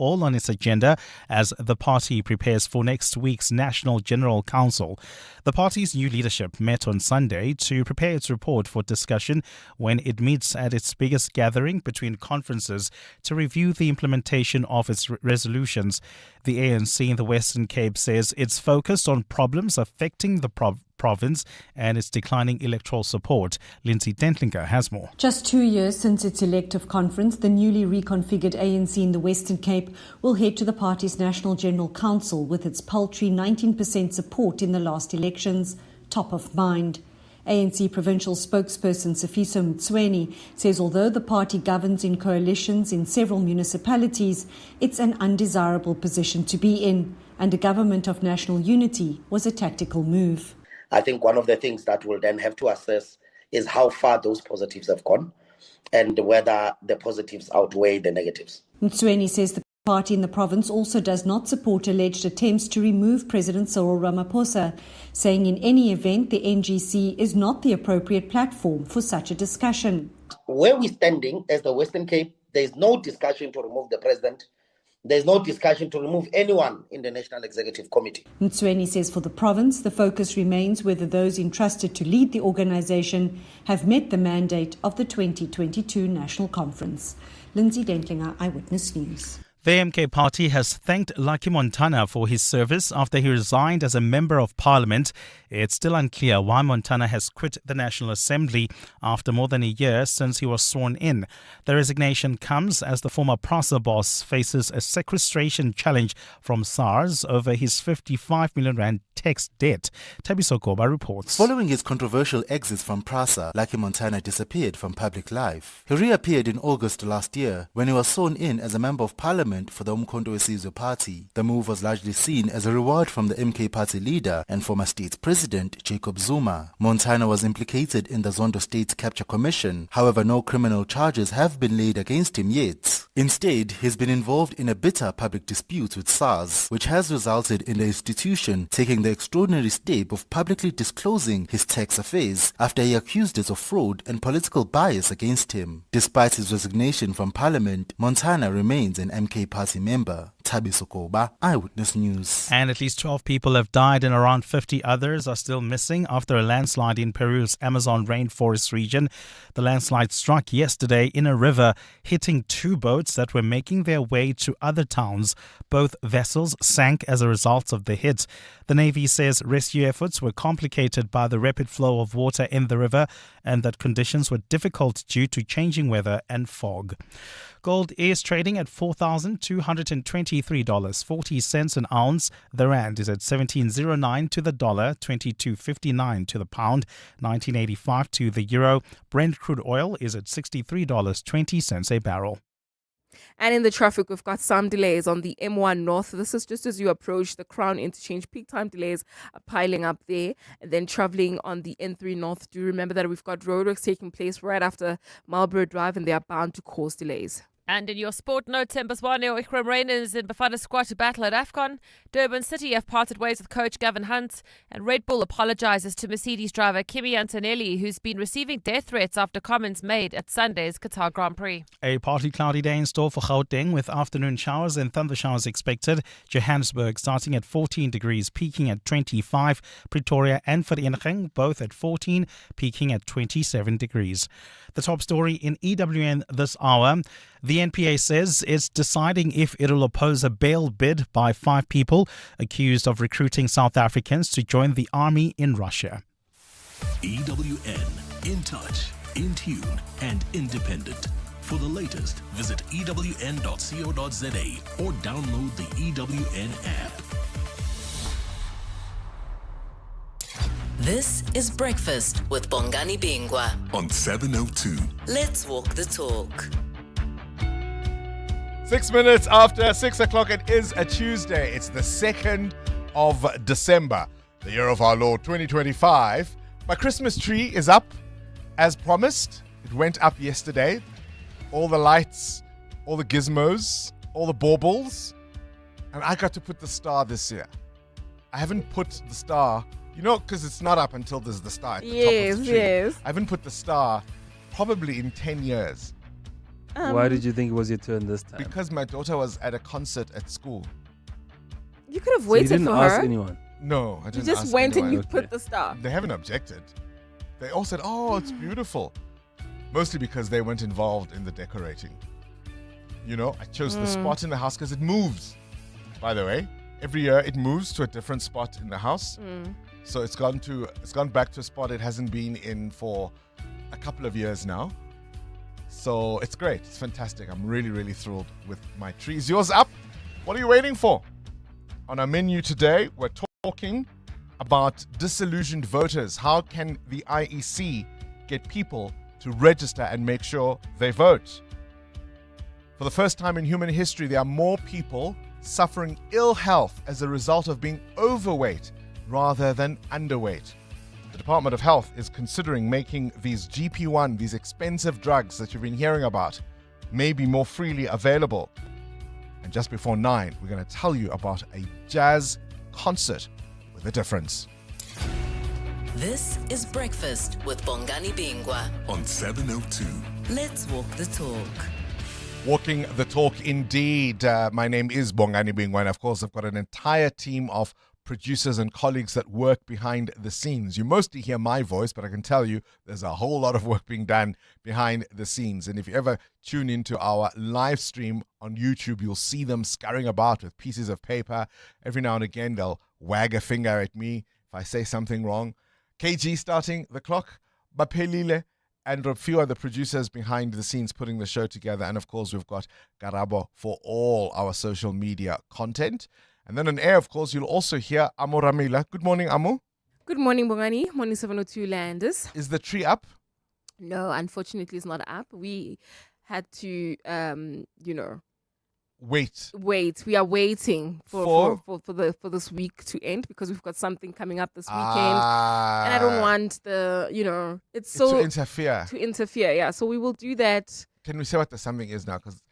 all on its agenda as the party prepares for next week's National General Council. The party's new leadership met on Sunday to prepare its report for discussion when it meets at its biggest gathering between conferences to review the implementation of its resolutions. The ANC in the Western Cape says it's focused on problems affecting the province and its declining electoral support. Lindsay Dentlinger has more. Just 2 years since its elective conference, the newly reconfigured ANC in the Western Cape will head to the party's National General Council with its paltry 19% support in the last elections top of mind. ANC provincial spokesperson Sifiso Mtsweni says although the party governs in coalitions in several municipalities, it's an undesirable position to be in, and a government of national unity was a tactical move. I think one of the things that we'll then have to assess is how far those positives have gone and whether the positives outweigh the negatives. Mtsweni says the party in the province also does not support alleged attempts to remove President Cyril Ramaphosa, saying in any event the NGC is not the appropriate platform for such a discussion. Where we're standing as the Western Cape, there is no discussion to remove the president. There's no discussion to remove anyone in the National Executive Committee. Mtsweni says for the province, the focus remains whether those entrusted to lead the organisation have met the mandate of the 2022 National Conference. Lindsay Dentlinger, Eyewitness News. The MK party has thanked Lucky Montana for his service after he resigned as a member of parliament. It's still unclear why Montana has quit the National Assembly after more than a year since he was sworn in. The resignation comes as the former PRASA boss faces a sequestration challenge from SARS over his 55 million rand tax debt. Tabiso Koba reports. Following his controversial exit from PRASA, Lucky Montana disappeared from public life. He reappeared in August last year when he was sworn in as a member of parliament for the Umkhonto weSizwe party. The move was largely seen as a reward from the MK party leader and former state president Jacob Zuma. Montana was implicated in the Zondo State Capture Commission. However, no criminal charges have been laid against him yet. Instead, he's been involved in a bitter public dispute with SARS, which has resulted in the institution taking the extraordinary step of publicly disclosing his tax affairs after he accused it of fraud and political bias against him. Despite his resignation from parliament, Montana remains an MK party member. Tabiso Koba, Eyewitness News. And at least 12 people have died and around 50 others are still missing after a landslide in Peru's Amazon rainforest region. The landslide struck yesterday in a river, hitting two boats that were making their way to other towns. Both vessels sank as a result of the hit. The Navy says rescue efforts were complicated by the rapid flow of water in the river and that conditions were difficult due to changing weather and fog. Gold is trading at $4,223.40 an ounce. The rand is at 17.09 to the dollar, 22.59 to the pound, 19.85 to the euro. Brent crude oil is at $63.20 a barrel. And in the traffic, we've got some delays on the M1 North. This is just as you approach the Crown Interchange. Peak time delays are piling up there. And then traveling on the N3 North, do remember that we've got roadworks taking place right after Marlborough Drive, and they are bound to cause delays. And in your sport note, Botswana or Ikram Rainers in Bafana squad to battle at AFCON. Durban City have parted ways with coach Gavin Hunt. And Red Bull apologises to Mercedes driver Kimi Antonelli, who's been receiving death threats after comments made at Sunday's Qatar Grand Prix. A partly cloudy day in store for Gauteng with afternoon showers and thunder showers expected. Johannesburg starting at 14 degrees, peaking at 25. Pretoria and Vereeniging both at 14, peaking at 27 degrees. The top story in EWN this hour. The NPA says it's deciding if it'll oppose a bail bid by 5 people accused of recruiting South Africans to join the army in Russia. EWN, in touch, in tune and independent. For the latest, visit ewn.co.za or download the EWN app. This is Breakfast with Bongani Bingwa On 702. Let's walk the talk. 6 minutes after 6 o'clock, it is a Tuesday. It's the 2nd of December, the year of our Lord 2025. My Christmas tree is up as promised. It went up yesterday. All the lights, all the gizmos, all the baubles. And I got to put the star this year. I haven't put the star, because it's not up until there's the star at the top of the tree. Yes. I haven't put the star probably in 10 years. Why did you think it was your turn this time? Because my daughter was at a concert at school. You could have So you waited didn't for ask her. anyone. No, I You didn't just ask went and anyone. you put the star. They haven't objected. They all said, "Oh, it's beautiful." Mostly because they weren't involved in the decorating. You know, I chose the spot in the house because it moves. By the way, every year it moves to a different spot in the house. So it's gone back to a spot it hasn't been in for a couple of years now. So it's great. It's fantastic. I'm really, really thrilled with my tree. Is yours up? What are you waiting for? On our menu today, we're talking about disillusioned voters. How can the IEC get people to register and make sure they vote? For the first time in human history, there are more people suffering ill health as a result of being overweight rather than underweight. The Department of Health is considering making these GLP-1, these expensive drugs that you've been hearing about, maybe more freely available. And just before 9, we're going to tell you about a jazz concert with a difference. This is Breakfast with Bongani Bingwa. On 702. Let's walk the talk. Walking the talk indeed. My name is Bongani Bingwa, and of course I've got an entire team of producers and colleagues that work behind the scenes. You mostly hear my voice, but I can tell you there's a whole lot of work being done behind the scenes. And if you ever tune into our live stream on YouTube, you'll see them scurrying about with pieces of paper. Every now and again, they'll wag a finger at me if I say something wrong. KG starting the clock, Bapelile and Robfiwa, the producers behind the scenes putting the show together. And of course, we've got Garabo for all our social media content. And then on air, of course, you'll also hear Amo Ramila. Good morning, Amo. Good morning, Bongani. Morning 702 Landers. Is the tree up? No, unfortunately, it's not up. We had to, Wait. We are waiting for this week to end because we've got something coming up this weekend, and I don't want it's so to interfere. Yeah, so we will do that. Can we say what the something is now? Because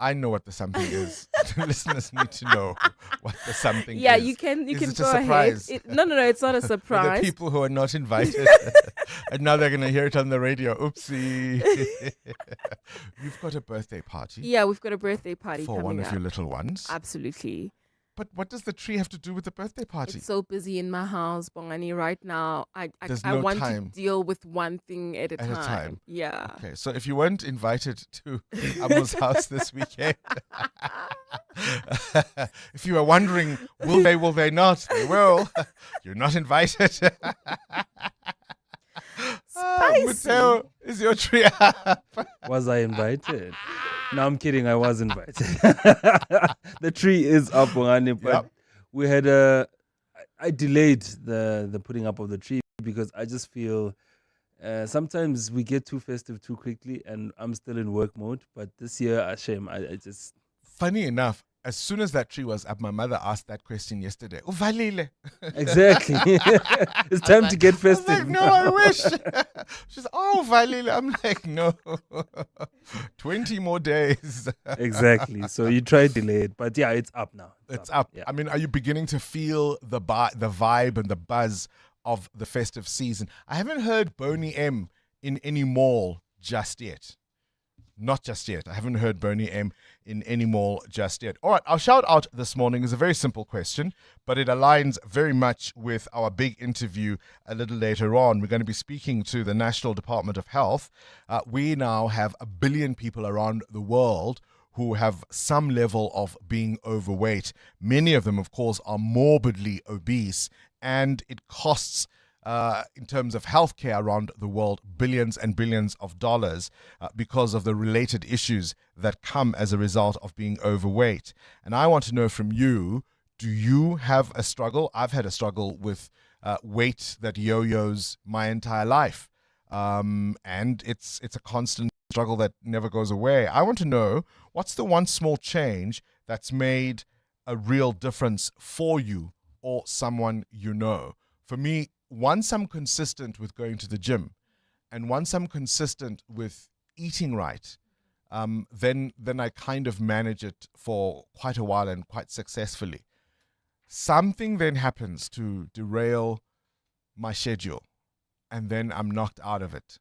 I know what the something is. The listeners need to know what the something is. Yeah, you can Is can it a go surprise? ahead. No, it's not a For surprise. the people who are not invited, and now they're going to hear it on the radio. Oopsie. You've got a birthday party. Yeah, we've got a birthday party for coming one of up. your little ones. Absolutely. But what does the tree have to do with the birthday party? It's so busy in my house, Bongani, right now. I There's no want time. to deal with one thing at a time. Yeah. Okay, so if you weren't invited to Amo's house this weekend, if you were wondering, will they not? They will. You're not invited. Muteo, is your tree up? Was I invited? No, I'm kidding. I was invited. The tree is up, Bongani, but we had I delayed the putting up of the tree because I just feel sometimes we get too festive too quickly, and I'm still in work mode. But this year, Hashem, I just... Funny enough, as soon as that tree was up, my mother asked that question yesterday. Uvalile. Exactly. It's time to get festive. I was like, no, I wish. She's, oh, Valile. I'm like, no. 20 more days. Exactly. So you try to delay it, but yeah, it's up now. It's up. Yeah. I mean, are you beginning to feel the vibe and the buzz of the festive season? I haven't heard Boney M in any mall just yet. Not just yet. I haven't heard Boney M in any mall just yet. All right, our shout out this morning is a very simple question, but it aligns very much with our big interview a little later on. We're going to be speaking to the National Department of Health. We now have 1 billion people around the world who have some level of being overweight. Many of them, of course, are morbidly obese, and it costs in terms of healthcare around the world, billions and billions of dollars because of the related issues that come as a result of being overweight. And I want to know from you, do you have a struggle? I've had a struggle with weight that yo-yos my entire life. And it's a constant struggle that never goes away. I want to know, what's the one small change that's made a real difference for you or someone you know? For me, once I'm consistent with going to the gym, and once I'm consistent with eating right, then I kind of manage it for quite a while and quite successfully. Something then happens to derail my schedule, and then I'm knocked out of it.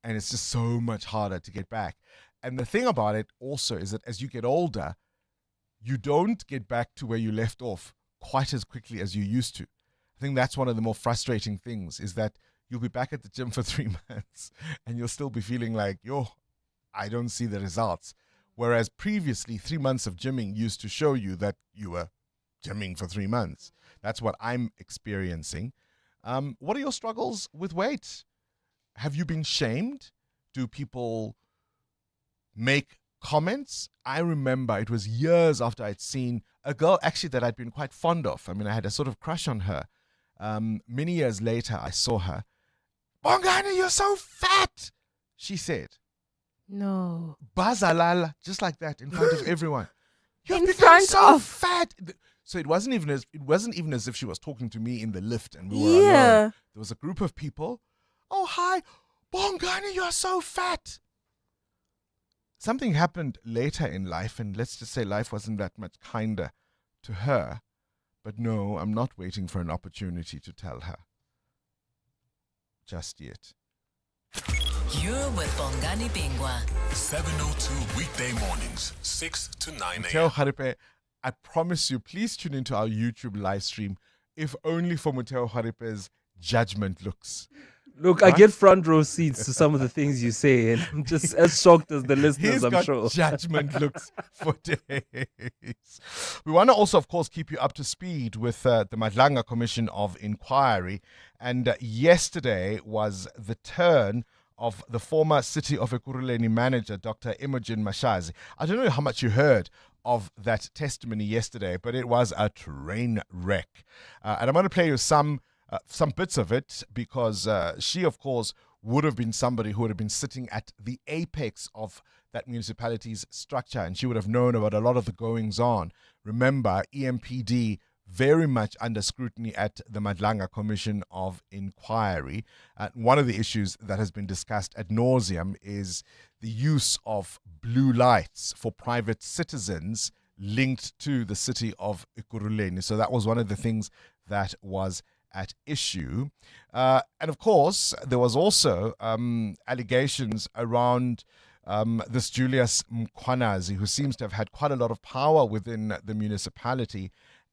And it's just so much harder to get back. And the thing about it also is that as you get older, you don't get back to where you left off quite as quickly as you used to. I think that's one of the more frustrating things, is that you'll be back at the gym for 3 months and you'll still be feeling like, I don't see the results. Whereas previously, 3 months of gymming used to show you that you were gymming for 3 months. That's what I'm experiencing. What are your struggles with weight? Have you been shamed? Do people make comments? I remember it was years after I'd seen a girl actually that I'd been quite fond of. I mean, I had a sort of crush on her. Many years later, I saw her. "Bongani, you're so fat," she said. No. Bazalala, just like that, in front of everyone. You've In become front so of- fat. So it wasn't even as if she was talking to me in the lift and we were alone. There was a group of people. "Oh, hi, Bongani, you're so fat." Something happened later in life, and let's just say life wasn't that much kinder to her. But no, I'm not waiting for an opportunity to tell her just yet. You're with Bongani Bingwa. 7:02 weekday mornings, 6 to 9 Muteo a.m. Haripe, I promise you, please tune into our YouTube live stream, if only for Muteo Haripe's judgment looks. Look, I get front row seats to some of the things you say, and I'm just as shocked as the listeners, He's I'm got sure. judgment looks for days. We want to also, of course, keep you up to speed with the Madlanga Commission of Inquiry. And yesterday was the turn of the former City of Ekurhuleni manager, Dr. Imogen Mashazi. I don't know how much you heard of that testimony yesterday, but it was a train wreck. And I'm going to play you some bits of it, because she, of course, would have been somebody who would have been sitting at the apex of that municipality's structure, and she would have known about a lot of the goings on. Remember, EMPD very much under scrutiny at the Madlanga Commission of Inquiry. One of the issues that has been discussed ad nauseum is the use of blue lights for private citizens linked to the city of Ekurhuleni. So that was one of the things that was at issue. And of course, there was also allegations around this Julius Mkhwanazi, who seems to have had quite a lot of power within the municipality.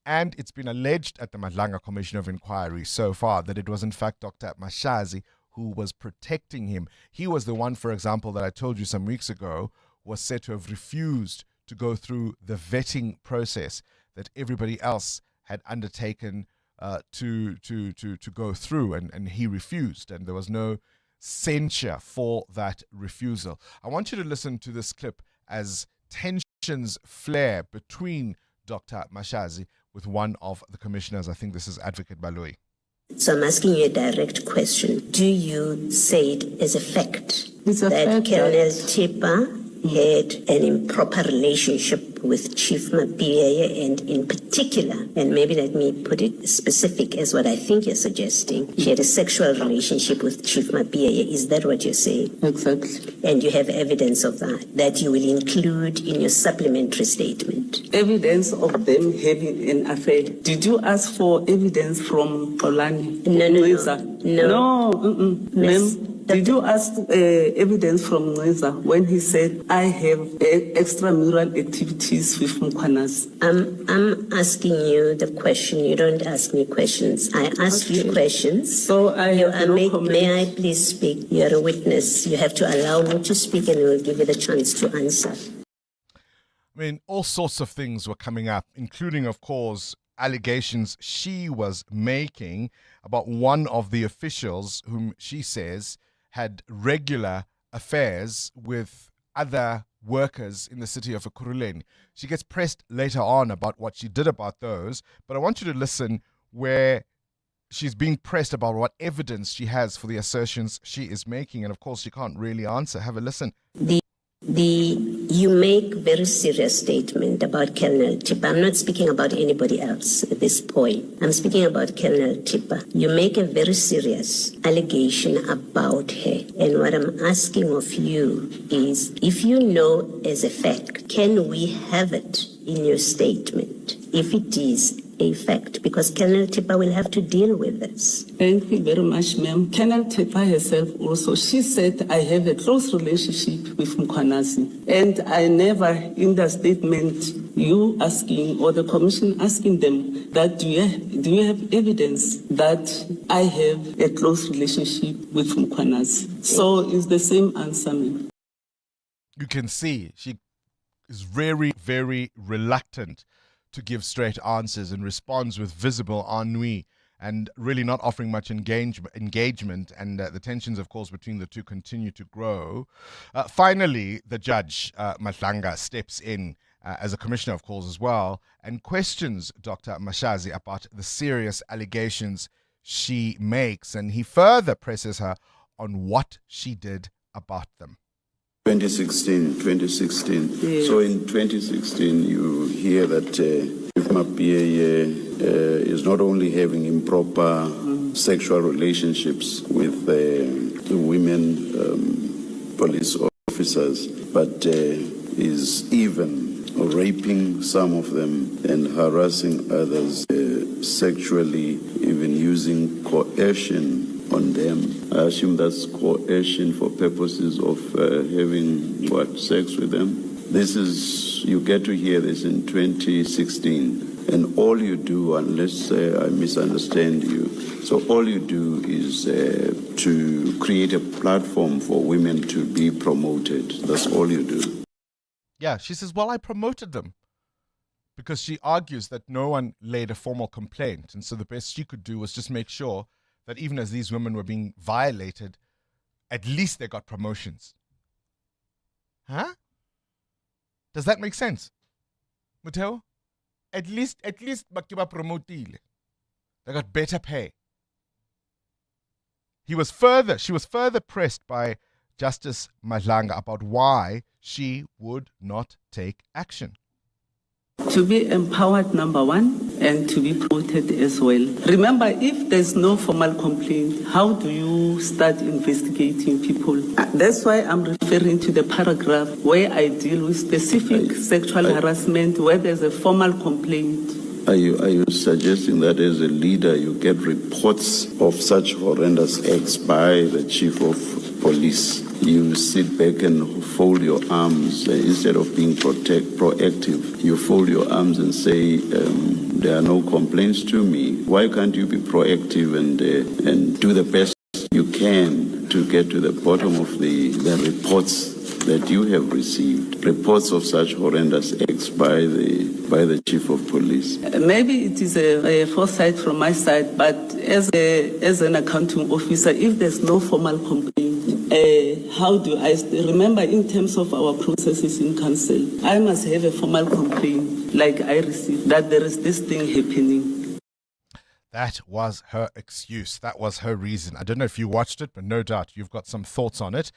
And it's been alleged at the Madlanga Commission of Inquiry so far that it was in fact Dr. Mashazi who was protecting him. He was the one, for example, that I told you some weeks ago was said to have refused to go through the vetting process that everybody else had undertaken to go through, and he refused, and there was no censure for that refusal. I want you to listen to this clip as tensions flare between Dr. Mashazi with one of the commissioners. I think this is Advocate Baloi. So I'm asking you a direct question. Do you say it as a fact that Colonel Tipa had an improper relationship with Chief Mabiyeye, and in particular, and maybe let me put it specific as what I think you're suggesting, she had a sexual relationship with Chief Mabiyeye? Is that what you're saying? Exactly. And you have evidence of that you will include in your supplementary statement? Evidence of them having an affair. Did you ask for evidence from Olani? No. Ma'am, did you ask evidence from Nweza when he said, I have extramural activities with Mkhwanazi? I'm asking you the question. You don't ask me questions. I ask you questions. So I have no comment. May I please speak? You're a witness. You have to allow me to speak, and we'll give you the chance to answer. I mean, all sorts of things were coming up, including, of course, allegations she was making about one of the officials whom she says had regular affairs with other workers in the city of Ekurhuleni. She gets pressed later on about what she did about those, but I want you to listen where she's being pressed about what evidence she has for the assertions she is making, and of course she can't really answer. Have a listen. You make very serious statement about Colonel Tipa. I'm not speaking about anybody else at this point. I'm speaking about Colonel Tipa. You make a very serious allegation about her. And what I'm asking of you is, if you know as a fact, can we have it in your statement if it is a fact? Because Colonel Tipa will have to deal with this. Thank you very much, ma'am. Colonel Tipa herself also, she said, I have a close relationship with Mkhwanazi. And I never, in the statement, you asking or the commission asking them that do you have evidence that I have a close relationship with Mkhwanazi? So it's the same answer, ma'am. You can see she is very, very reluctant to give straight answers and responds with visible ennui and really not offering much engagement. And the tensions, of course, between the two continue to grow. Finally, the judge, Madlanga, steps in as a commissioner, of course, as well, and questions Dr. Mashazi about the serious allegations she makes. And he further presses her on what she did about them. 2016. Yeah. So in 2016, you hear that Mapie is not only having improper sexual relationships with the women police officers, but is even raping some of them and harassing others sexually, even using coercion on them. I assume that's coercion for purposes of having sex with them. This is, you get to hear this in 2016, and all you do, unless I misunderstand you, so all you do is to create a platform for women to be promoted. That's all you do. Yeah, she says, well, I promoted them, because she argues that no one laid a formal complaint, and so the best she could do was just make sure that even as these women were being violated, at least they got promotions. Huh? Does that make sense? Muteo? At least bakiba promotile. They got better pay. She was further pressed by Justice Madlanga about why she would not take action. To be empowered, number one, and to be promoted as well. Remember, if there's no formal complaint, how do you start investigating people? That's why I'm referring to the paragraph where I deal with specific sexual harassment, where there's a formal complaint. Are you suggesting that as a leader you get reports of such horrendous acts by the chief of police? You sit back and fold your arms instead of being proactive. You fold your arms and say, there are no complaints to me. Why can't you be proactive and do the best you can to get to the bottom of the reports that you have received, reports of such horrendous acts by the chief of police? Maybe it is a foresight from my side, but as an accounting officer, if there's no formal complaint, how do I remember in terms of our processes in council? I must have a formal complaint like I received that there is this thing happening. That was her excuse. That was her reason. I don't know if you watched it, but no doubt you've got some thoughts on it.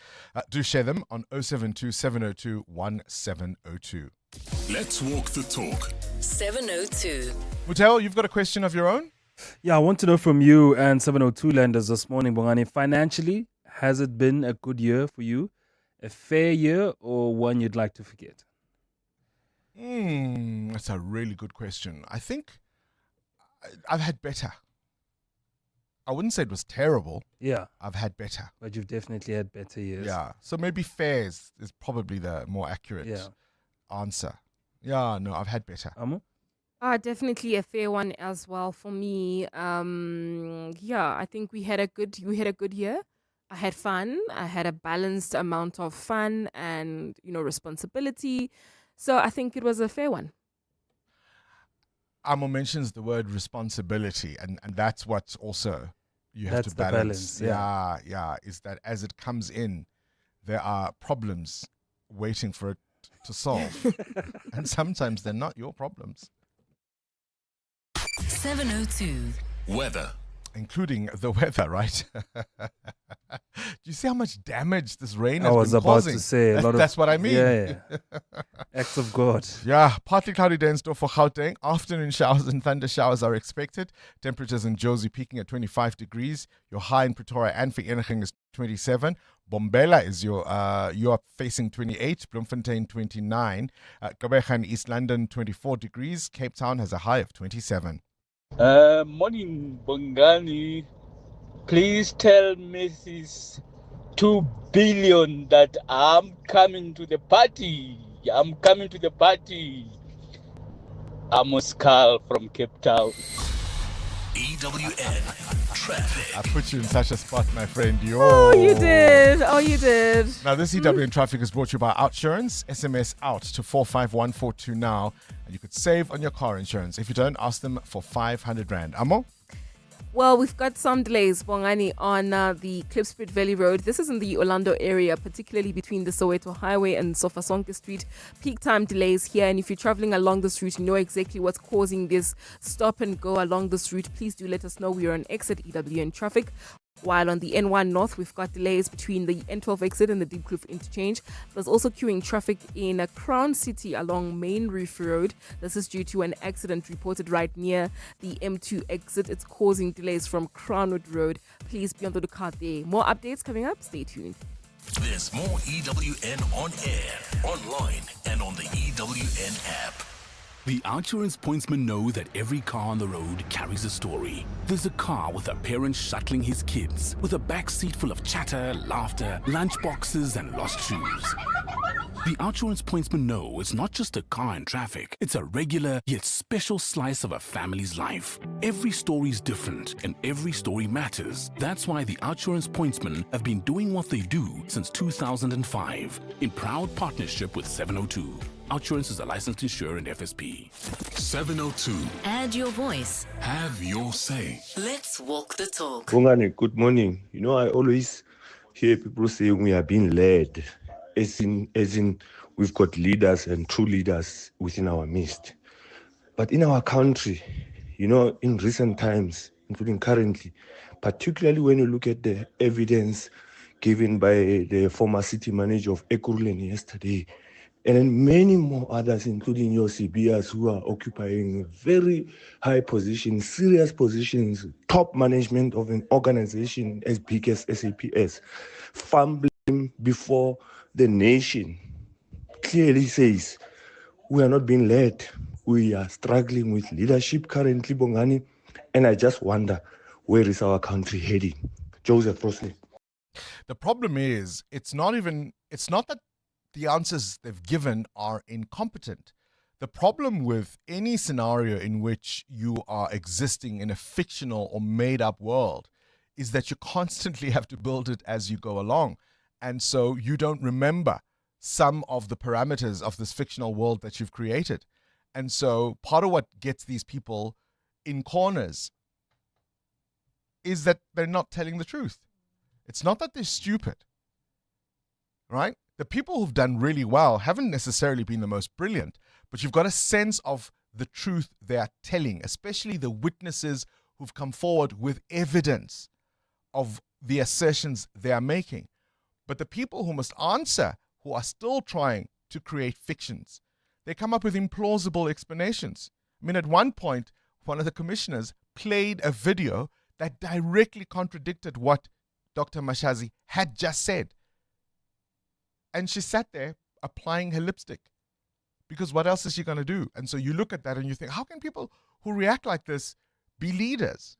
Do share them on 072 702 1702. Let's walk the talk. 702. Muteo, you've got a question of your own? Yeah, I want to know from you and 702 landers this morning, Bongani, financially, has it been a good year for you? A fair year or one you'd like to forget? That's a really good question. I think I've had better. I wouldn't say it was terrible. Yeah. I've had better. But you've definitely had better years. Yeah. So maybe fair is probably the more accurate answer. Yeah, no, I've had better. Amo? Definitely a fair one as well for me. I think we had a good year. I had fun. I had a balanced amount of fun and, responsibility. So I think it was a fair one. Amo mentions the word responsibility, and that's what also you have to balance. Yeah. Is that as it comes in, there are problems waiting for it to solve. And sometimes they're not your problems. 702. Weather. Including the weather, right? Do you see how much damage this rain has been causing? I was about to say that's what I mean. Yeah. Acts of God. Yeah, partly cloudy day in store for Gauteng. Afternoon showers and thunder showers are expected. Temperatures in Jozi peaking at 25 degrees. Your high in Pretoria and Vereeniging is 27. Bombela is you are facing 28. Bloemfontein 29. Gqeberha in East London 24 degrees. Cape Town has a high of 27. Morning, Bongani. Please tell Mrs. 2 billion that I'm coming to the party. I'm coming to the party. I'm Oscar from Cape Town. EWN Traffic. I put you in such a spot, my friend. Yo. Oh, you did. Oh, you did. Now, this EWN Traffic is brought to you by Outsurance. SMS out to 45142 now, and you could save on your car insurance. If you don't, ask them for 500 Rand. Amo? Well, we've got some delays, Bongani, on the Klipspruit Valley Road. This is in the Orlando area, particularly between the Soweto Highway and Sofasonke Street. Peak time delays here, and if you're traveling along this route, you know exactly what's causing this stop and go along this route. Please do let us know. We are on exit EWN traffic. While on the N1 North, we've got delays between the N12 exit and the Deep Kloof interchange. There's also queuing traffic in Crown City along Main Reef Road. This is due to an accident reported right near the M2 exit. It's causing delays from Crownwood Road. Please be on the lookout there. More updates coming up. Stay tuned. There's more EWN on air, online, and on the EWN app. The Outsurance pointsmen know that every car on the road carries a story. There's a car with a parent shuttling his kids, with a back seat full of chatter, laughter, lunch boxes, and lost shoes. The Outsurance pointsmen know it's not just a car in traffic, it's a regular yet special slice of a family's life. Every story's different, and every story matters. That's why the Outsurance pointsmen have been doing what they do since 2005, in proud partnership with 702. Outsurance is a licensed insurer and FSP. 702. Add your voice. Have your say. Let's walk the talk. Bongani, good morning. You know, I always hear people saying we are being led, as in we've got leaders and true leaders within our midst. But in our country, you know, in recent times, including currently, particularly when you look at the evidence given by the former city manager of Ekurhuleni yesterday, and then many more others, including your CBS, who are occupying very high positions, serious positions, top management of an organization as big as SAPS, fumbling before the nation, clearly says we are not being led. We are struggling with leadership currently, Bongani, and I just wonder, where is our country heading? Joseph Rosley. The problem is, it's not that the answers they've given are incompetent. The problem with any scenario in which you are existing in a fictional or made-up world is that you constantly have to build it as you go along. And so you don't remember some of the parameters of this fictional world that you've created. And so part of what gets these people in corners is that they're not telling the truth. It's not that they're stupid, right? The people who've done really well haven't necessarily been the most brilliant, but you've got a sense of the truth they are telling, especially the witnesses who've come forward with evidence of the assertions they are making. But the people who must answer, who are still trying to create fictions, they come up with implausible explanations. I mean, at one point, one of the commissioners played a video that directly contradicted what Dr. Mashazi had just said. And she sat there applying her lipstick, because what else is she going to do? And so you look at that and you think, how can people who react like this be leaders?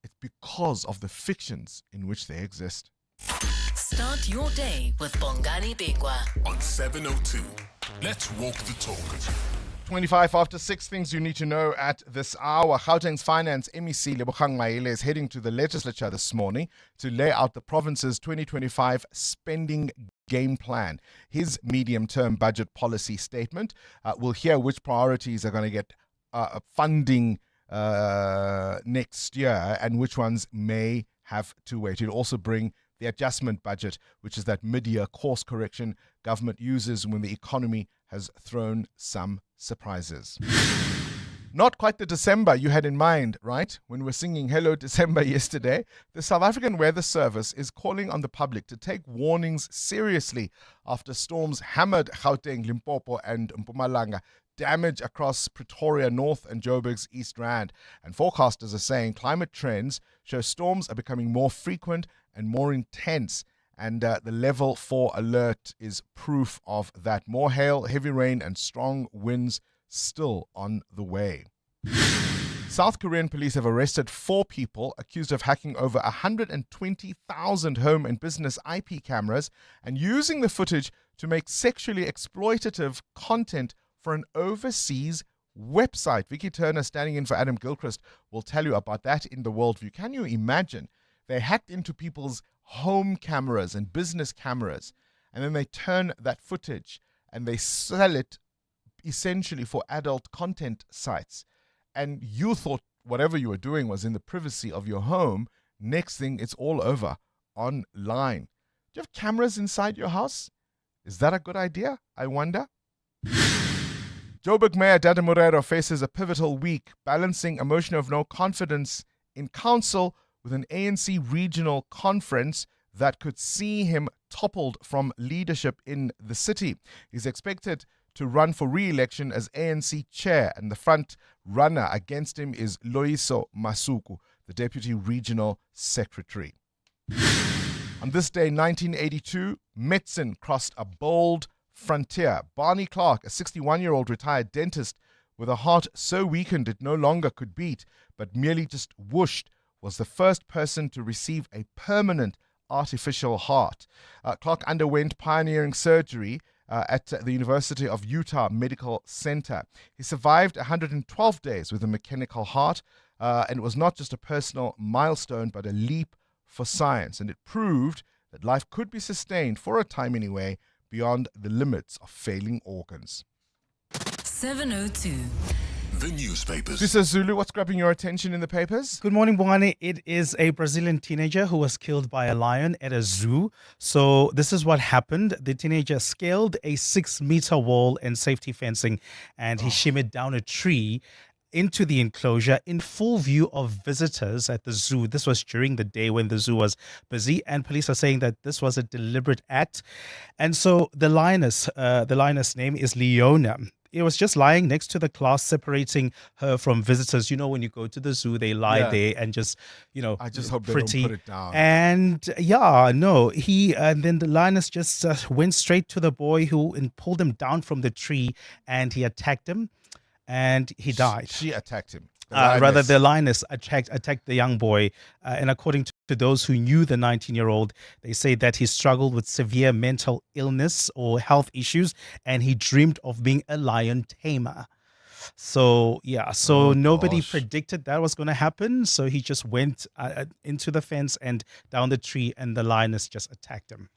It's because of the fictions in which they exist. Start your day with Bongani Bingwa on 702. Let's walk the talk. 25 after 6, things you need to know at this hour. Gauteng's Finance MEC Lebogang Maele is heading to the legislature this morning to lay out the province's 2025 spending game plan. His medium-term budget policy statement will hear which priorities are going to get funding next year and which ones may have to wait. It'll also bring the adjustment budget, which is that mid-year course correction government uses when the economy has thrown some surprises. Not quite the December you had in mind, right? When we were singing Hello December yesterday, the South African Weather Service is calling on the public to take warnings seriously after storms hammered Gauteng, Limpopo and Mpumalanga, damage across Pretoria North and Joburg's East Rand. And forecasters are saying climate trends show storms are becoming more frequent and more intense. And the level 4 alert is proof of that. More hail, heavy rain and strong winds still on the way. South Korean police have arrested 4 people accused of hacking over 120,000 home and business IP cameras and using the footage to make sexually exploitative content for an overseas website. Vicky Turner, standing in for Adam Gilchrist, will tell you about that in the Worldview. Can you imagine? They hacked into people's home cameras and business cameras, and then they turn that footage and they sell it essentially for adult content sites. And you thought whatever you were doing was in the privacy of your home. Next thing, it's all over online. Do you have cameras inside your house? Is that a good idea, I wonder? Joburg Mayor Dada Morero faces a pivotal week, balancing a motion of no confidence in council with an ANC regional conference that could see him toppled from leadership in the city. He's expected to run for re-election as ANC chair, and the front runner against him is Loyiso Masuku, the deputy regional secretary. On this day, 1982, medicine crossed a bold frontier. Barney Clark, a 61-year-old retired dentist with a heart so weakened it no longer could beat, but merely just whooshed, was the first person to receive a permanent artificial heart. Clark underwent pioneering surgery at the University of Utah Medical Center. He survived 112 days with a mechanical heart, and it was not just a personal milestone, but a leap for science. And it proved that life could be sustained, for a time anyway, beyond the limits of failing organs. 702. The newspapers. This is Zulu. What's grabbing your attention in the papers? Good morning, Bongani. It is a Brazilian teenager who was killed by a lion at a zoo. So this is what happened. The teenager scaled a 6-meter wall and safety fencing, and he shimmied down a tree into the enclosure in full view of visitors at the zoo. This was during the day when the zoo was busy, and police are saying that this was a deliberate act. And so the lioness name is Leona. It was just lying next to the glass, separating her from visitors. You know, when you go to the zoo, they lie there and just, I just hope pretty. they don't put it down. And then the lioness just went straight to the boy and pulled him down from the tree, and he attacked him, and he died. She attacked him. The lioness attacked the young boy. And according to those who knew the 19-year-old, they say that he struggled with severe mental illness or health issues, and he dreamed of being a lion tamer. So, nobody predicted that was going to happen. So he just went into the fence and down the tree, and the lioness just attacked him.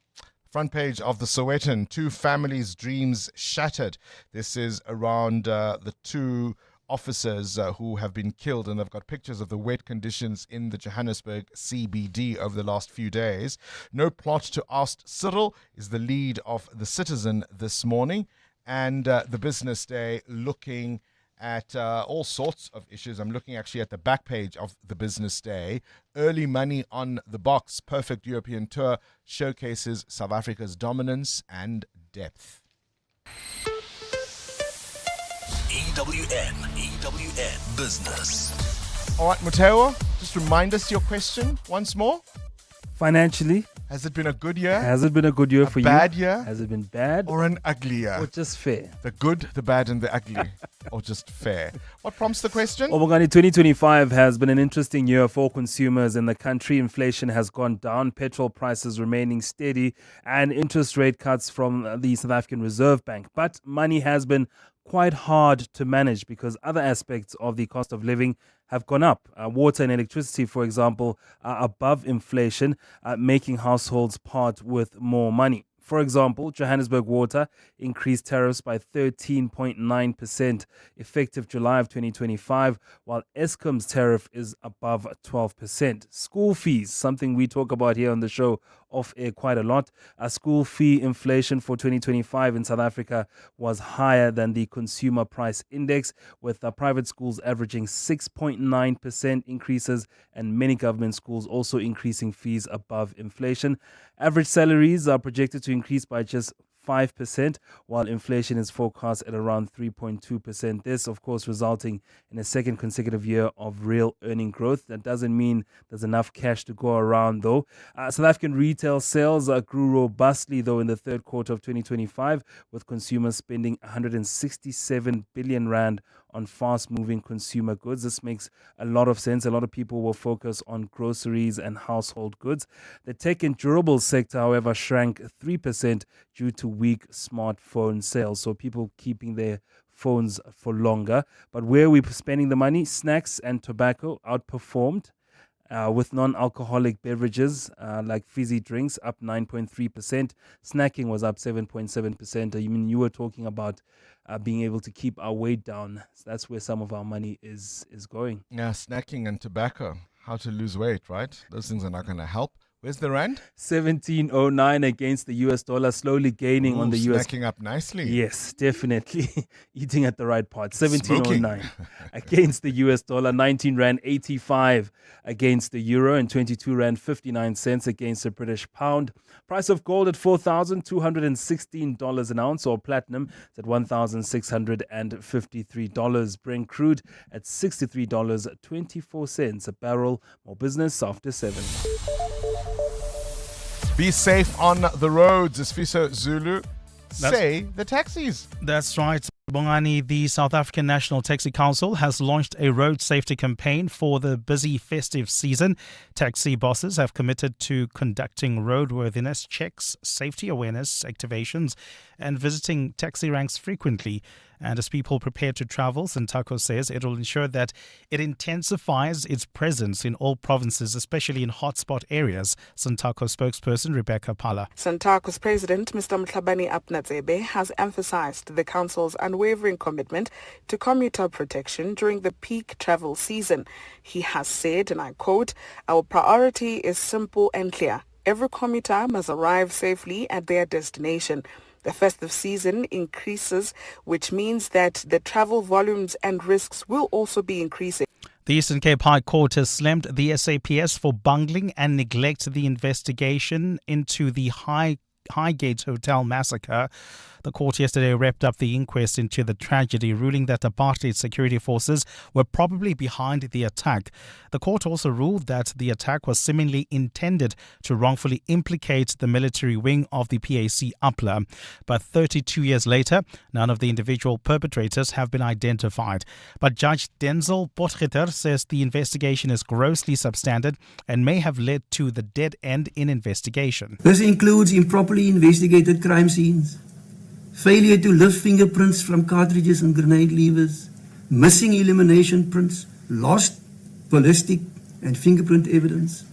Front page of the Sowetan, 2 families' dreams shattered. This is around the 2 officers who have been killed, and they've got pictures of the wet conditions in the Johannesburg CBD over the last few days. No plot to oust Cyril is the lead of The Citizen this morning, and the Business Day looking at all sorts of issues. I'm looking actually at the back page of the Business Day. Early money on the box. Perfect European tour showcases South Africa's dominance and depth. EWN Business. All right, Mateo, just remind us your question once more. Financially, has it been a good year? Has it been a good year for you? A bad year? Has it been bad? Or an ugly year? Or just fair? The good, the bad, and the ugly. Or just fair? What prompts the question? Bongani, 2025 has been an interesting year for consumers in the country. Inflation has gone down, petrol prices remaining steady, and interest rate cuts from the South African Reserve Bank. But money has been quite hard to manage because other aspects of the cost of living have gone up. Water and electricity, for example, are above inflation, making households part with more money. For example, Johannesburg Water increased tariffs by 13.9% effective July of 2025, while Eskom's tariff is above 12%. School fees, something we talk about here on the show off air quite a lot. School fee inflation for 2025 in South Africa was higher than the consumer price index, with private schools averaging 6.9% increases and many government schools also increasing fees above inflation. Average salaries are projected to increase by just 5%, while inflation is forecast at around 3.2%. This, of course, resulting in a second consecutive year of real earning growth. That doesn't mean there's enough cash to go around, though. South African retail sales grew robustly, though, in the third quarter of 2025, with consumers spending 167 billion rand on fast-moving consumer goods. This makes a lot of sense. A lot of people will focus on groceries and household goods. The tech and durable sector, however, shrank 3% due to weak smartphone sales. So people keeping their phones for longer. But where are we spending the money? Snacks and tobacco outperformed. With non-alcoholic beverages like fizzy drinks up 9.3%. Snacking was up 7.7%. I mean, you were talking about being able to keep our weight down. So that's where some of our money is going. Yeah, snacking and tobacco. How to lose weight, right? Those things are not going to help. Where's the rand? 17.09 against the US dollar, slowly gaining on the US. Snacking up nicely. Yes, definitely. Eating at the right part. 17.09 against the US dollar, 19 Rand 85 against the euro, and 22 Rand 59 cents against the British pound. Price of gold at $4,216 an ounce, or platinum at $1,653. Brent crude at $63.24 a barrel. More business after 7. Be safe on the roads, Esfiso Zulu. Say the taxis. That's right. Bongani, the South African National Taxi Council has launched a road safety campaign for the busy festive season. Taxi bosses have committed to conducting roadworthiness checks, safety awareness activations, and visiting taxi ranks frequently. And as people prepare to travel, Santako says it will ensure that it intensifies its presence in all provinces, especially in hotspot areas. Santako spokesperson Rebecca Pala. Santako's president, Mr. Mhlabani Apnatsebe, has emphasized the council's unwavering commitment to commuter protection during the peak travel season. He has said, and I quote, "Our priority is simple and clear. Every commuter must arrive safely at their destination." The festive season increases, which means that the travel volumes and risks will also be increasing. The Eastern Cape High Court has slammed the SAPS for bungling and neglect the investigation into the Highgate Hotel massacre. The court yesterday wrapped up the inquest into the tragedy, ruling that apartheid security forces were probably behind the attack. The court also ruled that the attack was seemingly intended to wrongfully implicate the military wing of the PAC UPLA. But 32 years later, none of the individual perpetrators have been identified. But Judge Denzel Potgieter says the investigation is grossly substandard and may have led to the dead end in investigation. This includes improperly investigated crime scenes, failure to lift fingerprints from cartridges and grenade levers, missing elimination prints, lost ballistic and fingerprint evidence,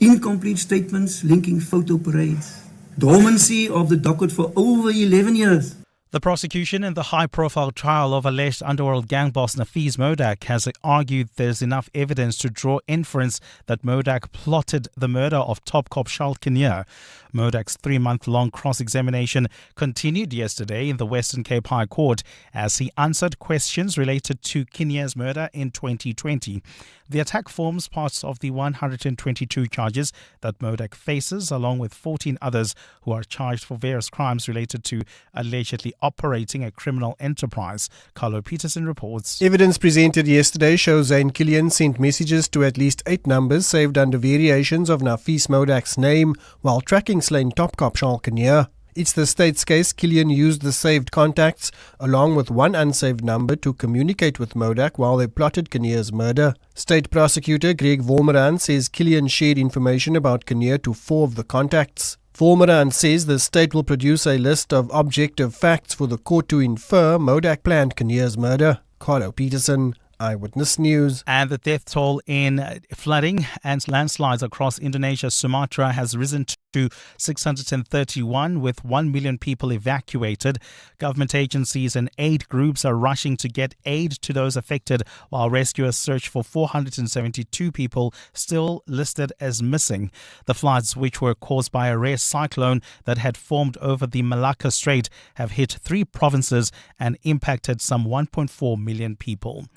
incomplete statements linking photo parades, dormancy of the docket for over 11 years. The prosecution in the high-profile trial of alleged underworld gang boss Nafees Modak has argued there's enough evidence to draw inference that Modak plotted the murder of top cop Charles Kinnear. Modak's 3-month-long cross-examination continued yesterday in the Western Cape High Court as he answered questions related to Kinnear's murder in 2020. The attack forms part of the 122 charges that Modak faces, along with 14 others who are charged for various crimes related to allegedly operating a criminal enterprise. Carlo Peterson reports. Evidence presented yesterday shows Zane Killian sent messages to at least 8 numbers saved under variations of Nafees Modak's name while tracking slain top cop Charles Kinnear. It's the state's case. Killian used the saved contacts along with one unsaved number to communicate with Modak while they plotted Kinnear's murder. State prosecutor Greg Vormeran says Killian shared information about Kinnear to 4 of the contacts. Vormeran says the state will produce a list of objective facts for the court to infer Modak planned Kinnear's murder. Carlo Peterson, Eyewitness News. And the death toll in flooding and landslides across Indonesia's Sumatra has risen to 631, with 1 million people evacuated. Government agencies and aid groups are rushing to get aid to those affected, while rescuers search for 472 people still listed as missing. The floods, which were caused by a rare cyclone that had formed over the Malacca Strait, have hit 3 provinces and impacted some 1.4 million people.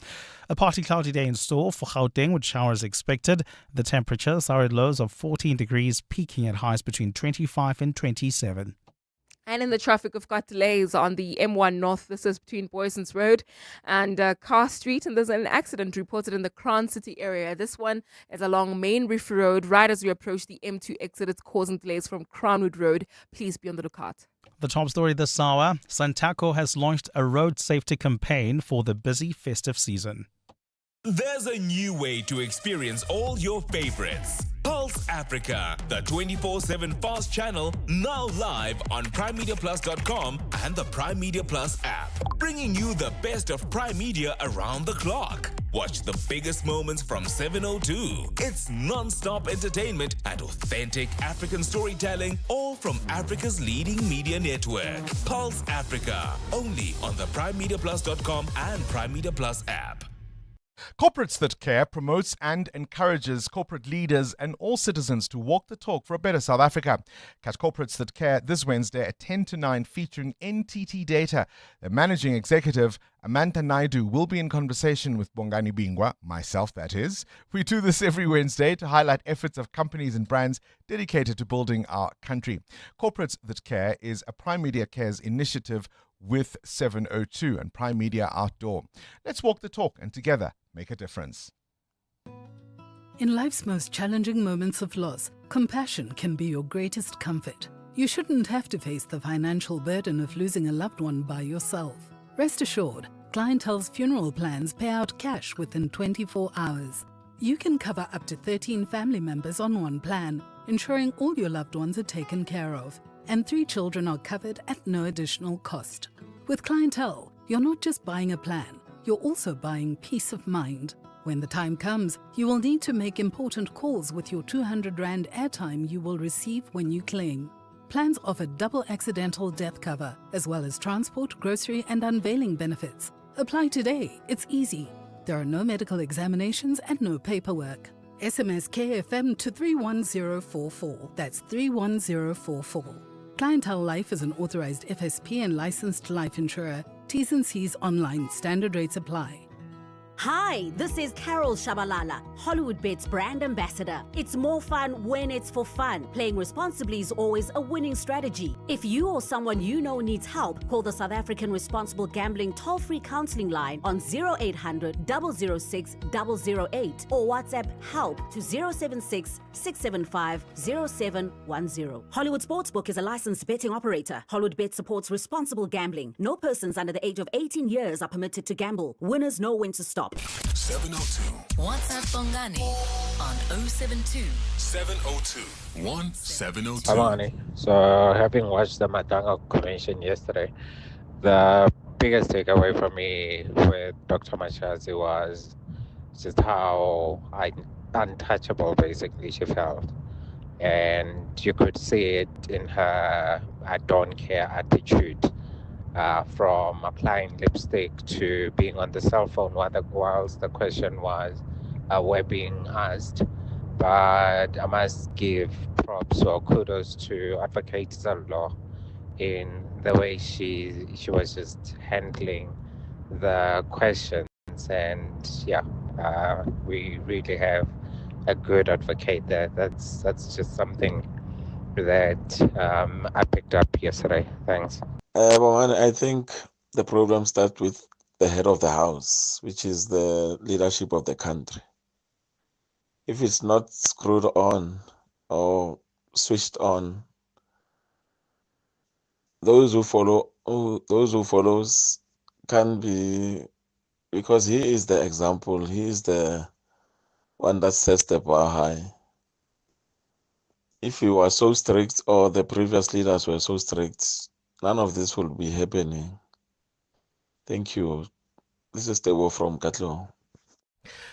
A partly cloudy day in store for Gauteng with showers expected. The temperatures are at lows of 14 degrees, peaking at highs between 25 and 27. And in the traffic, we've got delays on the M1 North. This is between Boysons Road and Carr Street. And there's an accident reported in the Crown City area. This one is along Main Reef Road, right as we approach the M2 exit. It's causing delays from Crownwood Road. Please be on the lookout. The top story this hour, Santaco has launched a road safety campaign for the busy festive season. There's a new way to experience all your favorites. Pulse Africa, the 24/7 fast channel, now live on primemediaplus.com and the Prime Media Plus app, bringing you the best of Prime Media around the clock. Watch the biggest moments from 7:02. It's non-stop entertainment and authentic African storytelling, all from Africa's leading media network. Pulse Africa, only on the primemediaplus.com and Prime Media Plus app. Corporates That Care promotes and encourages corporate leaders and all citizens to walk the talk for a better South Africa. Catch Corporates That Care this Wednesday at 10 to 9 featuring NTT Data. The managing executive, Amanda Naidu, will be in conversation with Bongani Bingwa, myself that is. We do this every Wednesday to highlight efforts of companies and brands dedicated to building our country. Corporates That Care is a Prime Media Cares initiative with 702 and Prime Media Outdoor. Let's walk the talk and together make a difference. In life's most challenging moments of loss, compassion can be your greatest comfort. You shouldn't have to face the financial burden of losing a loved one by yourself. Rest assured, Clientele's funeral plans pay out cash within 24 hours. You can cover up to 13 family members on one plan, ensuring all your loved ones are taken care of, and 3 children are covered at no additional cost. With Clientele, you're not just buying a plan, you're also buying peace of mind. When the time comes, you will need to make important calls with your 200 Rand airtime you will receive when you claim. Plans offer double accidental death cover, as well as transport, grocery, and unveiling benefits. Apply today, it's easy. There are no medical examinations and no paperwork. SMS KFM to 31044. That's 31044. Clientele Life is an authorized FSP and licensed life insurer. T's and C's online. Standard rates apply. Hi, this is Carol Shabalala, Hollywood Bet's brand ambassador. It's more fun when it's for fun. Playing responsibly is always a winning strategy. If you or someone you know needs help, call the South African Responsible Gambling toll-free counseling line on 0800 006 008 or WhatsApp help to 076 675 0710. Hollywood Sportsbook is a licensed betting operator. Hollywood Bet supports responsible gambling. No persons under the age of 18 years are permitted to gamble. Winners know when to stop. 702. WhatsApp Bongani on 072 702 1702. Bongani. So, having watched the Madlanga Commission yesterday, the biggest takeaway for me with Dr. Mashazi was just how untouchable basically she felt. And you could see it in her I don't care attitude. From applying lipstick to being on the cell phone whilst the question was were being asked. But I must give props or kudos to Advocate Zallo in the way she was just handling the questions. And we really have a good advocate there. That's just something that I picked up yesterday. Thanks. I think the problem starts with the head of the house, which is the leadership of the country. If it's not screwed on or switched on, those who follows can be, because he is the example. He is the one that sets the bar high. If he was so strict, or the previous leaders were so strict, none of this will be happening. Thank you. This is Debo from Katleho.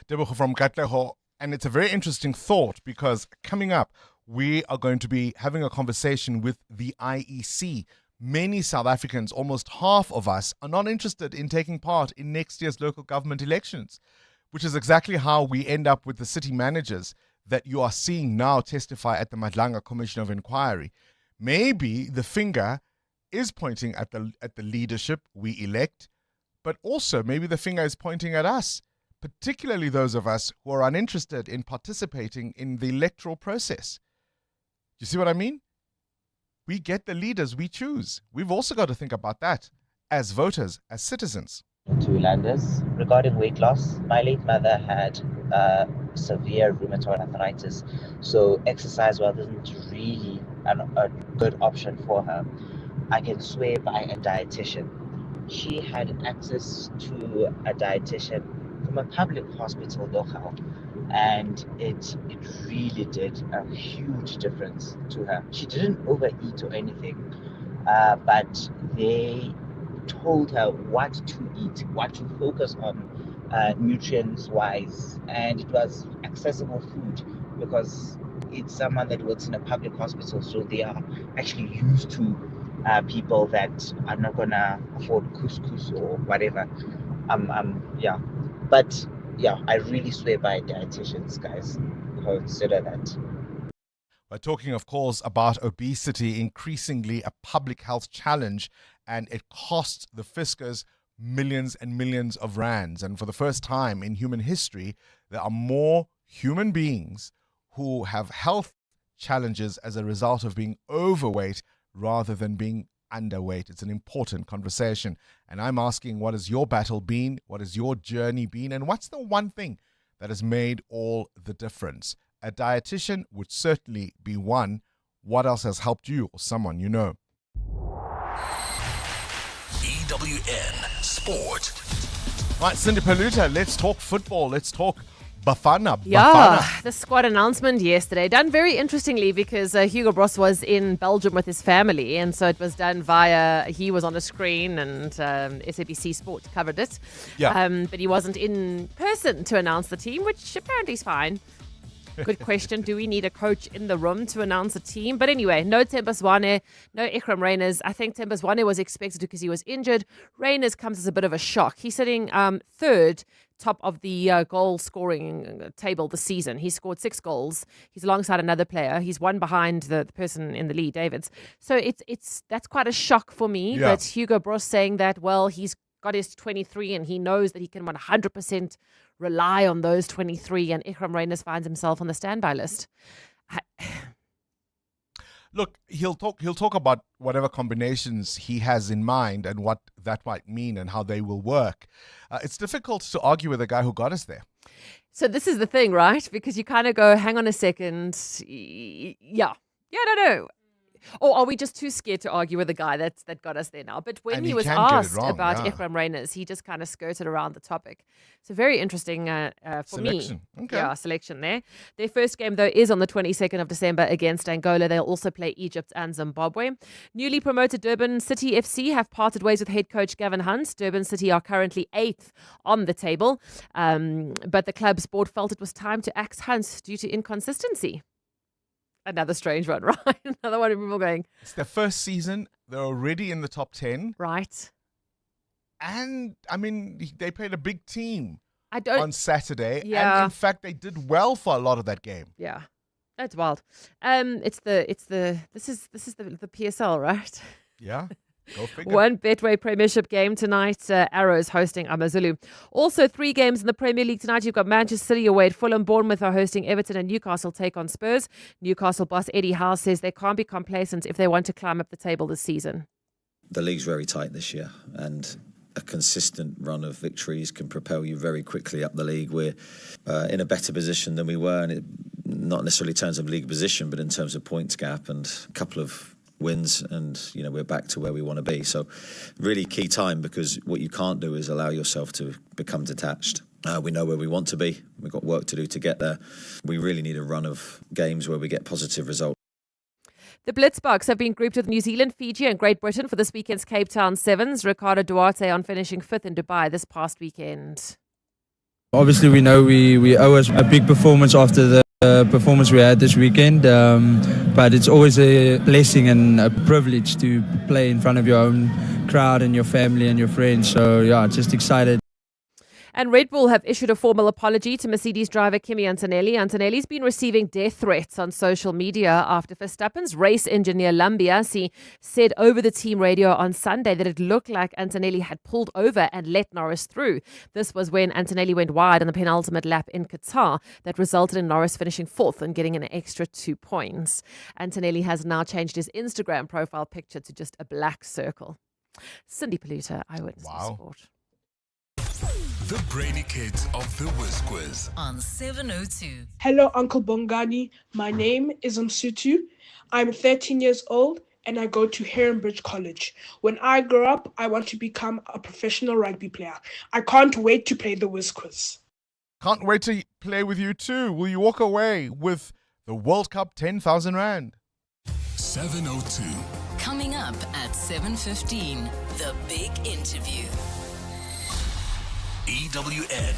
Debo from Katleho. And it's a very interesting thought, because coming up, we are going to be having a conversation with the IEC. Many South Africans, almost half of us, are not interested in taking part in next year's local government elections, which is exactly how we end up with the city managers that you are seeing now testify at the Madlanga Commission of Inquiry. Maybe the finger is pointing at the leadership we elect, but also maybe the finger is pointing at us, particularly those of us who are uninterested in participating in the electoral process. You see what I mean? We get the leaders we choose. We've also got to think about that as voters, as citizens. To Landers, regarding weight loss, my late mother had severe rheumatoid arthritis, so exercise wasn't really a good option for her. I can swear by a dietitian. She had access to a dietitian from a public hospital local, and it really did a huge difference to her. She didn't overeat or anything, but they told her what to eat, what to focus on nutrients wise, and it was accessible food because it's someone that works in a public hospital, so they are actually used to people that are not gonna afford couscous or whatever. Yeah, but yeah, I really swear by dietitians, guys. Consider that. We're talking, of course, about obesity, increasingly a public health challenge, and it costs the fiscus millions and millions of rands. And for the first time in human history, there are more human beings who have health challenges as a result of being overweight rather than being underweight. It's an important conversation. And I'm asking, what has your battle been? What has your journey been? And what's the one thing that has made all the difference? A dietitian would certainly be one. What else has helped you or someone you know? EWN Sport. Right, Cindy Paluta, let's talk football. Let's talk Bafana. Yeah, the squad announcement yesterday, done very interestingly because Hugo Broos was in Belgium with his family, and so it was done via, he was on a screen and SABC Sport covered it. Yeah. But he wasn't in person to announce the team, which apparently is fine. Good question. Do we need a coach in the room to announce a team? But anyway, no Themba Zwane, no Ikram Reyners. I think Themba Zwane was expected because he was injured. Reyners comes as a bit of a shock. He's sitting third top of the goal scoring table this season. He scored 6 goals. He's alongside another player. He's one behind the person in the lead, Davids. So that's quite a shock for me. Yeah. But Hugo Broos saying that, well, he's got his 23 and he knows that he can 100% rely on those 23, and Ikram Reyners finds himself on the standby list. Look, he'll talk about whatever combinations he has in mind and what that might mean and how they will work. It's difficult to argue with a guy who got us there. So this is the thing, right? Because you kind of go, hang on a second. No. Or are we just too scared to argue with the guy that got us there now? But when And he he was can get it asked wrong, about yeah. Ikram Reyners, he just kind of skirted around the topic. So very interesting for Selection. me. Okay. Yeah, selection there. Their first game, though, is on the 22nd of December against Angola. They'll also play Egypt and Zimbabwe. Newly promoted Durban City FC have parted ways with head coach Gavin Hunt. Durban City are currently 8th on the table. But the club's board felt it was time to axe Hunt due to inconsistency. Another strange one, right? Another one of people going, It's their first season. They're already in the top 10. right. And, I mean, they played a big team I don't. on Saturday. Yeah. And, in fact, they did well for a lot of that game. Yeah, that's wild. This is the PSL, right? Yeah. Go figure. One Betway Premiership game tonight. Arrows hosting Amazulu. Also 3 games in the Premier League tonight. You've got Manchester City away at Fulham. Bournemouth are hosting Everton, and Newcastle take on Spurs. Newcastle boss Eddie Howe says they can't be complacent if they want to climb up the table this season. The league's very tight this year, and a consistent run of victories can propel you very quickly up the league. We're in a better position than we were, and it, not necessarily in terms of league position, but in terms of points gap and a couple of wins, and we're back to where we want to be. So really key time, because what you can't do is allow yourself to become detached. We know where we want to be. We've got work to do to get there. We really need a run of games where we get positive results. The Blitzbucks have been grouped with New Zealand, Fiji and Great Britain for this weekend's Cape Town Sevens. Ricardo Duarte on finishing 5th in Dubai this past weekend. Obviously, we know we owe us a big performance after the performance we had this weekend, but it's always a blessing and a privilege to play in front of your own crowd and your family and your friends. So yeah, just excited. And Red Bull have issued a formal apology to Mercedes driver Kimi Antonelli. Antonelli's been receiving death threats on social media after Verstappen's race engineer Lambiasi said over the team radio on Sunday that it looked like Antonelli had pulled over and let Norris through. This was when Antonelli went wide on the penultimate lap in Qatar that resulted in Norris finishing 4th and getting an extra 2 points. Antonelli has now changed his Instagram profile picture to just a black circle. Cindy Paluta, Eyewitness Sport. The brainy kids of the Whiz Quiz on 702. Hello, Uncle Bongani. My name is Msutu. I'm 13 years old and I go to Heronbridge College. When I grow up, I want to become a professional rugby player. I can't wait to play the Whiz Quiz. Can't wait to play with you too. Will you walk away with the World Cup 10,000 Rand? 7:02. Coming up at 7:15, the big interview. EWN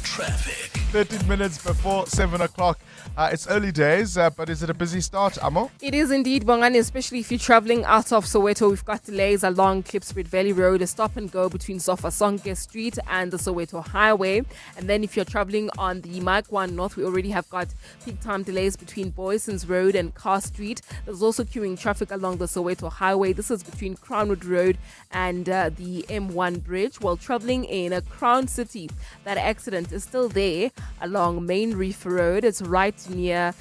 Traffic. 13 minutes before 7 o'clock. It's early days, but is it a busy start, Amo? It is indeed, Bongani, especially if you're traveling out of Soweto. We've got delays along Klipspruit Valley Road, a stop and go between Sofasonke Street and the Soweto Highway. And then if you're traveling on the Mike 1 North, we already have got peak time delays between Boyson's Road and Carr Street. There's also queuing traffic along the Soweto Highway. This is between Crownwood Road and the M1 Bridge. While traveling in Crown City, that accident is still there along Main Reef Road. It's right near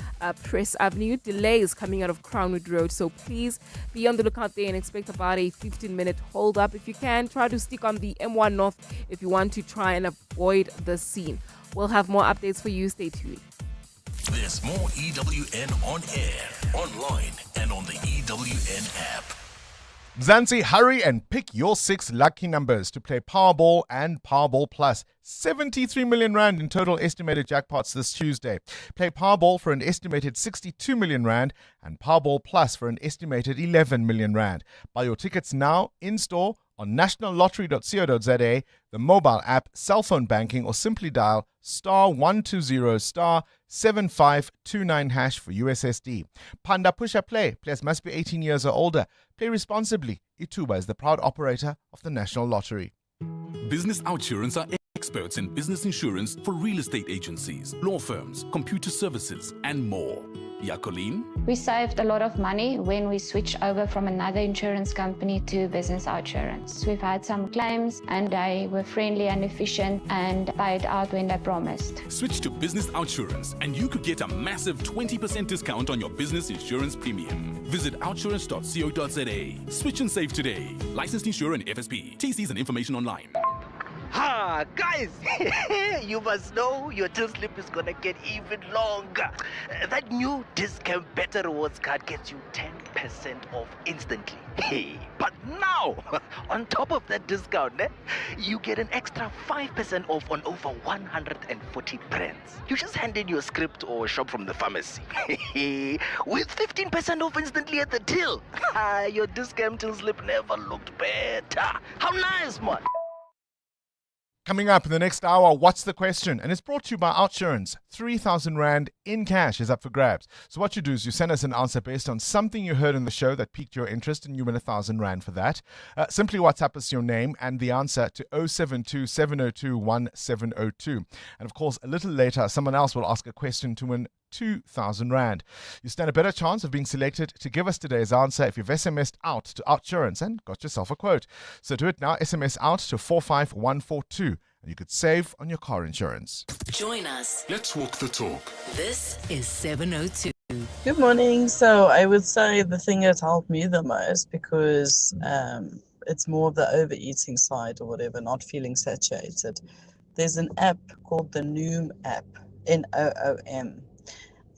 Press Avenue. Delays coming out of Crownwood Road, so please be on the lookout there and expect about a 15-minute hold up. If you can, try to stick on the M1 North if you want to try and avoid the scene. We'll have more updates for you. Stay tuned. There's more EWN on air, online, and on the EWN app. Mzansi, hurry and pick your 6 lucky numbers to play Powerball and Powerball Plus. 73 million Rand in total estimated jackpots this Tuesday. Play Powerball for an estimated 62 million Rand and Powerball Plus for an estimated 11 million Rand. Buy your tickets now in-store on nationallottery.co.za, the mobile app, cell phone banking, or simply dial *120 *7529# for USSD. Panda Pusha Play. Players must be 18 years or older. Play responsibly. Ituba is the proud operator of the National Lottery. Business Outsurance are experts in business insurance for real estate agencies, law firms, computer services, and more. Yakolin? We saved a lot of money when we switched over from another insurance company to Business Outsurance. We've had some claims and they were friendly and efficient and paid out when they promised. Switch to Business Outsurance and you could get a massive 20% discount on your business insurance premium. Visit outsurance.co.za. Switch and save today. Licensed insurer and FSP. TCs and information online. Ha, guys, you must know your till slip is gonna get even longer. That new Discount Better Rewards card gets you 10% off instantly. Hey, but now, on top of that discount, you get an extra 5% off on over 140 brands. You just hand in your script or shop from the pharmacy. With 15% off instantly at the till. Your discount till slip never looked better. How nice, man. Coming up in the next hour, what's the question? And it's brought to you by Outsurance. 3,000 Rand in cash is up for grabs. So what you do is you send us an answer based on something you heard in the show that piqued your interest, and you win 1,000 Rand for that. Simply WhatsApp us your name and the answer to 072 702 1702. And of course, a little later, someone else will ask a question to win 2,000 Rand. You stand a better chance of being selected to give us today's answer if you've SMS'd out to Outsurance and got yourself a quote. So do it now. SMS out to 45142 and you could save on your car insurance. Join us. Let's walk the talk. This is 702. Good morning. So I would say the thing that helped me the most, because it's more of the overeating side or whatever, not feeling satiated. There's an app called the Noom app, Noom.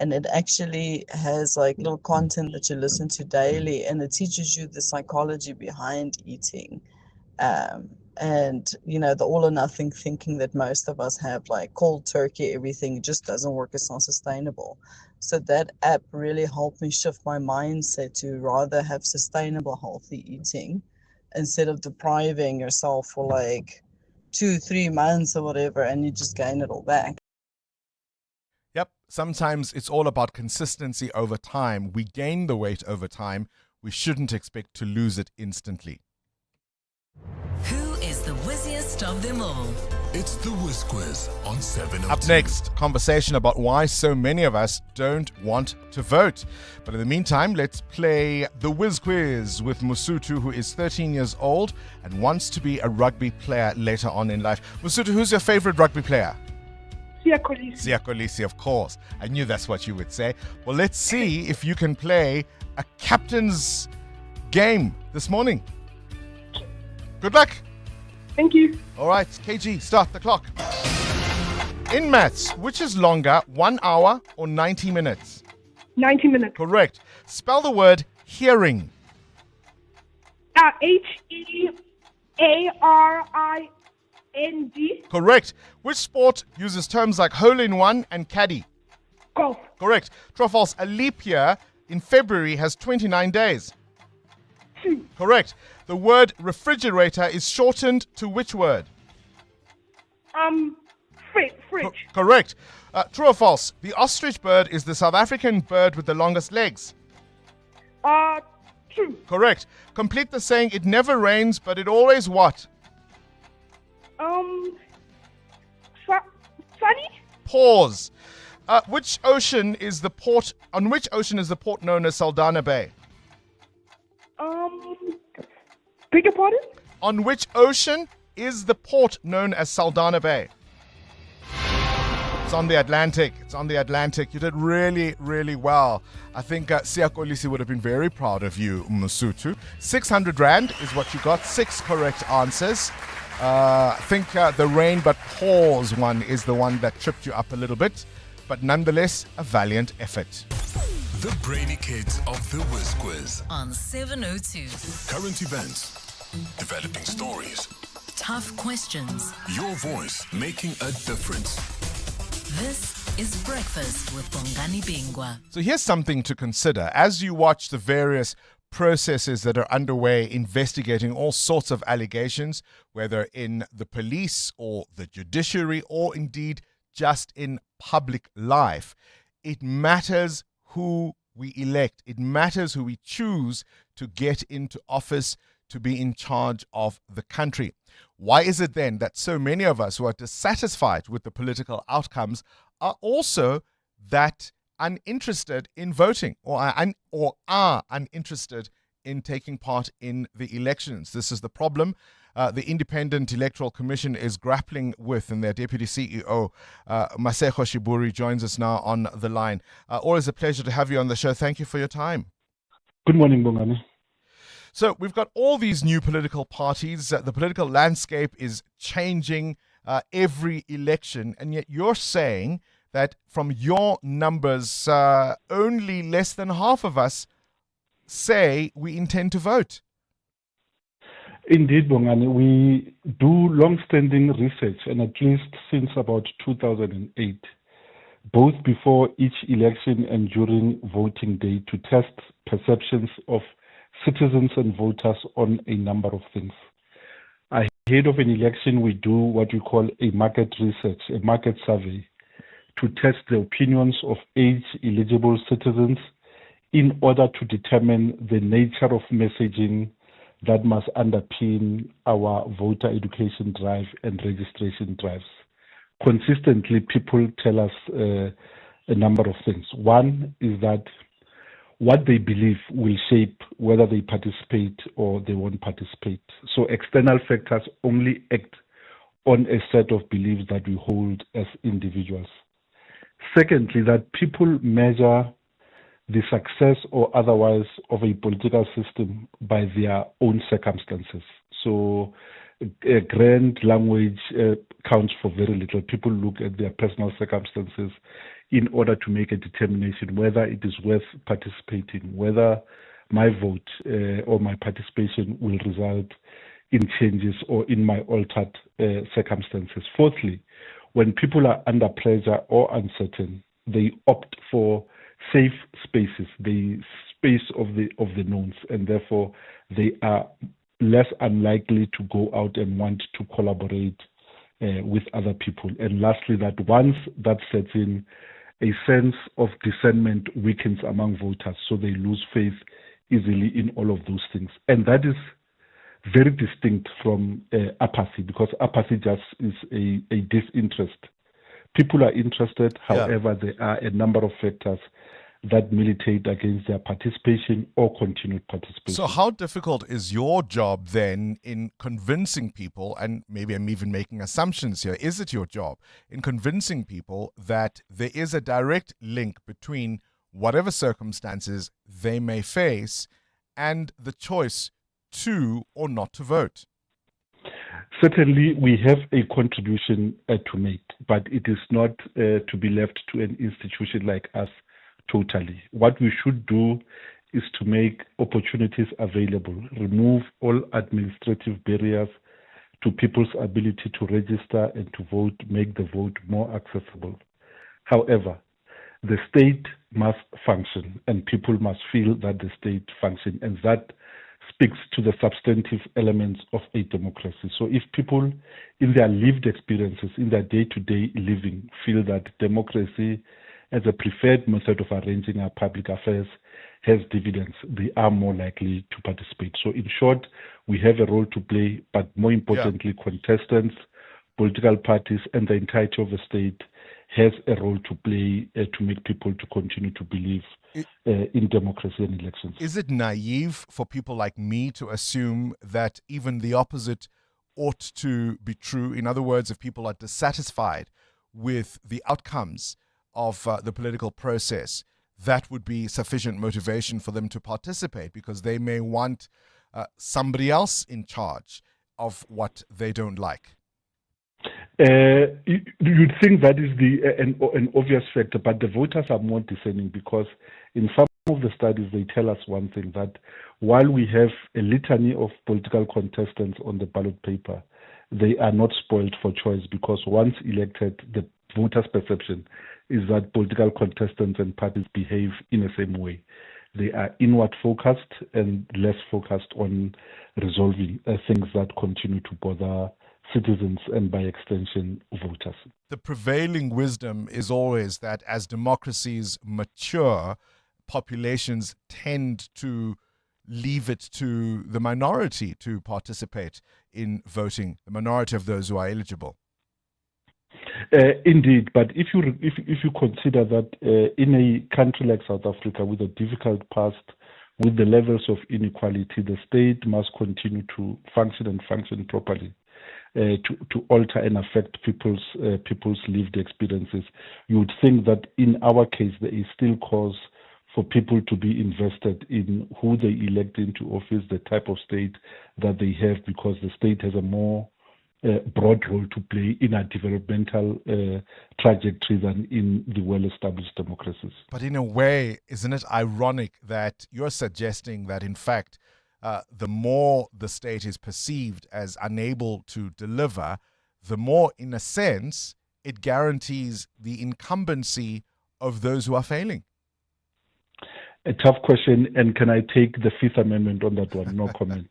And it actually has like little content that you listen to daily, and it teaches you the psychology behind eating. And, you know, the all or nothing thinking that most of us have, like cold turkey, everything just doesn't work. It's not sustainable. So that app really helped me shift my mindset to rather have sustainable, healthy eating instead of depriving yourself for like 2-3 months or whatever, and you just gain it all back. Yep, sometimes it's all about consistency over time. We gain the weight over time. We shouldn't expect to lose it instantly. Who is the whizziest of them all? It's the Whiz Quiz on 702. Up next, conversation about why so many of us don't want to vote. But in the meantime, let's play the Whiz Quiz with Musutu, who is 13 years old and wants to be a rugby player later on in life. Musutu, who's your favorite rugby player? Siya Kolisi, of course. I knew that's what you would say. Well, let's see if you can play a captain's game this morning. Good luck. Thank you. All right, KG, start the clock. In maths, which is longer, 1 hour or 90 minutes? 90 minutes. Correct. Spell the word hearing. H-E-A-R-I-N-D. Correct. Which sport uses terms like hole-in-one and caddy? Golf. Correct. True or false? A leap year in February has 29 days. Correct. The word refrigerator is shortened to which word? Fridge. Correct. True or false? The ostrich bird is the South African bird with the longest legs. True. Correct. Complete the saying, it never rains, but it always what? Sunny. Pause. On which ocean is the port known as Saldanha Bay? Beg your pardon? On which ocean is the port known as Saldanha Bay? It's on the Atlantic. You did really, really well. I think Siyakolisi would have been very proud of you, Masutu. 600 Rand is what you got. 6 correct answers. I think the rain but pause one is the one that tripped you up a little bit. But nonetheless, a valiant effort. The brainy kids of the Whiz Quiz. On 702. Current events, developing stories, Tough questions. your voice making a difference. This is Breakfast with Bongani Bingwa. So here's something to consider. As you watch the various processes that are underway investigating all sorts of allegations, whether in the police or the judiciary or indeed just in public life, it matters who we elect. It matters who we choose to get into office to be in charge of the country. Why is it then that so many of us who are dissatisfied with the political outcomes are also that uninterested in voting or are uninterested in taking part in the elections? This is the problem the Independent Electoral Commission is grappling with, and their Deputy CEO, Masego Shiburi, joins us now on the line. Always a pleasure to have you on the show. Thank you for your time. Good morning, Bongani. So we've got all these new political parties. The political landscape is changing every election, and yet you're saying that from your numbers, only less than half of us say we intend to vote. Indeed, Bongani, we do long-standing research, and at least since about 2008, both before each election and during voting day, to test perceptions of citizens and voters on a number of things. Ahead of an election, we do what we call a market research, a market survey, to test the opinions of age-eligible citizens in order to determine the nature of messaging that must underpin our voter education drive and registration drives. Consistently, people tell us a number of things. One is that what they believe will shape whether they participate or they won't participate. So external factors only act on a set of beliefs that we hold as individuals. Secondly, that people measure the success or otherwise of a political system by their own circumstances. So grand language counts for very little. People look at their personal circumstances in order to make a determination whether it is worth participating, whether my vote or my participation will result in changes or in my altered circumstances. Fourthly, when people are under pressure or uncertain, they opt for safe spaces, the space of the knowns, and therefore they are less unlikely to go out and want to collaborate with other people. And lastly, that once that sets in, a sense of discernment weakens among voters, so they lose faith easily in all of those things. And that is very distinct from apathy, because apathy just is a disinterest. People are interested, however, there are a number of factors that militate against their participation or continued participation. So how difficult is your job then in convincing people, and maybe I'm even making assumptions here, is it your job in convincing people that there is a direct link between whatever circumstances they may face and the choice to or not to vote? Certainly, we have a contribution to make, but it is not to be left to an institution like us totally. What we should do is to make opportunities available, remove all administrative barriers to people's ability to register and to vote, make the vote more accessible. However, the state must function and people must feel that the state functions, and that speaks to the substantive elements of a democracy. So if people in their lived experiences, in their day-to-day living, feel that democracy as a preferred method of arranging our public affairs has dividends, they are more likely to participate. So in short, we have a role to play, but more importantly, contestants, political parties, and the entirety of the state has a role to play to make people to continue to believe in democracy and elections. Is it naive for people like me to assume that even the opposite ought to be true? In other words, if people are dissatisfied with the outcomes of the political process, that would be sufficient motivation for them to participate, because they may want somebody else in charge of what they don't like. You'd think that is an obvious factor, but the voters are more discerning, because in some of the studies they tell us one thing, that while we have a litany of political contestants on the ballot paper, they are not spoiled for choice, because once elected, the voters' perception is that political contestants and parties behave in the same way. They are inward focused and less focused on resolving things that continue to bother citizens and by extension voters. The prevailing wisdom is always that as democracies mature, populations tend to leave it to the minority to participate in voting, the minority of those who are eligible. Indeed, but if you consider that in a country like South Africa with a difficult past, with the levels of inequality, the state must continue to function and function properly. To alter and affect people's lived experiences. You would think that in our case there is still cause for people to be invested in who they elect into office, the type of state that they have, because the state has a more broad role to play in a developmental trajectory than in the well-established democracies. But in a way, isn't it ironic that you're suggesting that in fact the more the state is perceived as unable to deliver, the more, in a sense, it guarantees the incumbency of those who are failing? A tough question, and can I take the Fifth Amendment on that one? No comment.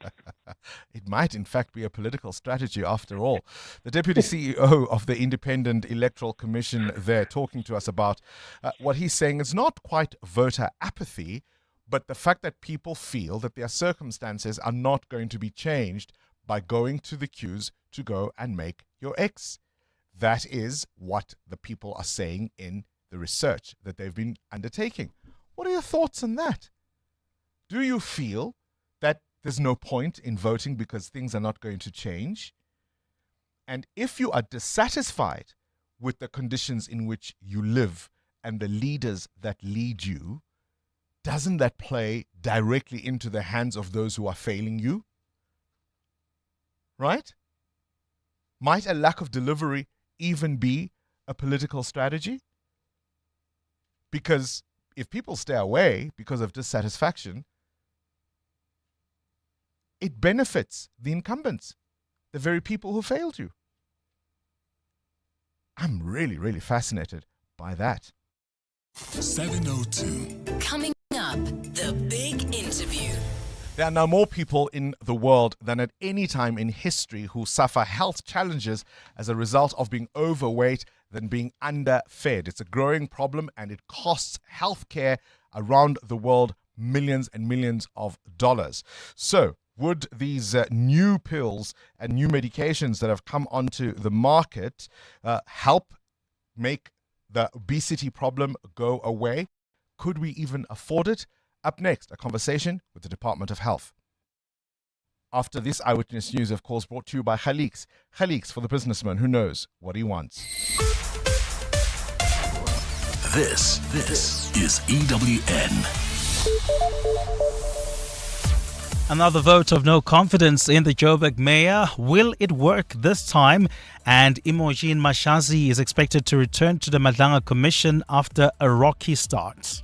It might, in fact, be a political strategy after all. The Deputy CEO of the Independent Electoral Commission there talking to us about what he's saying is not quite voter apathy, but the fact that people feel that their circumstances are not going to be changed by going to the queues to go and make your X. That is what the people are saying in the research that they've been undertaking. What are your thoughts on that? Do you feel that there's no point in voting because things are not going to change? And if you are dissatisfied with the conditions in which you live and the leaders that lead you, doesn't that play directly into the hands of those who are failing you? Right? Might a lack of delivery even be a political strategy? Because if people stay away because of dissatisfaction, it benefits the incumbents, the very people who failed you. I'm really, really fascinated by that. 702. Coming up, the big interview. There are now more people in the world than at any time in history who suffer health challenges as a result of being overweight than being underfed. It's a growing problem and it costs healthcare around the world millions and millions of dollars. So, would these new pills and new medications that have come onto the market help make the obesity problem go away? Could we even afford it? Up next, a conversation with the Department of Health. After this Eyewitness News, of course, brought to you by Khalix. Khalix for the businessman who knows what he wants. This is EWN. Another vote of no confidence in the Joburg mayor. Will it work this time? And Imogen Mashazi is expected to return to the Madlanga Commission after a rocky start.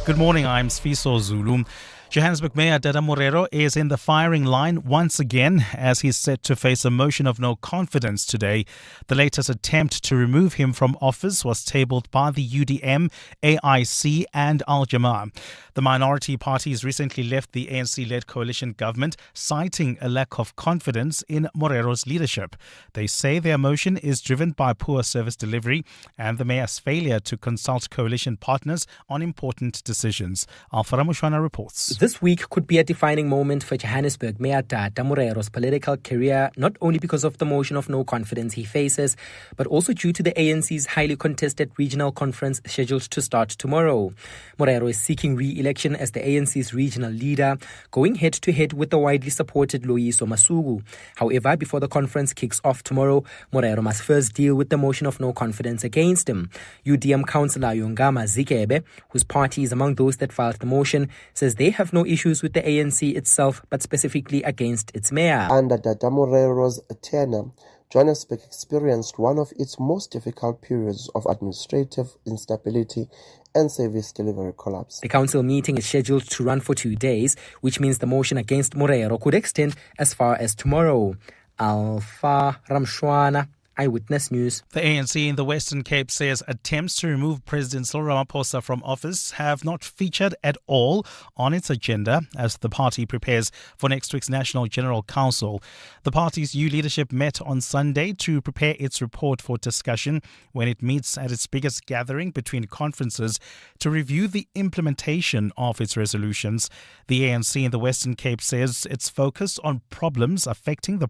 Good morning, I'm Sfiso Zulu. Johannesburg Mayor Dada Morero is in the firing line once again as he's set to face a motion of no confidence today. The latest attempt to remove him from office was tabled by the UDM, AIC and Al Jama. The minority parties recently left the ANC-led coalition government, citing a lack of confidence in Morero's leadership. They say their motion is driven by poor service delivery and the mayor's failure to consult coalition partners on important decisions. Alfara Mushwana reports. This week could be a defining moment for Johannesburg Mayor Dada Morero's political career, not only because of the motion of no confidence he faces, but also due to the ANC's highly contested regional conference scheduled to start tomorrow. Morero is seeking re-election as the ANC's regional leader, going head-to-head with the widely supported Loyiso Masuku. However, before the conference kicks off tomorrow, Morero must first deal with the motion of no confidence against him. UDM councillor Yongama Zikebe, whose party is among those that filed the motion, says they have no issues with the ANC itself, but specifically against its mayor. Under Dada Morero's tenure, Johannesburg experienced one of its most difficult periods of administrative instability and service delivery collapse. The council meeting is scheduled to run for 2 days, which means the motion against Morero could extend as far as tomorrow. Alpha Ramshwana, Eyewitness News. The ANC in the Western Cape says attempts to remove President Cyril Ramaphosa from office have not featured at all on its agenda as the party prepares for next week's National General Council. The party's new leadership met on Sunday to prepare its report for discussion when it meets at its biggest gathering between conferences to review the implementation of its resolutions. The ANC in the Western Cape says it's focused on problems affecting the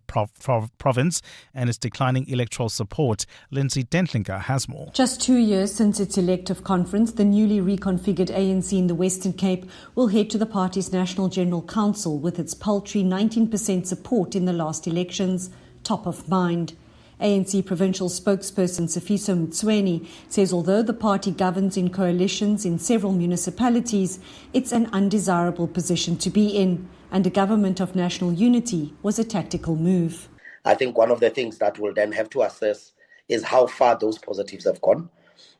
province and its declining electoral support. Lindsay Dentlinger has more. Just 2 years since its elective conference, the newly reconfigured ANC in the Western Cape will head to the party's National General Council with its paltry 19% support in the last elections top of mind. ANC provincial spokesperson Sifiso Mtsweni says although the party governs in coalitions in several municipalities, it's an undesirable position to be in, and a government of national unity was a tactical move. I think one of the things that we'll then have to assess is how far those positives have gone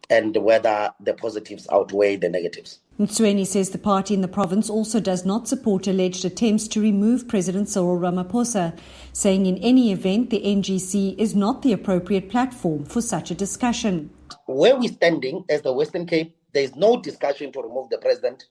and whether the positives outweigh the negatives. Mtsweni says the party in the province also does not support alleged attempts to remove President Cyril Ramaphosa, saying in any event the NGC is not the appropriate platform for such a discussion. Where we're standing as the Western Cape, there is no discussion to remove the president.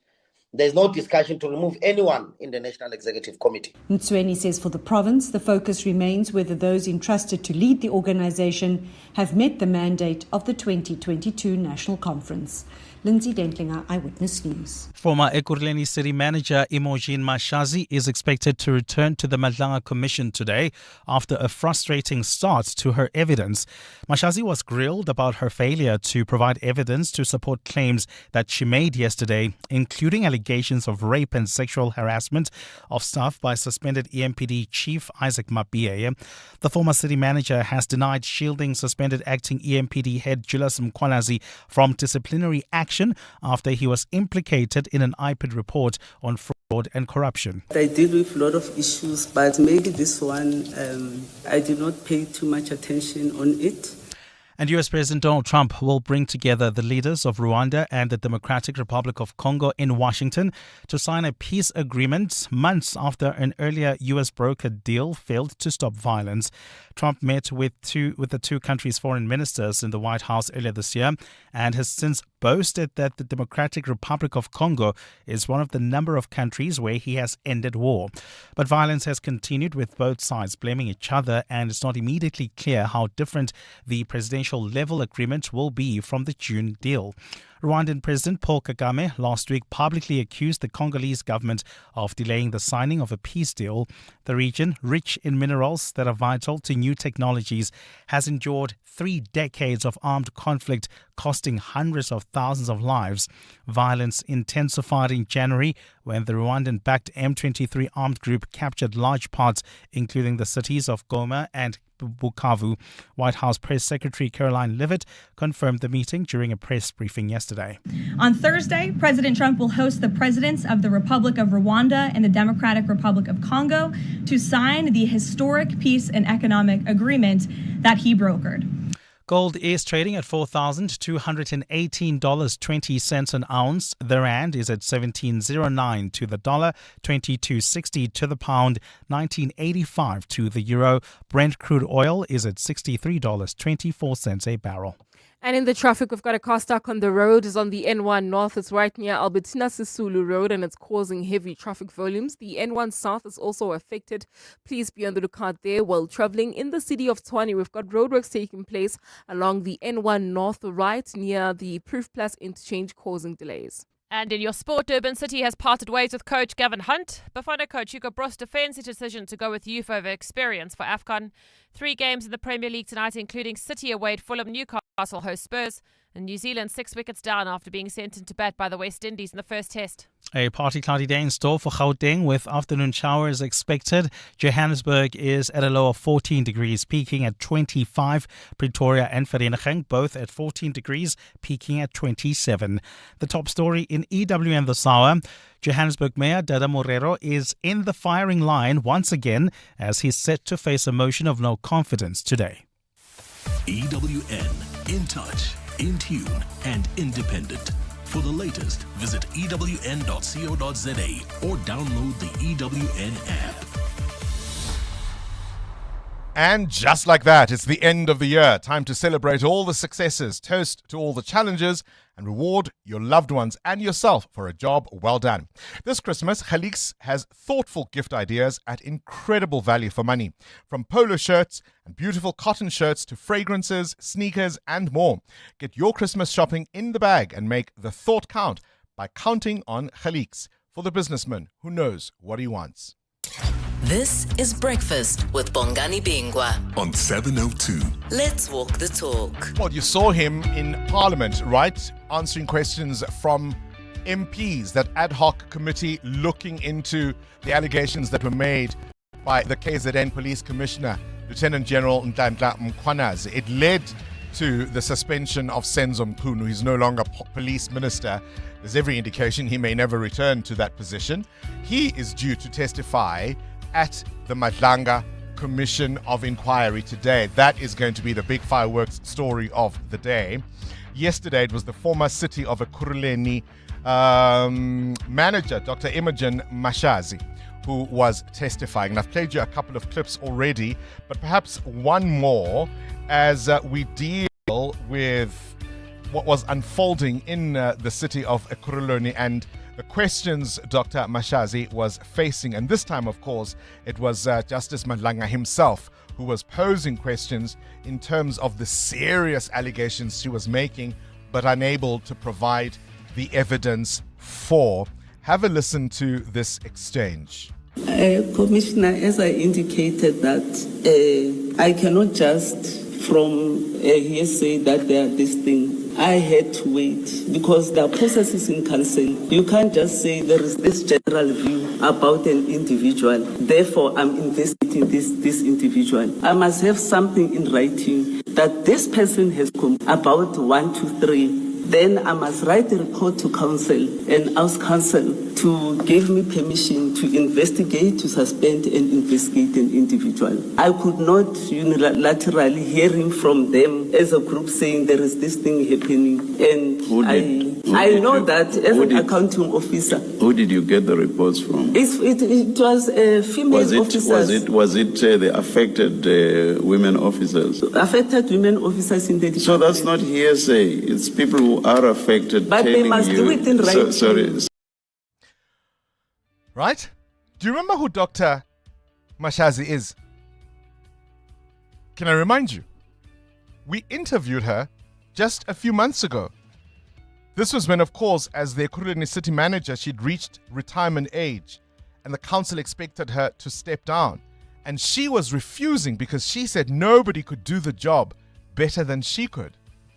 There's no discussion to remove anyone in the National Executive Committee. Mtsweni says for the province, the focus remains whether those entrusted to lead the organisation have met the mandate of the 2022 National Conference. Lindsay Dentlinger, Eyewitness News. Former Ekurhuleni City Manager Imogen Mashazi is expected to return to the Madlanga Commission today after a frustrating start to her evidence. Mashazi was grilled about her failure to provide evidence to support claims that she made yesterday, including allegations of rape and sexual harassment of staff by suspended EMPD Chief Isaac Mabie. The former city manager has denied shielding suspended acting EMPD head Julius Mkhwanazi from disciplinary action after he was implicated in an IPID report on fraud and corruption. I deal with a lot of issues, but maybe this one, I did not pay too much attention on it. And US President Donald Trump will bring together the leaders of Rwanda and the Democratic Republic of Congo in Washington to sign a peace agreement months after an earlier US brokered deal failed to stop violence. Trump met with the two countries' foreign ministers in the White House earlier this year and has since boasted that the Democratic Republic of Congo is one of the number of countries where he has ended war. But violence has continued with both sides blaming each other, and it's not immediately clear how different the presidential level agreement will be from the June deal. Rwandan President Paul Kagame last week publicly accused the Congolese government of delaying the signing of a peace deal. The region, rich in minerals that are vital to new technologies, has endured 3 decades of armed conflict, costing hundreds of thousands of lives. Violence intensified in January when the Rwandan-backed M23 armed group captured large parts, including the cities of Goma and Bukavu. White House Press Secretary Caroline Leavitt confirmed the meeting during a press briefing yesterday. On Thursday, President Trump will host the presidents of the Republic of Rwanda and the Democratic Republic of Congo to sign the historic peace and economic agreement that he brokered. Gold is trading at $4,218.20 an ounce. The rand is at 17.09 to the dollar, 22.60 to the pound, 19.85 to the euro. Brent crude oil is at $63.24 a barrel. And in the traffic, we've got a car stuck on the road. It's on the N1 North. It's right near Albertina Sisulu Road, and it's causing heavy traffic volumes. The N1 South is also affected. Please be on the lookout there. While traveling in the city of Tshwane, we've got roadworks taking place along the N1 North right near the Proof Plus interchange, causing delays. And in your sport, Durban City has parted ways with coach Gavin Hunt. Bafana coach Hugo Bross defends his decision to go with youth over experience for AFCON. 3 games in the Premier League tonight, including City away at Fulham, Newcastle host Spurs, and New Zealand 6 wickets down after being sent into bat by the West Indies in the first test. A partly cloudy day in store for Gauteng with afternoon showers expected. Johannesburg is at a low of 14 degrees, peaking at 25. Pretoria and Vereeniging both at 14 degrees, peaking at 27. The top story in EWN this hour. Johannesburg Mayor Dada Morero is in the firing line once again as he's set to face a motion of no confidence today. EWN, in touch, in tune and independent. For the latest, visit ewn.co.za or download the EWN app. And just like that, it's the end of the year. Time to celebrate all the successes, toast to all the challenges, and reward your loved ones and yourself for a job well done. This Christmas, Khalix has thoughtful gift ideas at incredible value for money. From polo shirts and beautiful cotton shirts to fragrances, sneakers, and more. Get your Christmas shopping in the bag and make the thought count by counting on Khalix, for the businessman who knows what he wants. This is Breakfast with Bongani Bingwa on 702. Let's walk the talk. Well, you saw him in Parliament, right? Answering questions from MPs, that ad hoc committee looking into the allegations that were made by the KZN Police Commissioner, Lieutenant General Ndlandla Mkhwanazi. It led to the suspension of Senzo Mchunu. He's no longer police minister. There's every indication he may never return to that position. He is due to testify at the Madlanga Commission of Inquiry today. That is going to be the big fireworks story of the day. Yesterday, it was the former city of Ekurhuleni manager, Dr. Imogen Mashazi, who was testifying. And I've played you a couple of clips already, but perhaps one more as we deal with what was unfolding in the city of Ekurhuleni and the questions Dr. Mashazi was facing. And this time, of course, it was Justice Madlanga himself who was posing questions in terms of the serious allegations she was making, but unable to provide the evidence for. Have a listen to this exchange. Commissioner, as I indicated that I cannot just from hearsay that there are this thing. I had to wait because there are processes in council. You can't just say there is this general view about an individual. Therefore, I'm investigating this individual. I must have something in writing that this person has come about 1, 2, 3. Then I must write a report to council and ask council to give me permission to investigate, to suspend and investigate an individual. I could not unilaterally hearing from them as a group saying there is this thing happening. And I know that as an accounting officer. Who did you get the reports from? It was a female officer. Was it the affected women officers? Affected women officers in the department. So that's not hearsay. It's people who are affected. But they must do it in writing. Sorry. Right? Do you remember who Dr. Mashazi is? Can I remind you? We interviewed her just a few months ago. This was when, of course, as the Ekurhuleni city manager, she'd reached retirement age and the council expected her to step down. And she was refusing because she said nobody could do the job better than she could.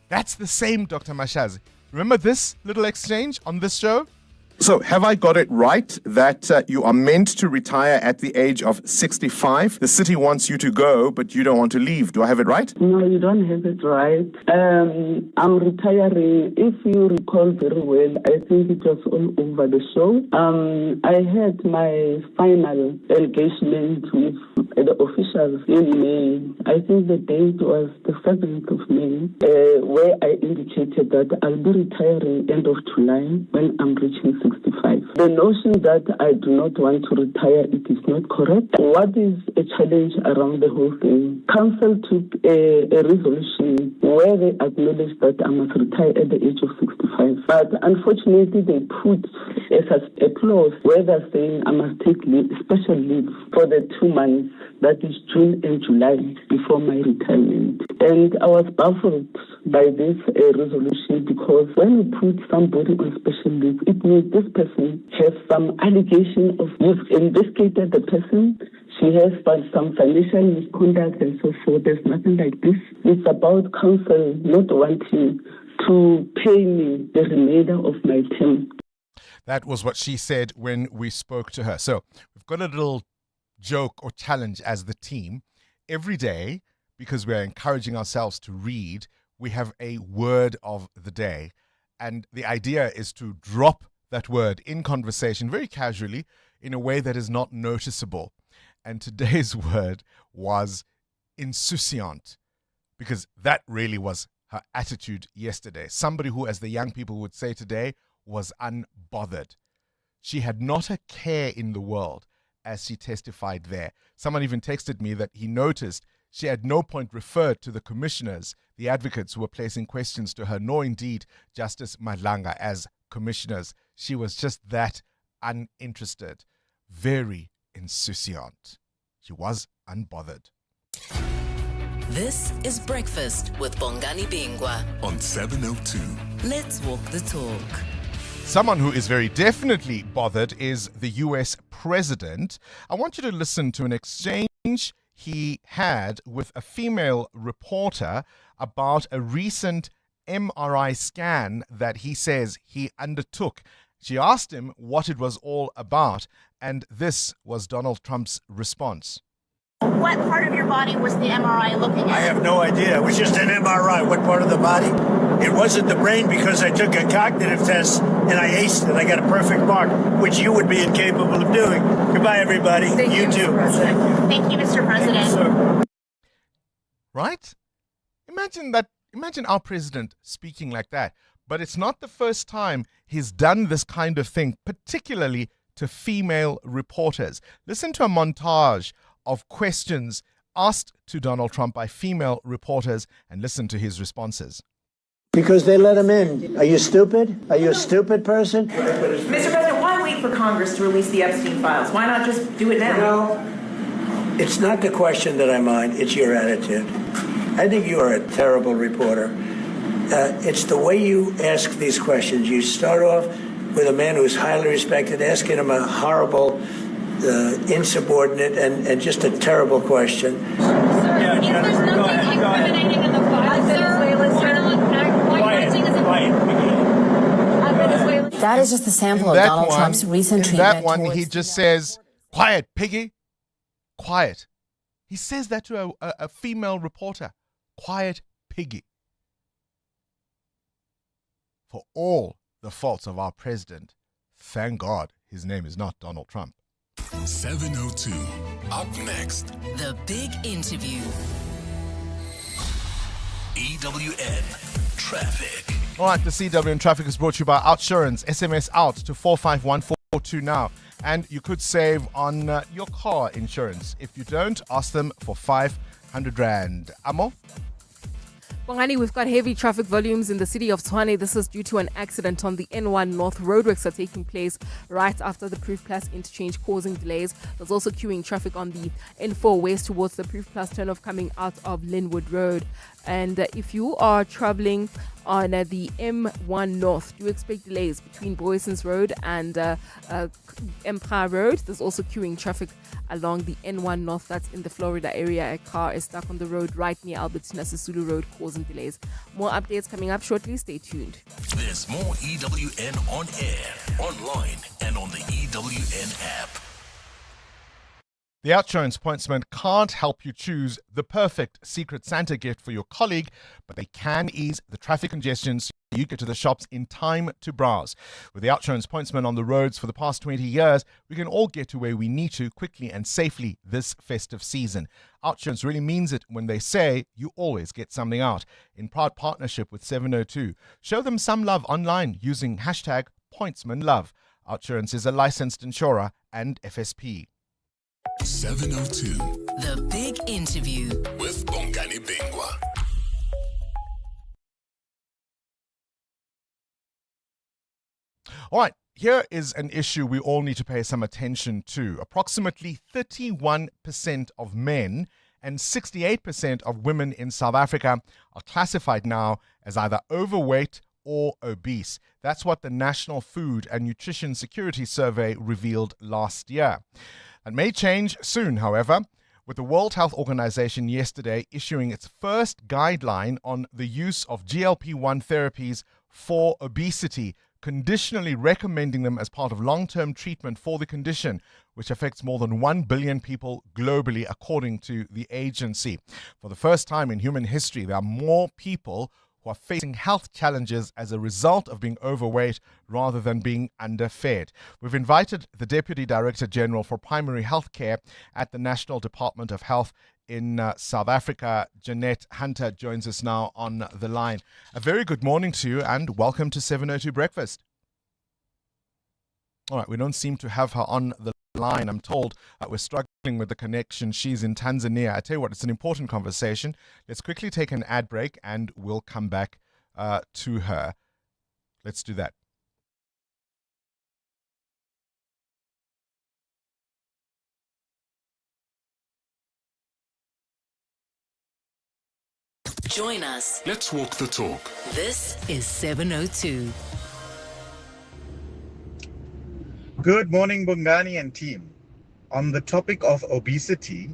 That's the same Dr. Mashazi. Remember this little exchange on this show? So have I got it right that you are meant to retire at the age of 65? The city wants you to go, but you don't want to leave. Do I have it right? No, you don't have it right. I'm retiring. If you recall very well, I think it was all over the show. I had my final engagement with the officials in May. I think the date was the 7th of May, where I indicated that I'll be retiring end of July when I'm reaching 65. The notion that I do not want to retire, it is not correct. What is a challenge around the whole thing? Council took a resolution where they acknowledged that I must retire at the age of 65. But unfortunately, they put a clause where they're saying I must take special leave for the 2 months, that is June and July, before my retirement. And I was baffled by this resolution, because when you put somebody on special leave, it means this person has some allegation of you've investigated the person. She has some financial misconduct and so forth. There's nothing like this. It's about council not wanting to pay me the remainder of my term. That was what she said when we spoke to her. So we've got a little joke or challenge as the team. Every day, because we're encouraging ourselves to read, we have a word of the day. And the idea is to drop that word in conversation very casually in a way that is not noticeable. And today's word was insouciant, because that really was her attitude yesterday. Somebody who, as the young people would say today, was unbothered. She had not a care in the world, as she testified there. Someone even texted me that he noticed she at no point referred to the commissioners, the advocates who were placing questions to her, nor indeed Justice Madlanga as commissioners. She was just that uninterested, very insouciant. She was unbothered. This is Breakfast with Bongani Bingwa on 702. Let's walk the talk. Someone who is very definitely bothered is the US president. I want you to listen to an exchange he had with a female reporter about a recent MRI scan that he says he undertook. She asked him what it was all about, and this was Donald Trump's response. What part of your body was the MRI looking at? I have no idea. It was just an MRI. What part of the body? It wasn't the brain, because I took a cognitive test and I aced it. I got a perfect mark, which you would be incapable of doing. Goodbye, everybody. Thank you too. Thank you, Mr. President. Thank you, Right? Imagine that. Imagine our president speaking like that. But it's not the first time he's done this kind of thing, particularly to female reporters. Listen to a montage of questions asked to Donald Trump by female reporters and listen to his responses. Because they let him in. Are you stupid? Are you a stupid person? Mr. President, why wait for Congress to release the Epstein files? Why not just do it now? No, it's not the question that I mind. It's your attitude. I think you are a terrible reporter. It's the way you ask these questions. You start off with a man who's highly respected, asking him a horrible, insubordinate, and just a terrible question. Sir, if there's nothing incriminating in the files, that is just a sample of Donald Trump's recent treatment. That one, he just says, "Quiet, piggy. Quiet." He says that to a female reporter. "Quiet, piggy." For all the faults of our president, thank God his name is not Donald Trump. 702. Up next, the big interview. EWN Traffic. All right, the CWN Traffic is brought to you by Outsurance. SMS out to 451442 now. And you could save on your car insurance. If you don't, ask them for 500 Rand. Amo? Bongani, we've got heavy traffic volumes in the city of Tshwane. This is due to an accident on the N1 North. Roadworks are taking place right after the Proof Plus interchange, causing delays. There's also queuing traffic on the N4 West towards the Proof Plus turnoff coming out of Linwood Road. And if you are traveling on the M1 North, do expect delays between Boyson's Road and Empire Road. There's also queuing traffic along the N1 North. That's in the Florida area. A car is stuck on the road right near Albertina Sisulu Road, causing delays. More updates coming up shortly. Stay tuned. There's more EWN on air, online, and on the EWN app. The Outsurance Pointsman can't help you choose the perfect Secret Santa gift for your colleague, but they can ease the traffic congestion so you get to the shops in time to browse. With the Outsurance Pointsman on the roads for the past 20 years, we can all get to where we need to quickly and safely this festive season. Outsurance really means it when they say you always get something out. In proud partnership with 702, show them some love online using hashtag #PointsmanLove. Outsurance is a licensed insurer and FSP. 702. The Big Interview with Bongani Bingwa. All right, here is an issue we all need to pay some attention to. Approximately 31% of men and 68% of women in South Africa are classified now as either overweight or obese. That's what the National Food and Nutrition Security Survey revealed last year. It may change soon, however, with the World Health Organization yesterday issuing its first guideline on the use of GLP-1 therapies for obesity, conditionally recommending them as part of long-term treatment for the condition, which affects more than 1 billion people globally, according to the agency. For the first time in human history, there are more people who are facing health challenges as a result of being overweight rather than being underfed. We've invited the Deputy Director General for Primary Health Care at the National Department of Health in South Africa. Jeanette Hunter joins us now on the line. A very good morning to you and welcome to 702 Breakfast. All right, we don't seem to have her on the line. I'm told we're struggling with the connection. She's in Tanzania. I tell you what, it's an important conversation. Let's quickly take an ad break and we'll come back to her. Let's do that. Join us. Let's walk the talk. This is 702. Good morning, Bongani and team. On the topic of obesity,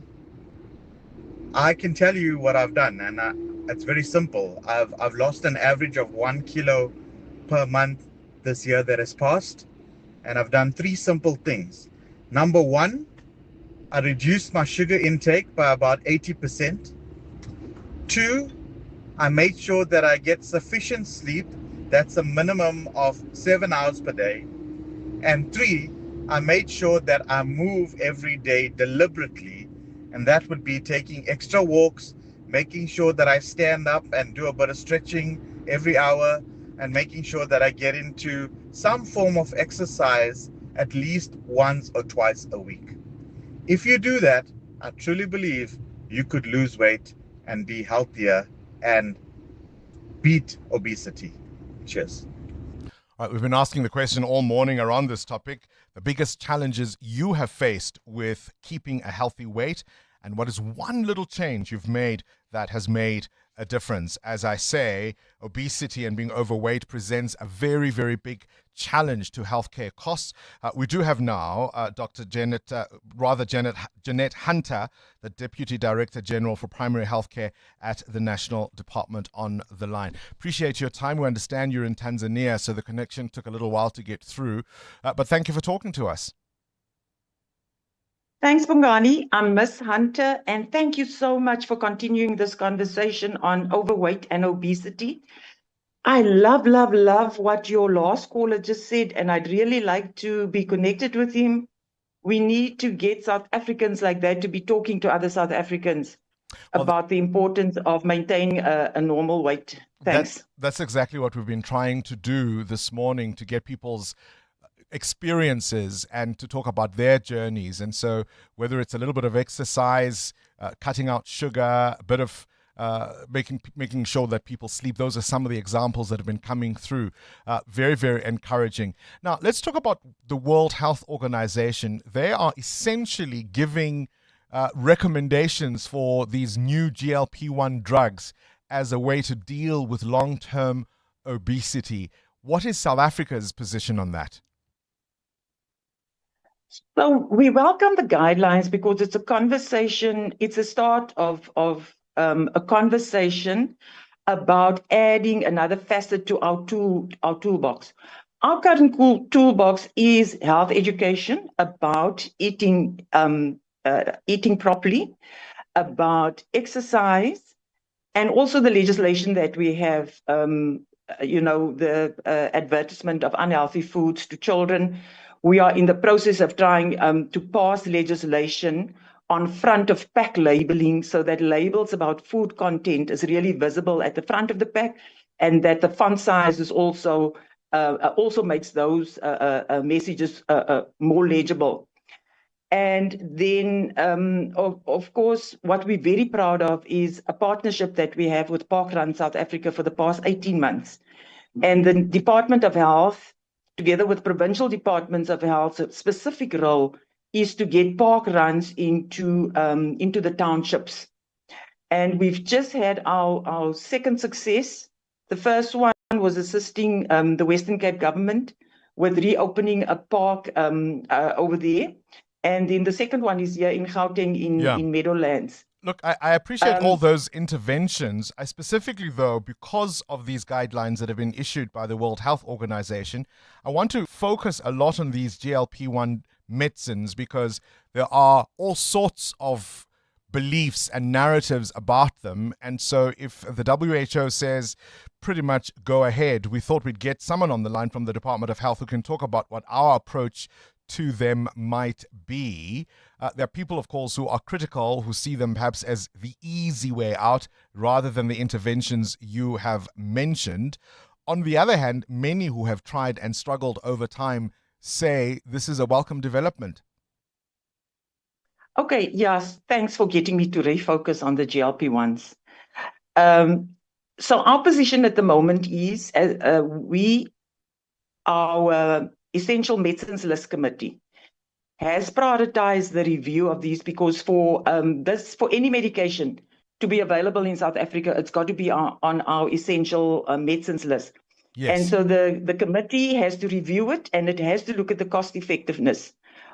I can tell you what I've done, and it's very simple. I've lost an average of 1 kilo per month this year that has passed, and I've done 3 simple things. Number 1, I reduced my sugar intake by about 80%. 2, I made sure that I get sufficient sleep. That's a minimum of 7 hours per day. And 3, I made sure that I move every day deliberately, and that would be taking extra walks, making sure that I stand up and do a bit of stretching every hour, and making sure that I get into some form of exercise at least once or twice a week. If you do that, I truly believe you could lose weight and be healthier and beat obesity. Cheers. All right, we've been asking the question all morning around this topic. The biggest challenges you have faced with keeping a healthy weight, and what is one little change you've made that has made a difference? As I say, obesity and being overweight presents a very, very big challenge to healthcare costs. We do have now Dr. Jeanette Hunter, the Deputy Director General for Primary Healthcare at the National Department, on the line. Appreciate your time. We understand you're in Tanzania, so the connection took a little while to get through. But thank you for talking to us. Thanks, Bongani. I'm Miss Hunter, and thank you so much for continuing this conversation on overweight and obesity. I love what your last caller just said, and I'd really like to be connected with him. We need to get South Africans like that to be talking to other South Africans about the importance of maintaining a normal weight. Thanks. That's exactly what we've been trying to do this morning, to get people's experiences and to talk about their journeys. And so whether it's a little bit of exercise, cutting out sugar, a bit of making sure that people sleep, those are some of the examples that have been coming through. Very, very encouraging. Now, let's talk about the World Health Organization. They are essentially giving recommendations for these new GLP-1 drugs as a way to deal with long-term obesity. What is South Africa's position on that? So we welcome the guidelines because it's a conversation. It's a start of a conversation about adding another facet to our toolbox. Our current toolbox is health education about eating eating properly, about exercise, and also the legislation that we have, the advertisement of unhealthy foods to children. We are in the process of trying to pass legislation on front of pack labeling so that labels about food content is really visible at the front of the pack, and that the font size is also makes those messages more legible. And then, of course, what we're very proud of is a partnership that we have with Parkrun South Africa for the past 18 months. And the Department of Health, together with provincial departments of health, specific role is to get park runs into the townships. And we've just had our second success. The first one was assisting the Western Cape government with reopening a park over there. And then the second one is here in Gauteng in Meadowlands. Look, I appreciate all those interventions. I specifically, though, because of these guidelines that have been issued by the World Health Organization, I want to focus a lot on these GLP-1 medicines because there are all sorts of beliefs and narratives about them. And so if the WHO says pretty much go ahead, we thought we'd get someone on the line from the Department of Health who can talk about what our approach to them might be. There are people, of course, who are critical, who see them perhaps as the easy way out rather than the interventions you have mentioned. On the other hand, many who have tried and struggled over time say this is a welcome development. Okay, yes, thanks for getting me to refocus on the GLP-1s. So our position at the moment is our Essential Medicines List Committee has prioritized the review of these because for any medication to be available in South Africa, it's got to be on our essential medicines list. Yes. And so the committee has to review it, and it has to look at the cost effectiveness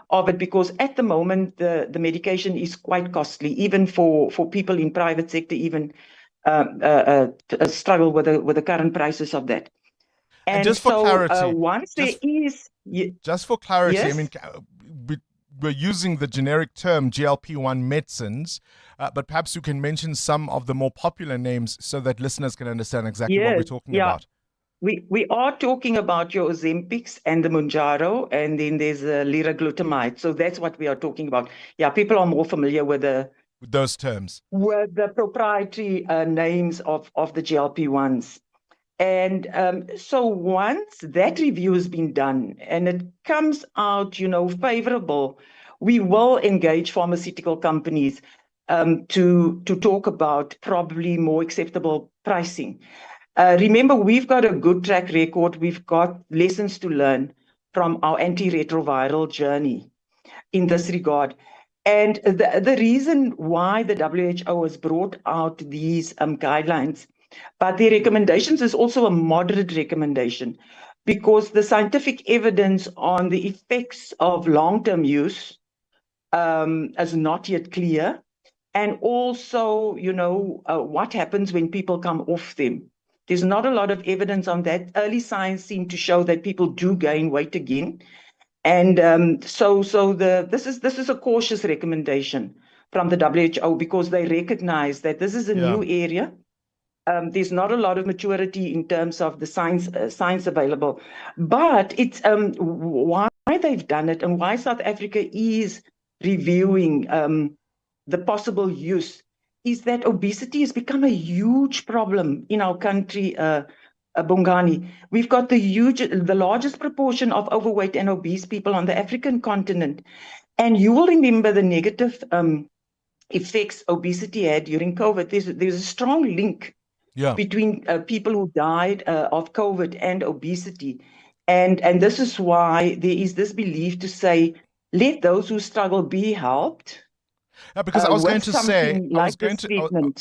of it, because at the moment the medication is quite costly, even for people in private sector, even struggle with the current prices of that. And just for clarity, just for clarity, yes? I mean, we're using the generic term GLP-1 medicines, but perhaps you can mention some of the more popular names so that listeners can understand exactly what we're talking about. We are talking about your Ozempics and the Mounjaro, and then there's liraglutide. So that's what we are talking about. Yeah, people are more familiar with those terms, with the proprietary names of the GLP-1s. And so once that review has been done and it comes out, favorable, we will engage pharmaceutical companies to talk about probably more acceptable pricing. Remember, we've got a good track record. We've got lessons to learn from our antiretroviral journey in this regard. And the reason why the WHO has brought out these guidelines, but the recommendations is also a moderate recommendation, because the scientific evidence on the effects of long-term use is not yet clear. And also, what happens when people come off them. There's not a lot of evidence on that. Early signs seem to show that people do gain weight again. And this is a cautious recommendation from the WHO, because they recognize that this is a new area. There's not a lot of maturity in terms of the science available, but it's why they've done it and why South Africa is reviewing the possible use is that obesity has become a huge problem in our country, Bongani. We've got the largest proportion of overweight and obese people on the African continent, and you will remember the negative effects obesity had during COVID. There's a strong link between people who died of COVID and obesity. And this is why there is this belief to say, let those who struggle be helped. Because I was going to say, I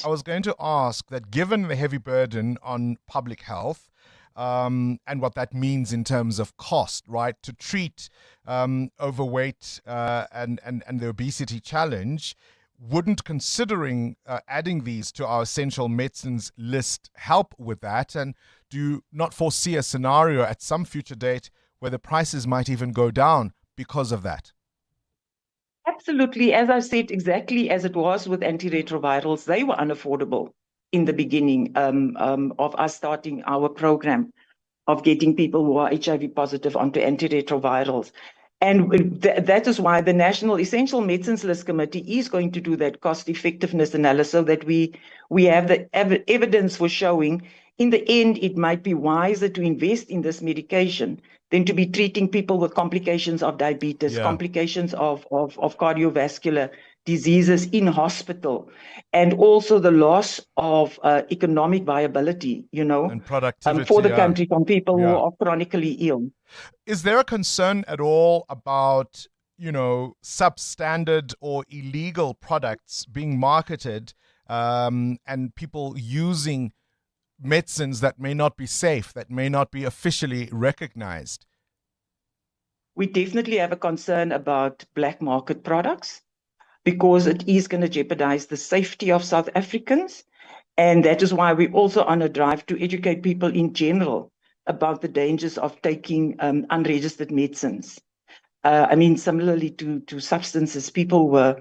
was going to ask that given the heavy burden on public health and what that means in terms of cost, right, to treat overweight and the obesity challenge, wouldn't considering adding these to our essential medicines list help with that? And do you not foresee a scenario at some future date where the prices might even go down because of that? Absolutely. As I said, exactly as it was with antiretrovirals, they were unaffordable in the beginning of us starting our program of getting people who are HIV positive onto antiretrovirals. And that is why the National Essential Medicines List Committee is going to do that cost effectiveness analysis so that we have the evidence for showing in the end it might be wiser to invest in this medication than to be treating people with complications of diabetes, complications of cardiovascular diseases in hospital, and also the loss of economic viability, and productivity for the country from people who are chronically ill. Is there a concern at all about, substandard or illegal products being marketed and people using medicines that may not be safe, that may not be officially recognized? We definitely have a concern about black market products because it is going to jeopardize the safety of South Africans. And that is why we're also on a drive to educate people in general about the dangers of taking unregistered medicines. Similarly to substances, people were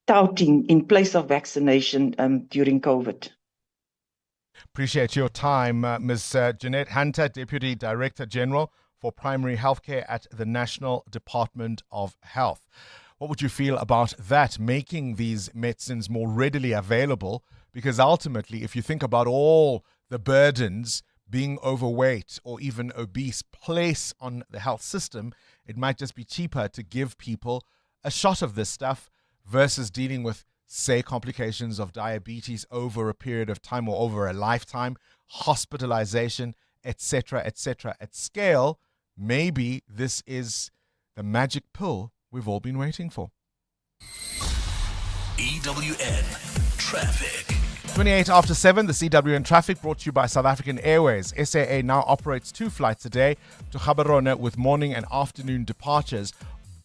touting in place of vaccination during COVID. Appreciate your time, Ms. Jeanette Hunter, Deputy Director General for Primary Healthcare at the National Department of Health. What would you feel about that, making these medicines more readily available? Because ultimately, if you think about all the burdens being overweight or even obese place on the health system, it might just be cheaper to give people a shot of this stuff versus dealing with, say, complications of diabetes over a period of time or over a lifetime, hospitalization, etc., etc. At scale, maybe this is the magic pill we've all been waiting for. EWN Traffic. 28 after 7, the CWN Traffic brought to you by South African Airways. SAA now operates 2 flights a day to Gaborone with morning and afternoon departures.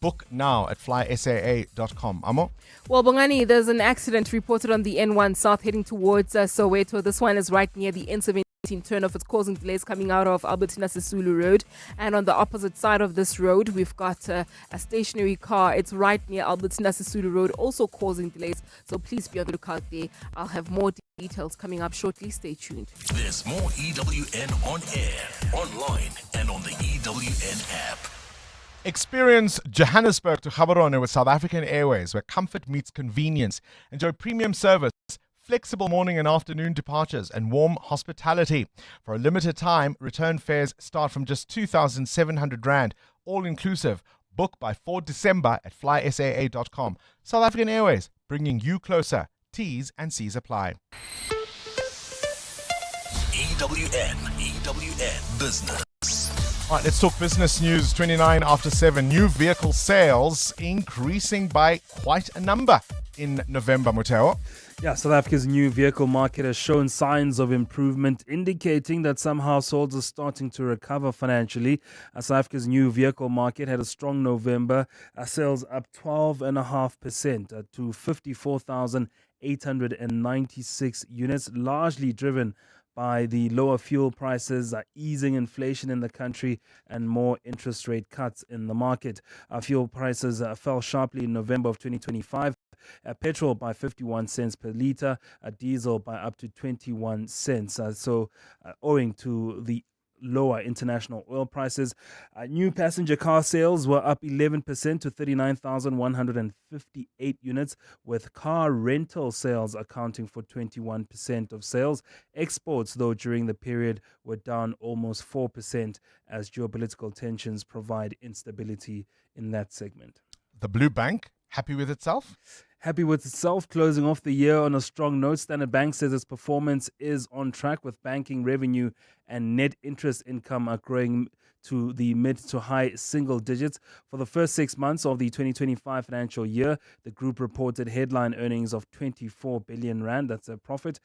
Book now at flysaa.com. Amo? Well, Bongani, there's an accident reported on the N1 South heading towards Soweto. This one is right near the N17 turnoff. It's causing delays coming out of Albertina Sisulu Road. And on the opposite side of this road, we've got a stationary car. It's right near Albertina Sisulu Road, also causing delays. So please be on the lookout there. I'll have more details coming up shortly. Stay tuned. There's more EWN on air, online, and on the EWN app. Experience Johannesburg to Gaborone with South African Airways, where comfort meets convenience. Enjoy premium service, flexible morning and afternoon departures, and warm hospitality. For a limited time, return fares start from just 2,700 Rand, all inclusive. Book by 4 December at flysaa.com. South African Airways, bringing you closer. T's and C's apply. EWN Business. All right, let's talk business news. 29 after 7. New vehicle sales increasing by quite a number in November, Muteo. Yeah, South Africa's new vehicle market has shown signs of improvement, indicating that some households are starting to recover financially. South Africa's new vehicle market had a strong November. Sales up 12.5% to 54,896 units, largely driven by the lower fuel prices, easing inflation in the country, and more interest rate cuts in the market. Fuel prices fell sharply in November of 2025. Petrol by 51 cents per litre, diesel by up to 21 cents. Owing to the lower international oil prices. New passenger car sales were up 11% to 39,158 units, with car rental sales accounting for 21% of sales. Exports, though, during the period were down almost 4% as geopolitical tensions provide instability in that segment. The Blue Bank, happy with itself? Happy with itself, closing off the year on a strong note. Standard Bank says its performance is on track, with banking revenue and net interest income are growing to the mid to high single digits. For the first 6 months of the 2025 financial year, the group reported headline earnings of 24 billion Rand. That's a profit.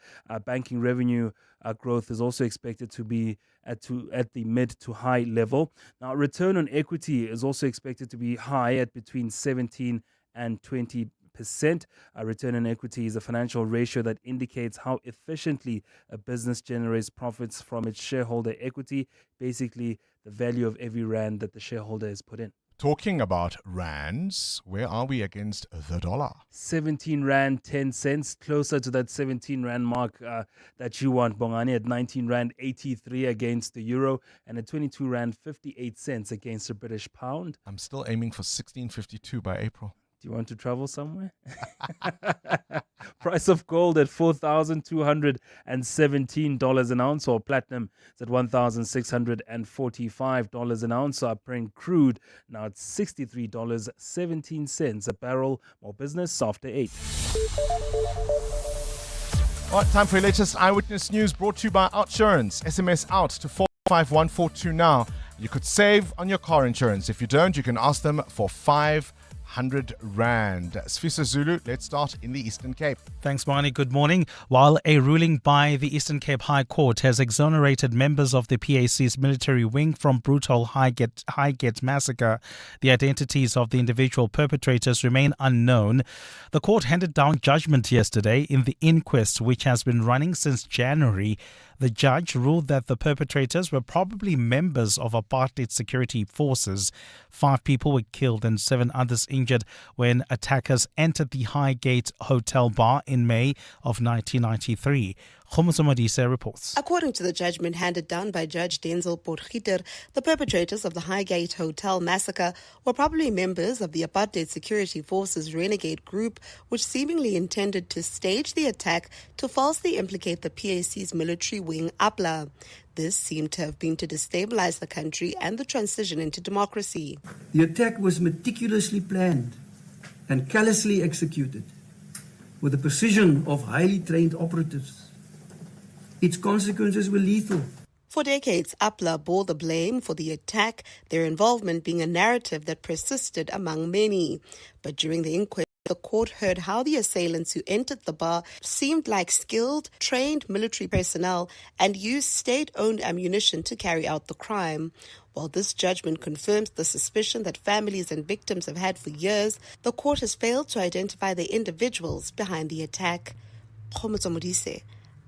Banking revenue growth is also expected to be at the mid to high level. Now, return on equity is also expected to be high at between 17 and 20%. A return on equity is a financial ratio that indicates how efficiently a business generates profits from its shareholder equity, basically the value of every rand that the shareholder has put in. Talking about rands, where are we against the dollar? 17 Rand 10 cents, closer to that 17 Rand mark that you want, Bongani, at 19 Rand 83 against the euro and at 22 Rand 58 cents against the British pound. I'm still aiming for 16.52 by April. Do you want to travel somewhere? Price of gold at $4,217 an ounce, or platinum is at $1,645 an ounce. So Brent crude now at $63.17 a barrel. More business after 8. All right, time for your latest eyewitness news brought to you by Outsurance. SMS out to 45142 now. You could save on your car insurance. If you don't, you can ask them for 500 Rand. Sfisa Zulu, let's start in the Eastern Cape. Thanks, Barney. Good morning. While a ruling by the Eastern Cape High Court has exonerated members of the PAC's military wing from brutal Highgate massacre, the identities of the individual perpetrators remain unknown. The court handed down judgment yesterday in the inquest, which has been running since January. The judge ruled that the perpetrators were probably members of apartheid security forces. 5 people were killed and 7 others injured when attackers entered the Highgate Hotel bar in May of 1993. Khomoso reports. According to the judgment handed down by Judge Denzel Potgieter, the perpetrators of the Highgate Hotel massacre were probably members of the apartheid security forces renegade group, which seemingly intended to stage the attack to falsely implicate the PAC's military wing APLA. This seemed to have been to destabilize the country and the transition into democracy. The attack was meticulously planned and callously executed with the precision of highly trained operatives. Its consequences were lethal. For decades, APLA bore the blame for the attack, their involvement being a narrative that persisted among many. But during the inquest, the court heard how the assailants who entered the bar seemed like skilled, trained military personnel and used state-owned ammunition to carry out the crime. While this judgment confirms the suspicion that families and victims have had for years, the court has failed to identify the individuals behind the attack. Khomoso Modise,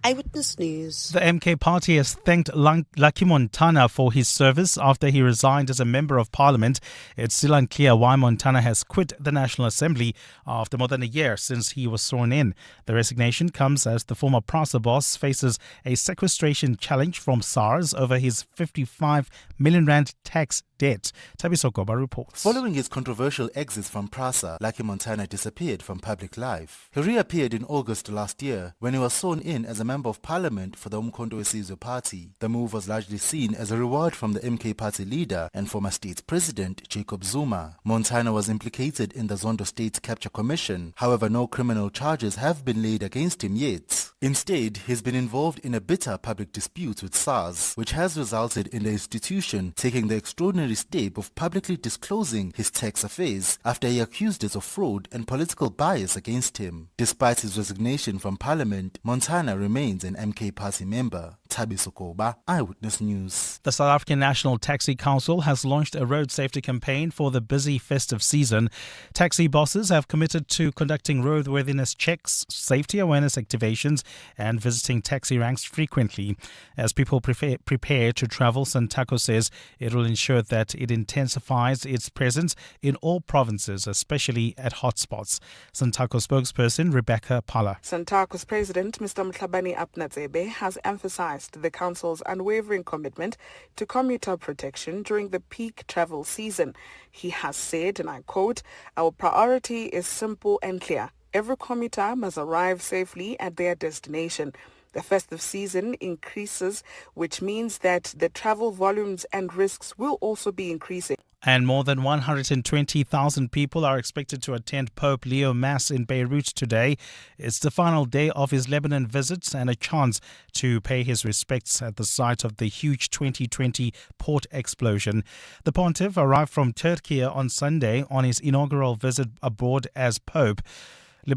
Eyewitness News. The MK party has thanked Lucky Montana for his service after he resigned as a member of parliament. It's still unclear why Montana has quit the National Assembly after more than a year since he was sworn in. The resignation comes as the former PRASA boss faces a sequestration challenge from SARS over his 55 million rand tax debt. Tabiso Goba reports. Following his controversial exit from PRASA, Lucky Montana disappeared from public life. He reappeared in August last year when he was sworn in as a member of parliament for the Umkhonto weSizwe party. The move was largely seen as a reward from the MK party leader and former state president Jacob Zuma. Montana was implicated in the Zondo State Capture Commission. However, no criminal charges have been laid against him yet. Instead, he's been involved in a bitter public dispute with SARS, which has resulted in the institution taking the extraordinary step of publicly disclosing his tax affairs after he accused it of fraud and political bias against him. Despite his resignation from parliament, Montana remains an MK party member. Tabiso Goba, Eyewitness News. The South African National Taxi Council has launched a road safety campaign for the busy festive season. Taxi bosses have committed to conducting roadworthiness checks, safety awareness activations, and visiting taxi ranks frequently. As people prepare to travel, Santaco says it will ensure that it intensifies its presence in all provinces, especially at hotspots. Santaco spokesperson Rebecca Pala. Santaco's president, Mr. Mhlabani Apnatsebe, has emphasized the council's unwavering commitment to commuter protection during the peak travel season. He has said, and I quote, "Our priority is simple and clear. Every commuter must arrive safely at their destination." The festive season increases, which means that the travel volumes and risks will also be increasing. And more than 120,000 people are expected to attend Pope Leo Mass in Beirut today. It's the final day of his Lebanon visit and a chance to pay his respects at the site of the huge 2020 port explosion. The pontiff arrived from Turkey on Sunday on his inaugural visit abroad as Pope.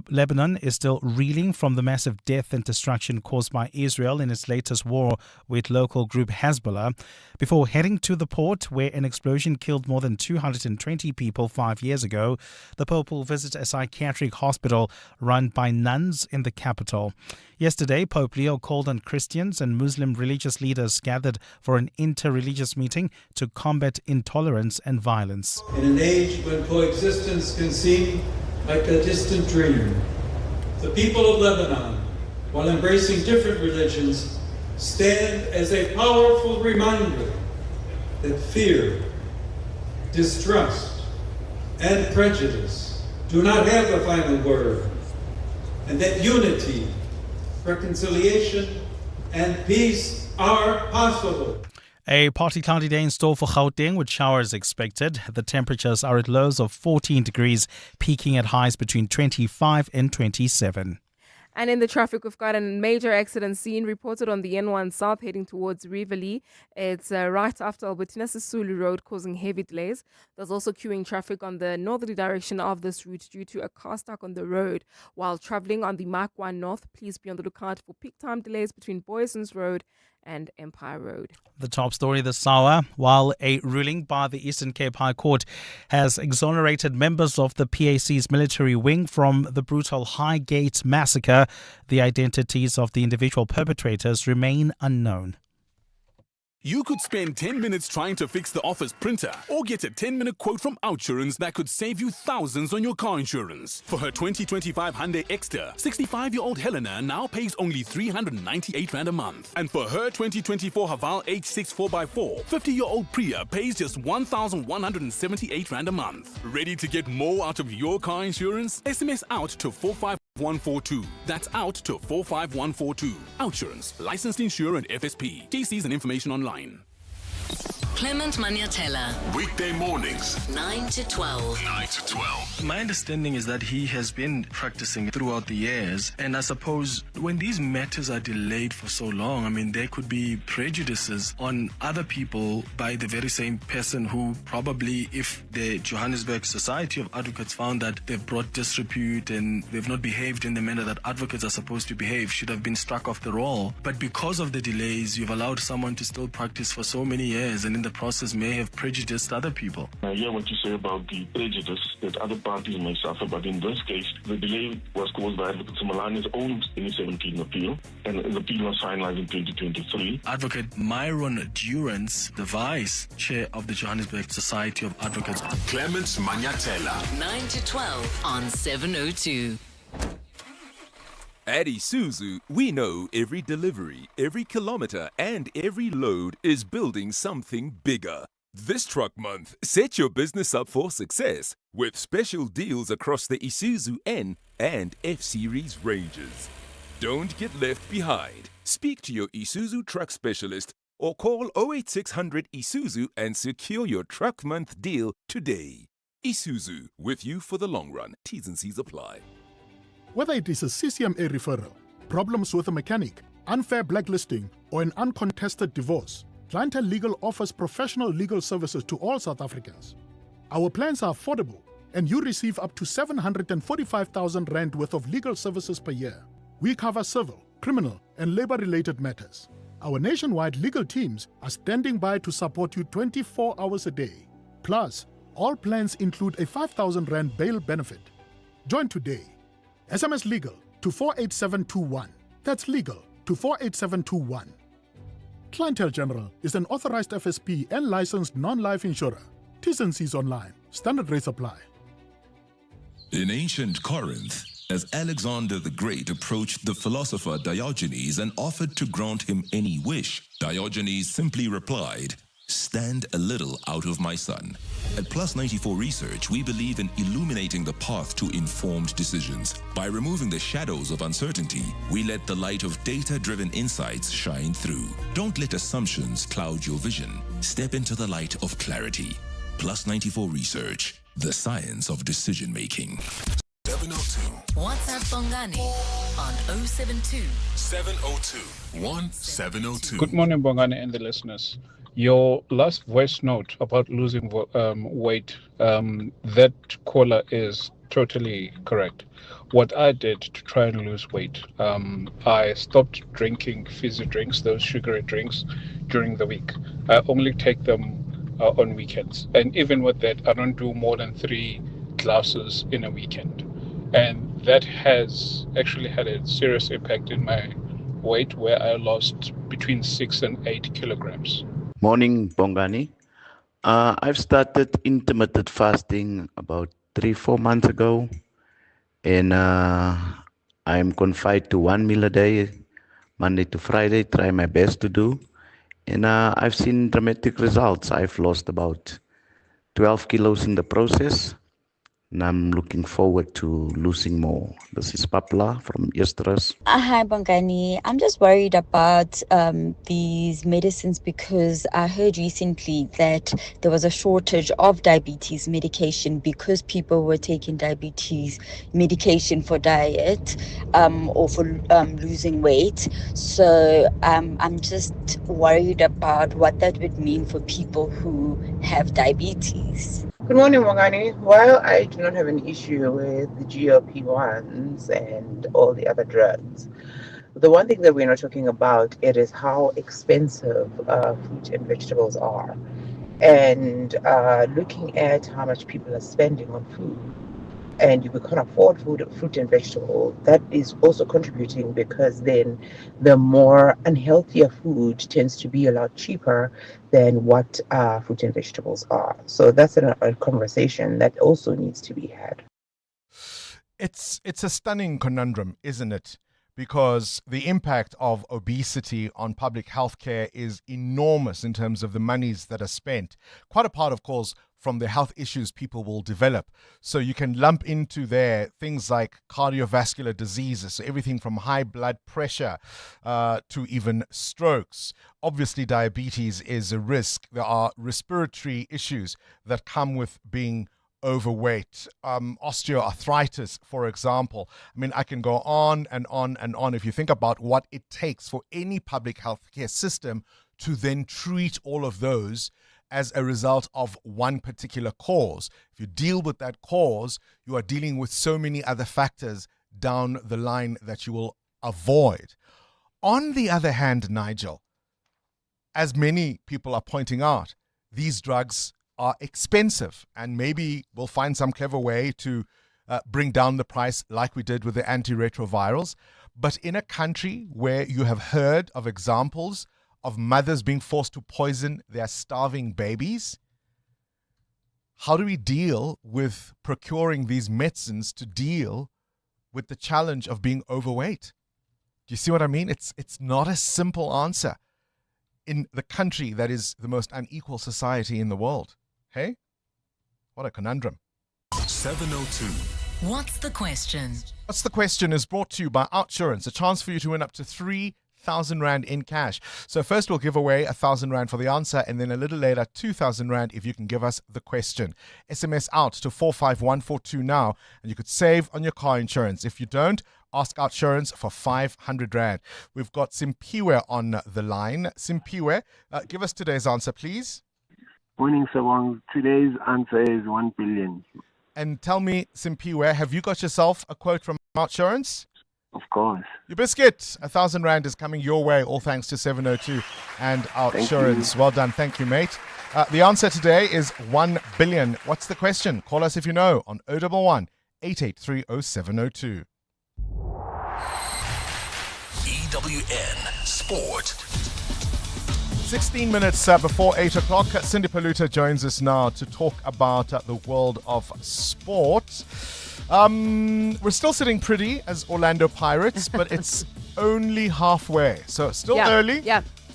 Lebanon is still reeling from the massive death and destruction caused by Israel in its latest war with local group Hezbollah, before heading to the port where an explosion killed more than 220 people 5 years ago. The Pope will visit a psychiatric hospital run by nuns in the capital. Yesterday, Pope Leo called on Christians and Muslim religious leaders gathered for an inter-religious meeting to combat intolerance and violence. In an age when coexistence can seem like a distant dream, the people of Lebanon, while embracing different religions, stand as a powerful reminder that fear, distrust, and prejudice do not have the final word, and that unity, reconciliation, and peace are possible. A partly cloudy day in store for Gauteng with showers expected. The temperatures are at lows of 14 degrees, peaking at highs between 25 and 27. And in the traffic, we've got a major accident scene reported on the N1 South heading towards Rivoli. It's right after Albertina Sisulu Road, causing heavy delays. There's also queuing traffic on the northerly direction of this route due to a car stuck on the road. While traveling on the Mark 1 North, please be on the lookout for peak time delays between Boysons Road and Empire Road. The top story this hour, while a ruling by the Eastern Cape High Court has exonerated members of the PAC's military wing from the brutal Highgate massacre, the identities of the individual perpetrators remain unknown. You could spend 10 minutes trying to fix the office printer or get a 10-minute quote from Outsurance that could save you thousands on your car insurance. For her 2025 Hyundai Exter, 65-year-old Helena now pays only 398 Rand a month. And for her 2024 Haval H6 4x4, 50-year-old Priya pays just 1,178 Rand a month. Ready to get more out of your car insurance? SMS out to 45142. That's out to 45142. Outsurance, licensed insurer and FSP. TCs and information online. Clement Maniatella. Weekday mornings, 9 to 12. 9 to 12. My understanding is that he has been practicing throughout the years, and I suppose when these matters are delayed for so long, I mean, there could be prejudices on other people by the very same person who probably, if the Johannesburg Society of Advocates found that they've brought disrepute and they've not behaved in the manner that advocates are supposed to behave, should have been struck off the roll. But because of the delays, you've allowed someone to still practice for so many years, and in the process may have prejudiced other people. I hear what you say about the prejudice that other parties may suffer, but in this case, the delay was caused by Advocate Simalani's own 2017 appeal, and the appeal was finalized in 2023. Advocate Myron Durance, the Vice Chair of the Johannesburg Society of Advocates. Clement Maniatella. 9 to 12 on 702. At Isuzu, we know every delivery, every kilometer, and every load is building something bigger. This truck month, set your business up for success with special deals across the Isuzu N and F-Series ranges. Don't get left behind. Speak to your Isuzu truck specialist or call 08600 Isuzu and secure your truck month deal today. Isuzu, with you for the long run. T's and C's apply. Whether it is a CCMA referral, problems with a mechanic, unfair blacklisting, or an uncontested divorce, Clientele Legal offers professional legal services to all South Africans. Our plans are affordable, and you receive up to 745,000 Rand worth of legal services per year. We cover civil, criminal, and labor-related matters. Our nationwide legal teams are standing by to support you 24 hours a day. Plus, all plans include a 5,000 Rand bail benefit. Join today. SMS LEGAL to 48721. That's legal to 48721. Clientele General is an authorized FSP and licensed non-life insurer. T's and C's online. Standard rates apply. In ancient Corinth, as Alexander the Great approached the philosopher Diogenes and offered to grant him any wish, Diogenes simply replied, "Stand a little out of my sun." At Plus 94 Research, we believe in illuminating the path to informed decisions. By removing the shadows of uncertainty, we let the light of data-driven insights shine through. Don't let assumptions cloud your vision. Step into the light of clarity. Plus 94 Research, the science of decision-making. 702. WhatsApp Bongani on 072 702 1702. Good morning, Bongani and the listeners. Your last voice note about losing weight, that caller is totally correct. what I did to try and lose weight, I stopped drinking fizzy drinks, those sugary drinks, during the week. I only take them on weekends. And even with that, I don't do more than 3 glasses in a weekend. And that has actually had a serious impact in my weight, where I lost between 6 and 8 kilograms. Morning, Bongani. I've started intermittent fasting about 3-4 months ago, and I'm confined to 1 meal a day, Monday to Friday, try my best to do. And I've seen dramatic results. I've lost about 12 kilos in the process, and I'm looking forward to losing more. This is Papla from Easterus. Hi, Bongani. I'm just worried about these medicines because I heard recently that there was a shortage of diabetes medication because people were taking diabetes medication for diet or for losing weight. So I'm just worried about what that would mean for people who have diabetes. Good morning, Bongani. While I do not have an issue with the GLP-1s and all the other drugs, the one thing that we're not talking about it is how expensive fruit and vegetables are. And looking at how much people are spending on food, and you can't afford fruit and vegetable, that is also contributing, because then the more unhealthier food tends to be a lot cheaper than what fruit and vegetables are. So that's a conversation that also needs to be had. It's a stunning conundrum, isn't it? Because the impact of obesity on public health care is enormous in terms of the monies that are spent. Quite apart, of course, from the health issues people will develop. So you can lump into there things like cardiovascular diseases, so everything from high blood pressure to even strokes. Obviously, diabetes is a risk. There are respiratory issues that come with being overweight, osteoarthritis, for example. I mean, I can go on and on and on. If you think about what it takes for any public health care system to then treat all of those as a result of one particular cause. If you deal with that cause, you are dealing with so many other factors down the line that you will avoid. On the other hand, Nigel, as many people are pointing out, these drugs are expensive, and maybe we'll find some clever way to bring down the price like we did with the antiretrovirals. But in a country where you have heard of examples of mothers being forced to poison their starving babies, how do we deal with procuring these medicines to deal with the challenge of being overweight? Do you see what I mean? It's not a simple answer in the country that is the most unequal society in the world. Hey? What a conundrum. 702. What's the question? What's the question is brought to you by Outsurance, a chance for you to win up to 3,000 Rand in cash. So first we'll give away 1,000 Rand for the answer, and then a little later 2,000 Rand if you can give us the question. SMS out to 45142 now, and you could save on your car insurance. If you don't, ask Outsurance for 500 Rand. We've got Simpiwe on the line. Simpiwe, give us today's answer, please. Morning, Sabong. Today's answer is 1 billion. And tell me, Simpiwe, have you got yourself a quote from Outsurance? Of course. Your biscuit, 1,000 Rand is coming your way, all thanks to 702 and Outsurance. Well done. Thank you, mate. The answer today is 1 billion. What's the question? Call us if you know on 011 883 0702. EWN Sport. 16 minutes before 8 o'clock, Cindy Paluta joins us now to talk about the world of sport. We're still sitting pretty as Orlando Pirates, but it's only halfway. So still early,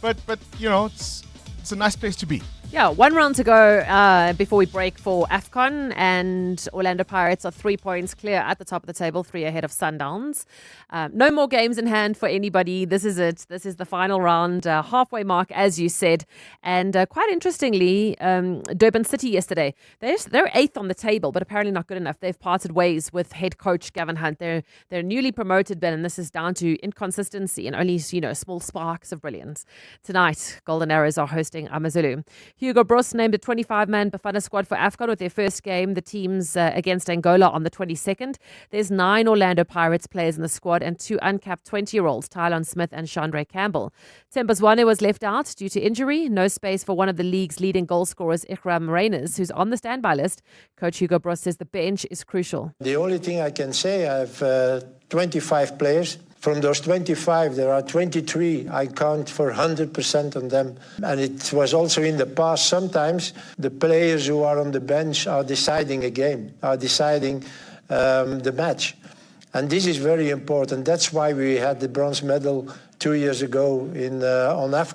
but you know, it's a nice place to be. Yeah, 1 round to go before we break for AFCON, and Orlando Pirates are 3 points clear at the top of the table, 3 ahead of Sundowns. No more games in hand for anybody. This is it. This is the final round, halfway mark, as you said. And quite interestingly, Durban City yesterday, they're 8th on the table, but apparently not good enough. They've parted ways with head coach Gavin Hunt. They're newly promoted, Ben, and this is down to inconsistency and only, small sparks of brilliance. Tonight, Golden Arrows are hosting AmaZulu. Hugo Broos named a 25-man Bafana squad for AFCON with their first game, the teams against Angola on the 22nd. There's 9 Orlando Pirates players in the squad and 2 uncapped 20-year-olds, Tylon Smith and Chandre Campbell. Tembazwane was left out due to injury. No space for one of the league's leading goal scorers, Ikram Reyners, who's on the standby list. Coach Hugo Broos says the bench is crucial. The only thing I can say, I have 25 players. From those 25, there are 23 I count for 100% on them. And it was also in the past, sometimes the players who are on the bench are deciding a game, are deciding the match. And this is very important. That's why we had the bronze medal 2 years ago on AFCON.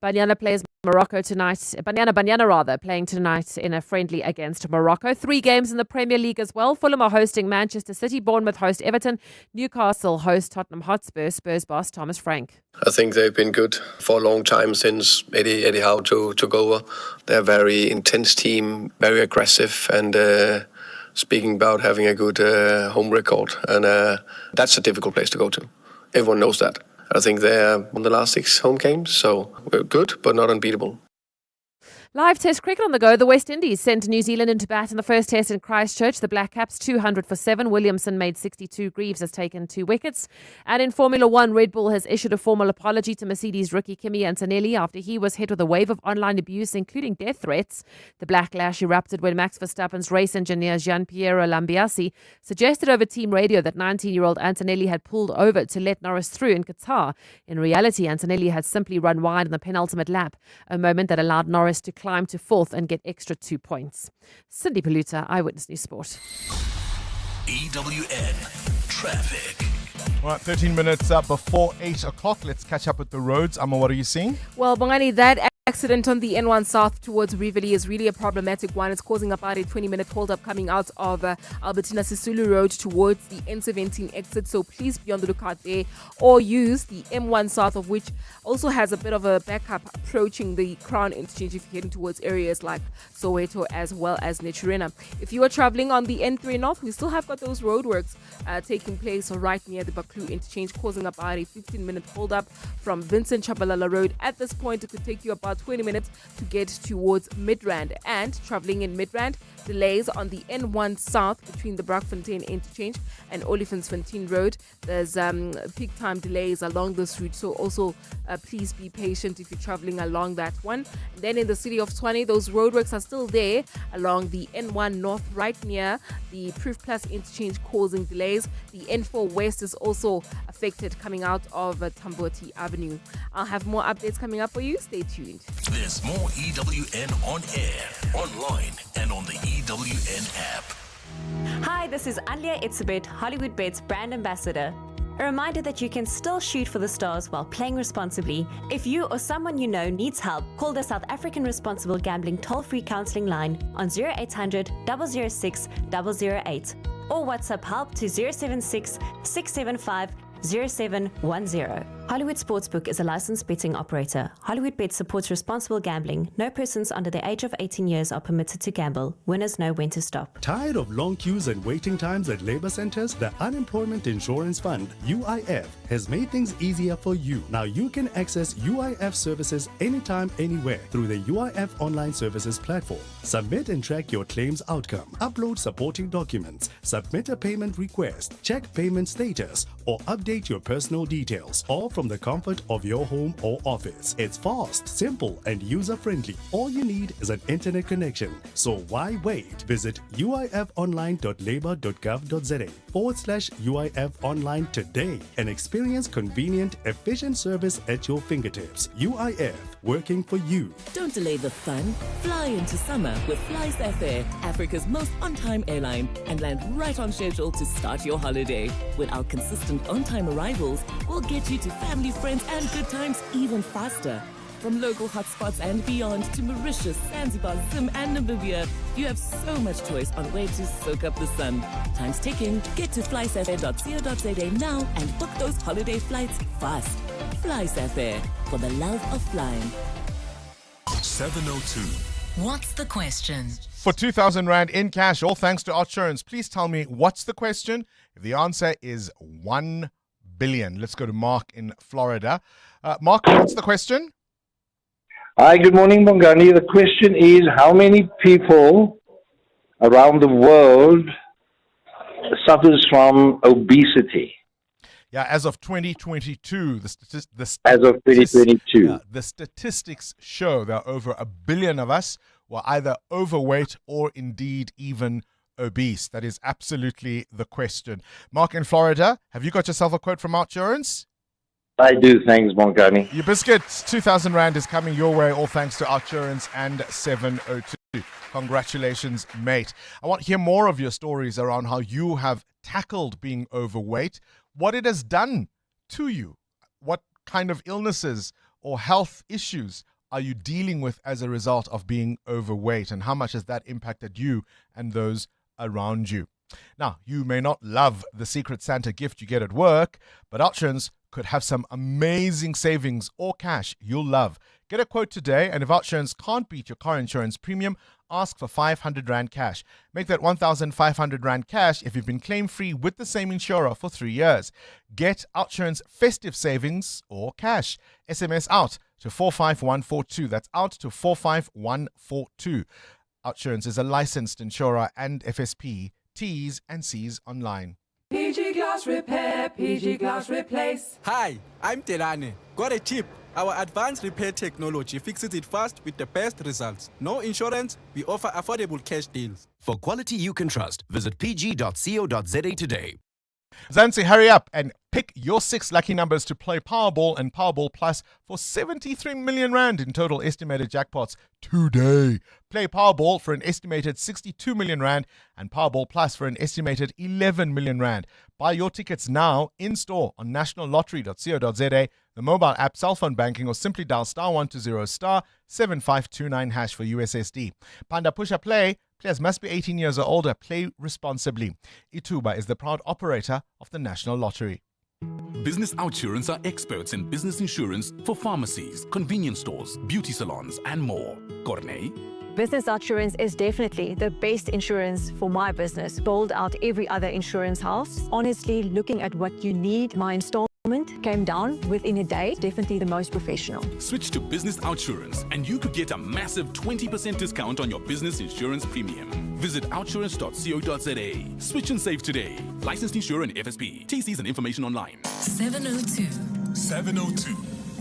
Banyana plays Morocco tonight. Banyana playing tonight in a friendly against Morocco. 3 games in the Premier League as well. Fulham are hosting Manchester City. Bournemouth host Everton. Newcastle host Tottenham Hotspur. Spurs boss Thomas Frank. I think they've been good for a long time since Eddie Howe took over. They're a very intense team, very aggressive, and speaking about having a good home record. And that's a difficult place to go to. Everyone knows that. I think they're won the last 6 home games, so we're good, but not unbeatable. Live Test cricket on the go. The West Indies sent New Zealand into bat in the first test in Christchurch. The Black Caps 200 for 7. Williamson made 62. Greaves has taken 2 wickets. And in Formula 1, Red Bull has issued a formal apology to Mercedes rookie Kimi Antonelli after he was hit with a wave of online abuse, including death threats. The backlash erupted when Max Verstappen's race engineer Gian-Piero Lambiasi suggested over team radio that 19-year-old Antonelli had pulled over to let Norris through in Qatar. In reality, Antonelli had simply run wide in the penultimate lap, a moment that allowed Norris to climb to 4th and get extra 2 points. Cindy Paluta, Eyewitness News Sport. EWN Traffic. All right, 13 minutes before 8 o'clock. Let's catch up with the roads. Amma, what are you seeing? Well, Bongani, that accident on the N1 South towards Rivoli is really a problematic one. It's causing about a 20-minute hold-up coming out of Albertina Sisulu Road towards the N17 exit. So please be on the lookout there, or use the M1 South, of which also has a bit of a backup approaching the Crown Interchange if you're heading towards areas like Soweto as well as Nichirena. If you are traveling on the N3 North, we still have got those roadworks taking place right near the Baklu Interchange, causing about a 15-minute hold-up from Vincent Chabalala Road. At this point, it could take you about 20 minutes to get towards Midrand. And traveling in Midrand, delays on the N1 South between the Brakfontein Interchange and Olifantsfontein Road. There's peak time delays along this route, so also please be patient if you're traveling along that one. And then in the city of Tshwane, those roadworks are still there along the N1 North, right near the Proof Plus Interchange, causing delays. The N4 West is also affected coming out of Tamboti Avenue. I'll have more updates coming up for you. Stay tuned. There's more EWN on air, online, and on the EWN app. Hi, this is Alia Itzebet, Hollywood Bed's brand ambassador. A reminder that you can still shoot for the stars while playing responsibly. If you or someone you know needs help, call the South African Responsible Gambling toll-free counselling line on 0800 006 008 or WhatsApp help to 076 675 0710. Hollywood Sportsbook is a licensed betting operator. Hollywood Bet supports responsible gambling. No persons under the age of 18 years are permitted to gamble. Winners know when to stop. Tired of long queues and waiting times at labor centers? The Unemployment Insurance Fund, UIF, has made things easier for you. Now you can access UIF services anytime, anywhere through the UIF Online Services platform. Submit and track your claims outcome. Upload supporting documents. Submit a payment request. Check payment status or update your personal details, all from the comfort of your home or office. It's fast, simple, and user-friendly. All you need is an internet connection. So why wait? Visit uifonline.labor.gov.za/UIF Online today and experience convenient, efficient service at your fingertips. UIF, working for you. Don't delay the fun. Fly into summer with Fly Safair, Africa's most on-time airline, and land right on schedule to start your holiday. With our consistent on-time arrivals, we'll get you to family, friends, and good times even faster. From local hotspots and beyond to Mauritius, Zanzibar, Zim, and Namibia, you have so much choice on where to soak up the sun. Time's ticking. Get to flysafair.co.za now and book those holiday flights fast. Fly Safair, for the love of flying. 702. What's the question? For 2,000 Rand in cash, all thanks to Outsurance. Please tell me, what's the question? If the answer is 1 billion. Let's go to Mark in Florida. Mark, what's the question? Hi, good morning, Bongani. The question is, how many people around the world suffers from obesity? Yeah, as of 2022, the statistics show there are over 1 billion of us who are either overweight or indeed even obese. That is absolutely the question. Mark in Florida, have you got yourself a quote from Outsurance? I do, thanks, Bongani. Your biscuit, 2,000 Rand is coming your way, all thanks to Outsurance and 702. Congratulations, mate. I want to hear more of your stories around how you have tackled being overweight, what it has done to you, what kind of illnesses or health issues are you dealing with as a result of being overweight, and how much has that impacted you and those around you. Now, you may not love the Secret Santa gift you get at work, but Outsurance could have some amazing savings or cash you'll love. Get a quote today, and if Outsurance can't beat your car insurance premium, ask for 500 Rand cash. Make that 1,500 Rand cash if you've been claim-free with the same insurer for 3 years. Get Outsurance festive savings or cash. SMS out to 45142. That's out to 45142. Outsurance is a licensed insurer and FSP. T's and C's online. PG Glass Repair, PG Glass Replace. Hi, I'm Telane. Got a tip. Our advanced repair technology fixes it fast with the best results. No insurance, we offer affordable cash deals. For quality you can trust, visit pg.co.za today. Zanzi, hurry up and pick your 6 lucky numbers to play Powerball and Powerball Plus for 73 million Rand in total estimated jackpots today. Play Powerball for an estimated 62 million Rand and Powerball Plus for an estimated 11 million Rand. Buy your tickets now in-store on nationallottery.co.za, the mobile app, cell phone banking, or simply dial *120 *7529# for USSD. Panda Pusha Play. Players must be 18 years or older. Play responsibly. Ituba is the proud operator of the National Lottery. Business Outsurance are experts in business insurance for pharmacies, convenience stores, beauty salons, and more. Corney? Business Outsurance is definitely the best insurance for my business. Bowled out every other insurance house. Honestly, looking at what you need, my installment came down within a day. Definitely the most professional. Switch to Business Outsurance and you could get a massive 20% discount on your business insurance premium. Visit outsurance.co.za. Switch and save today. Licensed insurer and FSP. TCs and information online. 702. 702.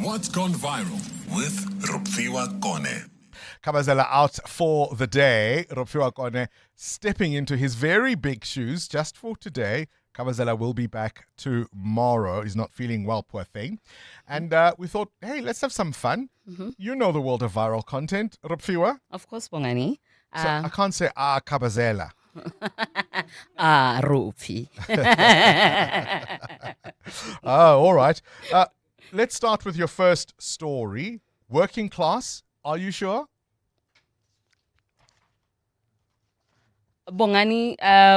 What's gone viral with Rupfiwa Kone? Kabazela out for the day. Rupfiwa Kone stepping into his very big shoes just for today. Kabazela will be back tomorrow. He's not feeling well, poor thing. And we thought, hey, let's have some fun. Mm-hmm. You know the world of viral content, Rupfiwa. Of course, Bongani. So I can't say, Kabazela. Rupi. All right. Let's start with your first story. Working class, are you sure? Bongani,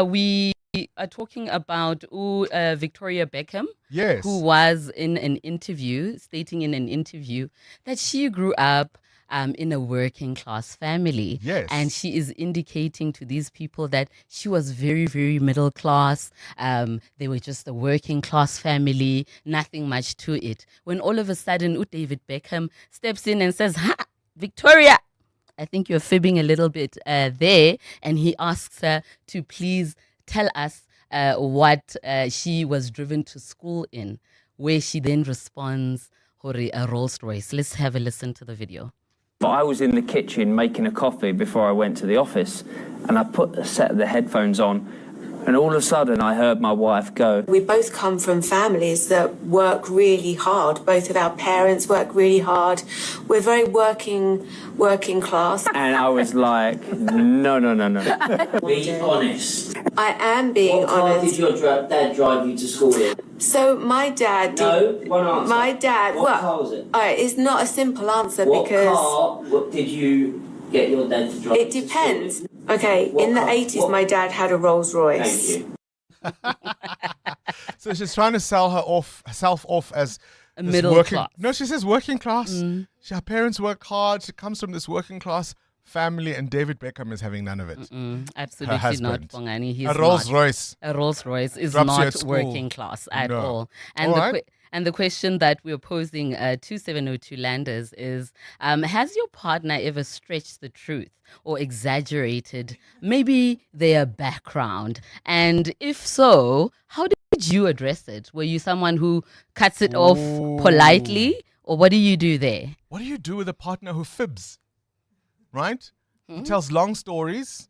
we are talking about Victoria Beckham, yes, who was in an interview, stating in an interview that she grew up in a working class family. Yes. And she is indicating to these people that she was very, very middle class. They were just a working class family, nothing much to it. When all of a sudden, David Beckham steps in and says, "Ha, Victoria, I think you're fibbing a little bit there." And he asks her to please tell us what she was driven to school in, where she then responds, "Hori, a Rolls Royce." Let's have a listen to the video. I was in the kitchen making a coffee before I went to the office, and I put a set of the headphones on, and all of a sudden I heard my wife go, "We both come from families that work really hard. Both of our parents work really hard. We're very working class." and I was like, no. Be honest. I am being honest. What car did your dad drive you to school in? So my dad did. No, one answer. My dad. What car was it? All right, it's not a simple answer What because. car did you get your dad to drive? It depends. Okay, in the 80s, my dad had a Rolls Royce. Thank you. So she's trying to sell herself off as a this middle class. No, she says working class. Mm. Her parents work hard. She comes from this working class family, and David Beckham is having none of it. Absolutely not, Bongani. He's a Rolls Royce. A Rolls Royce is Drops you at not school. working class at No. all. And All right. And the question that we're posing to 702 Landers is, has your partner ever stretched the truth or exaggerated maybe their background? And if so, how did you address it? Were you someone who cuts it off politely, or what do you do there? What do you do with a partner who fibs? Right? Who tells long stories,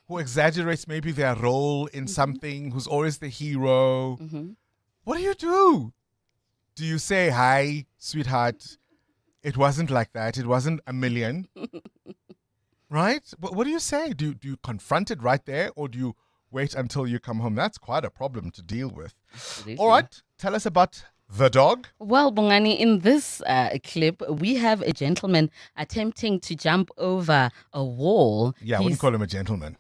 who exaggerates maybe their role in something, who's always the hero. What do you do? Do you say, hi, sweetheart, it wasn't like that. It wasn't a million. Right? What do you say? Do you confront it right there, or do you wait until you come home? That's quite a problem to deal with. Absolutely. All right. Tell us about the dog. Well, Bongani, in this clip, we have a gentleman attempting to jump over a wall. Yeah, I wouldn't call him a gentleman.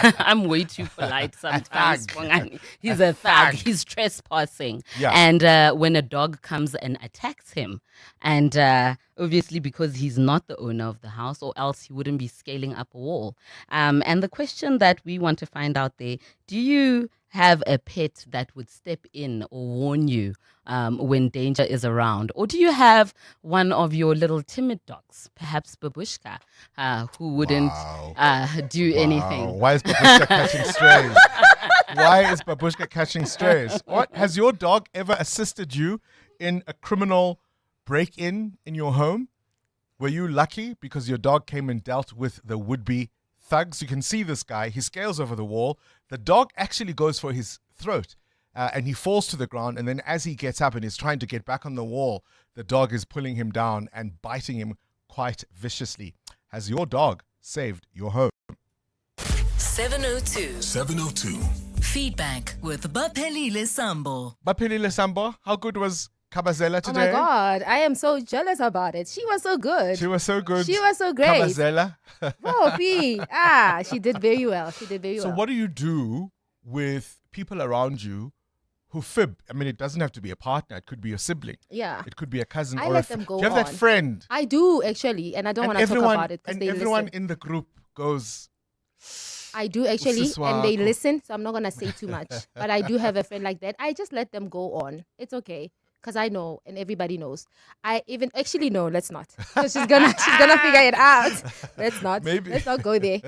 I'm way too polite sometimes, Bongani. He's a thug. He's trespassing. Yeah. And when a dog comes and attacks him, and obviously because he's not the owner of the house, or else he wouldn't be scaling up a wall. And the question that we want to find out there, do you have a pet that would step in or warn you when danger is around? Or do you have one of your little timid dogs, perhaps Babushka, who wouldn't do anything? Why is Babushka catching strays? Why is Babushka catching strays? What? Has your dog ever assisted you in a criminal break-in in your home? Were you lucky because your dog came and dealt with the would-be thugs? You can see this guy. He scales over the wall. The dog actually goes for his throat and he falls to the ground. And then as he gets up and is trying to get back on the wall, the dog is pulling him down and biting him quite viciously. Has your dog saved your home? 702. Feedback with Baphelile Sambo. Baphelile Sambo, how good was Kabazela today? Oh my God, I am so jealous about it. She was so good. She was so good. She was so great. Kabazela. Oh, P. She did very well. So what do you do with people around you who fib? I mean, it doesn't have to be a partner. It could be a sibling. Yeah. It could be a cousin I or let a them go Do you have that on. friend? I do, actually, and I don't want to talk about it because And they everyone listen. in the group goes... I do actually, Usiswa and they akho. listen, so I'm not going to say too much. But I do have a friend like that. I just let them go on. It's okay. Because I know, and everybody knows. I even, actually, no, let's not. 'Cause she's gonna figure it out. Let's not. Maybe. Let's not go there.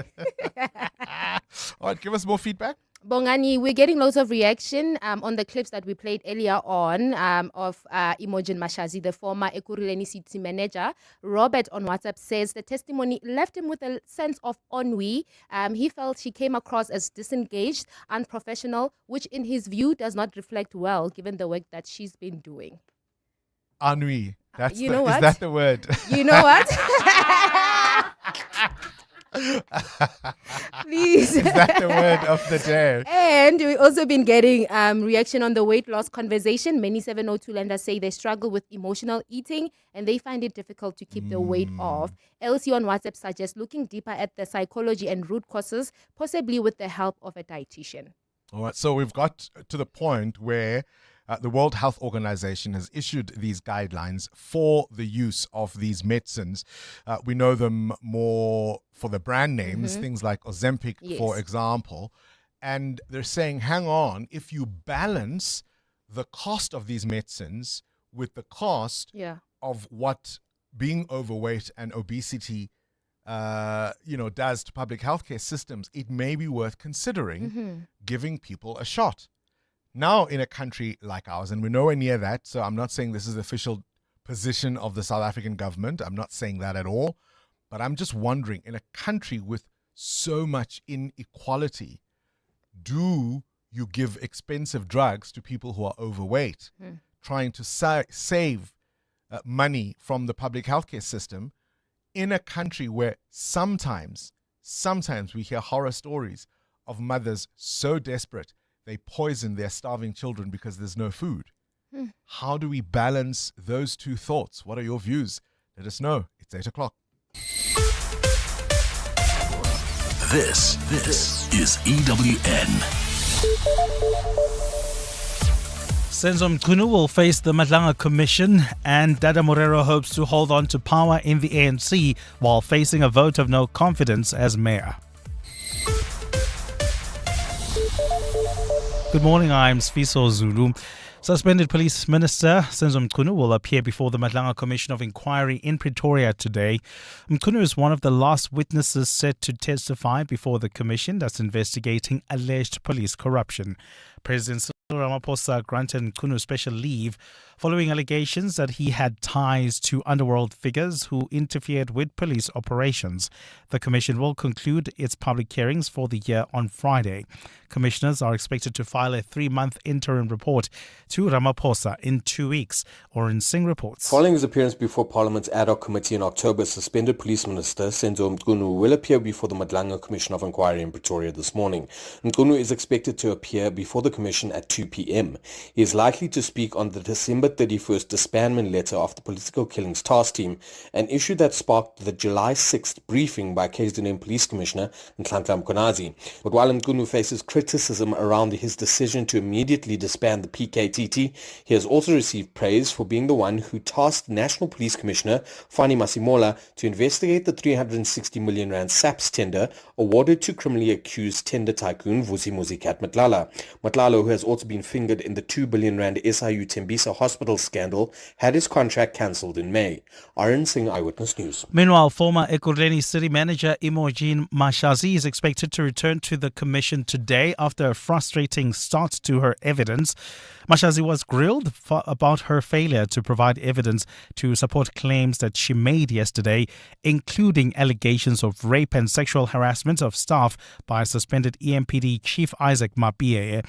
All right, give us more feedback. Bongani, we're getting lots of reaction on the clips that we played earlier on of Imogen Mashazi, the former Ekurhuleni City manager. Robert on WhatsApp says the testimony left him with a sense of ennui. He felt she came across as disengaged, unprofessional, which in his view does not reflect well given the work that she's been doing. Ennui. That's You know what? Is that the word? You know what? Please. Is that the word of the day? And we've also been getting reaction on the weight loss conversation. Many 702 Landers say they struggle with emotional eating and they find it difficult to keep the weight off. Elsie on WhatsApp suggests looking deeper at the psychology and root causes, possibly with the help of a dietitian. All right, so we've got to the point where the World Health Organization has issued these guidelines for the use of these medicines. We know them more for the brand names, things like Ozempic, for example. And they're saying, hang on, if you balance the cost of these medicines with the cost of what being overweight and obesity does to public healthcare systems, it may be worth considering giving people a shot. Now, in a country like ours, and we're nowhere near that, so I'm not saying this is the official position of the South African government. I'm not saying that at all. But I'm just wondering, in a country with so much inequality, do you give expensive drugs to people who are overweight, trying to save money from the public healthcare system, in a country where sometimes we hear horror stories of mothers so desperate they poison their starving children because there's no food? How do we balance those two thoughts? What are your views? Let us know. It's 8 o'clock. This is EWN. Senzo Mchunu will face the Madlanga Commission, and Dada Morero hopes to hold on to power in the ANC while facing a vote of no confidence as mayor. Good morning, I'm Sfiso Zulu. Suspended Police Minister Senzo Mchunu will appear before the Madlanga Commission of Inquiry in Pretoria today. Mchunu is one of the last witnesses set to testify before the commission that's investigating alleged police corruption. President Cyril Ramaphosa granted Mchunu special leave following allegations that he had ties to underworld figures who interfered with police operations. The commission will conclude its public hearings for the year on Friday. Commissioners are expected to file a 3-month interim report to Ramaphosa in 2 weeks. Oren Singh reports. Following his appearance before Parliament's ad hoc committee in October, suspended Police Minister Senzo Mchunu will appear before the Madlanga Commission of Inquiry in Pretoria this morning. Mchunu is expected to appear before the commission at 2 p.m. He is likely to speak on the December 31st disbandment letter of the Political Killings Task Team, an issue that sparked the July 6th briefing by KZN Police Commissioner Nhlanhla Mkhwanazi. But while Mchunu faces criticism around his decision to immediately disband the PKTT, he has also received praise for being the one who tasked National Police Commissioner Fani Masimola to investigate the 360 million rand SAPS tender awarded to criminally accused tender tycoon Vusi Muzikat Matlala. Matlala, who has also been fingered in the 2 billion rand SIU Tembisa hospital scandal, had his contract cancelled in May. Arun Singh, Eyewitness News. Meanwhile, former Ekurhuleni City Manager Imogen Mashazi is expected to return to the commission today after a frustrating start to her evidence. Mashazi was grilled about her failure to provide evidence to support claims that she made yesterday, including allegations of rape and sexual harassment of staff by suspended EMPD Chief Isaac Mapie.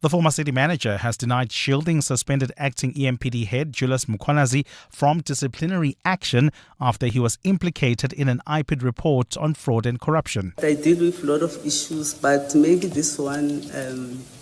The former city manager has denied shielding suspended acting EMPD head Julius Mkhwanazi from disciplinary action after he was implicated in an IPID report on fraud and corruption. I deal with a lot of issues, but maybe this one,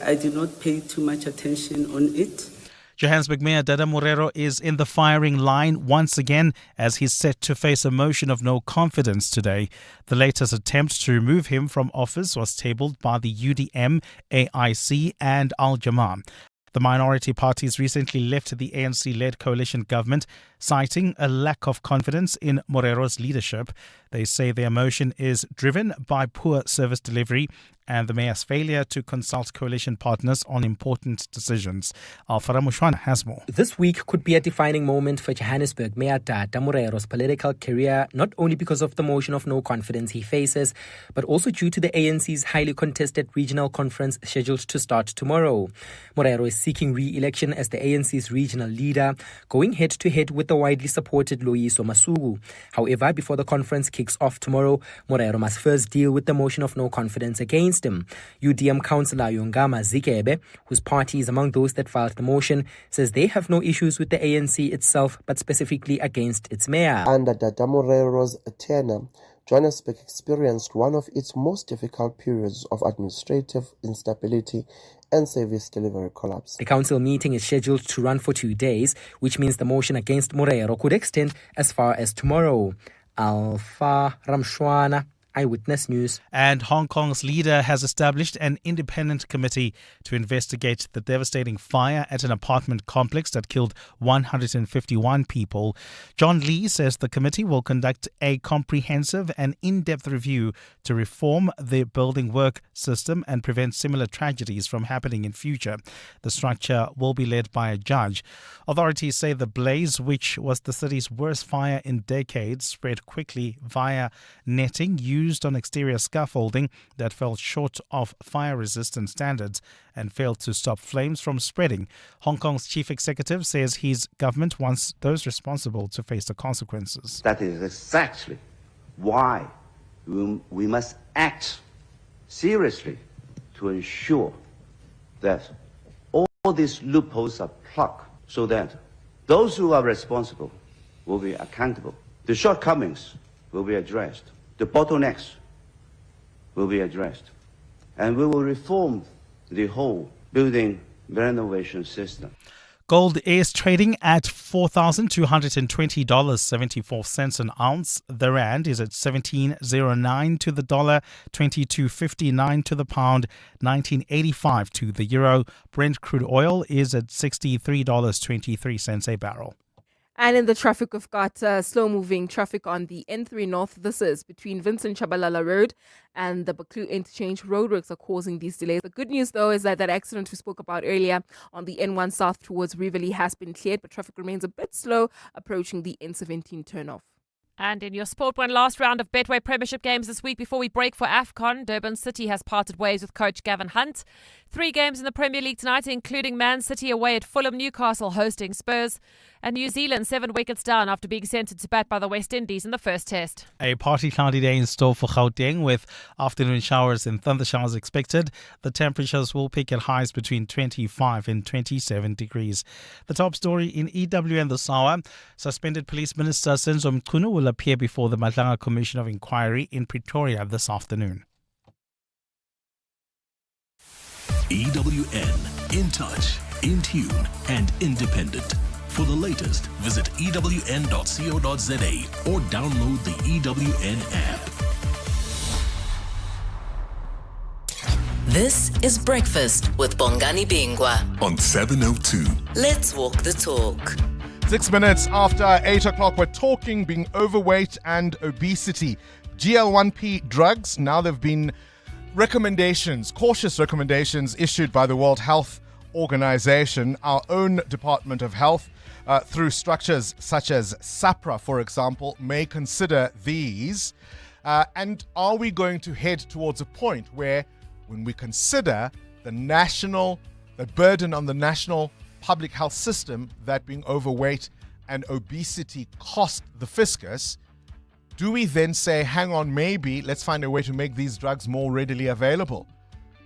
I did not pay too much attention on it. Johannesburg Mayor Dada Morero is in the firing line once again as he's set to face a motion of no confidence today. The latest attempt to remove him from office was tabled by the UDM, AIC and Al Jama. The minority parties recently left the ANC-led coalition government, citing a lack of confidence in Morero's leadership. They say their motion is driven by poor service delivery and the mayor's failure to consult coalition partners on important decisions. Alfara Mushwana has more. This week could be a defining moment for Johannesburg Mayor Dada Morero's political career, not only because of the motion of no confidence he faces, but also due to the ANC's highly contested regional conference scheduled to start tomorrow. Morero is seeking re-election as the ANC's regional leader, going head-to-head with the widely supported Loyiso Masuku. However, before the conference kicks off tomorrow, Morero must first deal with the motion of no confidence against him. UDM councillor Yongama Zikebe, whose party is among those that filed the motion, says they have no issues with the ANC itself, but specifically against its mayor. Under Dada Morero's tenure, Johannesburg experienced one of its most difficult periods of administrative instability and service delivery collapse. The council meeting is scheduled to run for 2 days, which means the motion against Morero could extend as far as tomorrow. Alpha Ramshwana, Eyewitness News. And Hong Kong's leader has established an independent committee to investigate the devastating fire at an apartment complex that killed 151 people. John Lee says the committee will conduct a comprehensive and in-depth review to reform the building work system and prevent similar tragedies from happening in future. The structure will be led by a judge. Authorities say the blaze, which was the city's worst fire in decades, spread quickly via netting used on exterior scaffolding that fell short of fire-resistant standards and failed to stop flames from spreading. Hong Kong's chief executive says his government wants those responsible to face the consequences. That is exactly why we must act seriously to ensure that all these loopholes are plugged so that those who are responsible will be accountable. The shortcomings will be addressed. The bottlenecks will be addressed. And we will reform the whole building renovation system. Gold is trading at $4,220.74 an ounce. The rand is at 17.09 to the dollar, 22.59 to the pound, 19.85 to the euro. Brent crude oil is at $63.23 a barrel. And in the traffic, we've got slow-moving traffic on the N3 North. This is between Vincent Chabalala Road and the Baklu Interchange. Roadworks are causing these delays. The good news, though, is that accident we spoke about earlier on the N1 South towards Rivoli has been cleared, but traffic remains a bit slow approaching the N17 turnoff. And in your Sport 1 last round of Betway Premiership games this week before we break for AFCON, Durban City has parted ways with coach Gavin Hunt. 3 games in the Premier League tonight, including Man City away at Fulham, Newcastle hosting Spurs. And New Zealand 7 wickets down after being sent to bat by the West Indies in the first test. A partly cloudy day in store for Gauteng with afternoon showers and thunder showers expected. The temperatures will peak at highs between 25 and 27 degrees. The top story in EWN this hour. Suspended Police Minister Senzo Mchunu will appear before the Madlanga Commission of Inquiry in Pretoria this afternoon. EWN, in touch, in tune and independent. For the latest, visit ewn.co.za or download the EWN app. This is Breakfast with Bongani Bingwa on 702. Let's walk the talk. 6 minutes after 8 o'clock, we're talking being overweight and obesity. GL1P drugs, now there have been cautious recommendations issued by the World Health Organization, our own Department of Health, through structures such as SAPRA, for example, may consider these. And are we going to head towards a point where, when we consider the burden on the national public health system that being overweight and obesity cost the fiscus, do we then say, hang on, maybe let's find a way to make these drugs more readily available?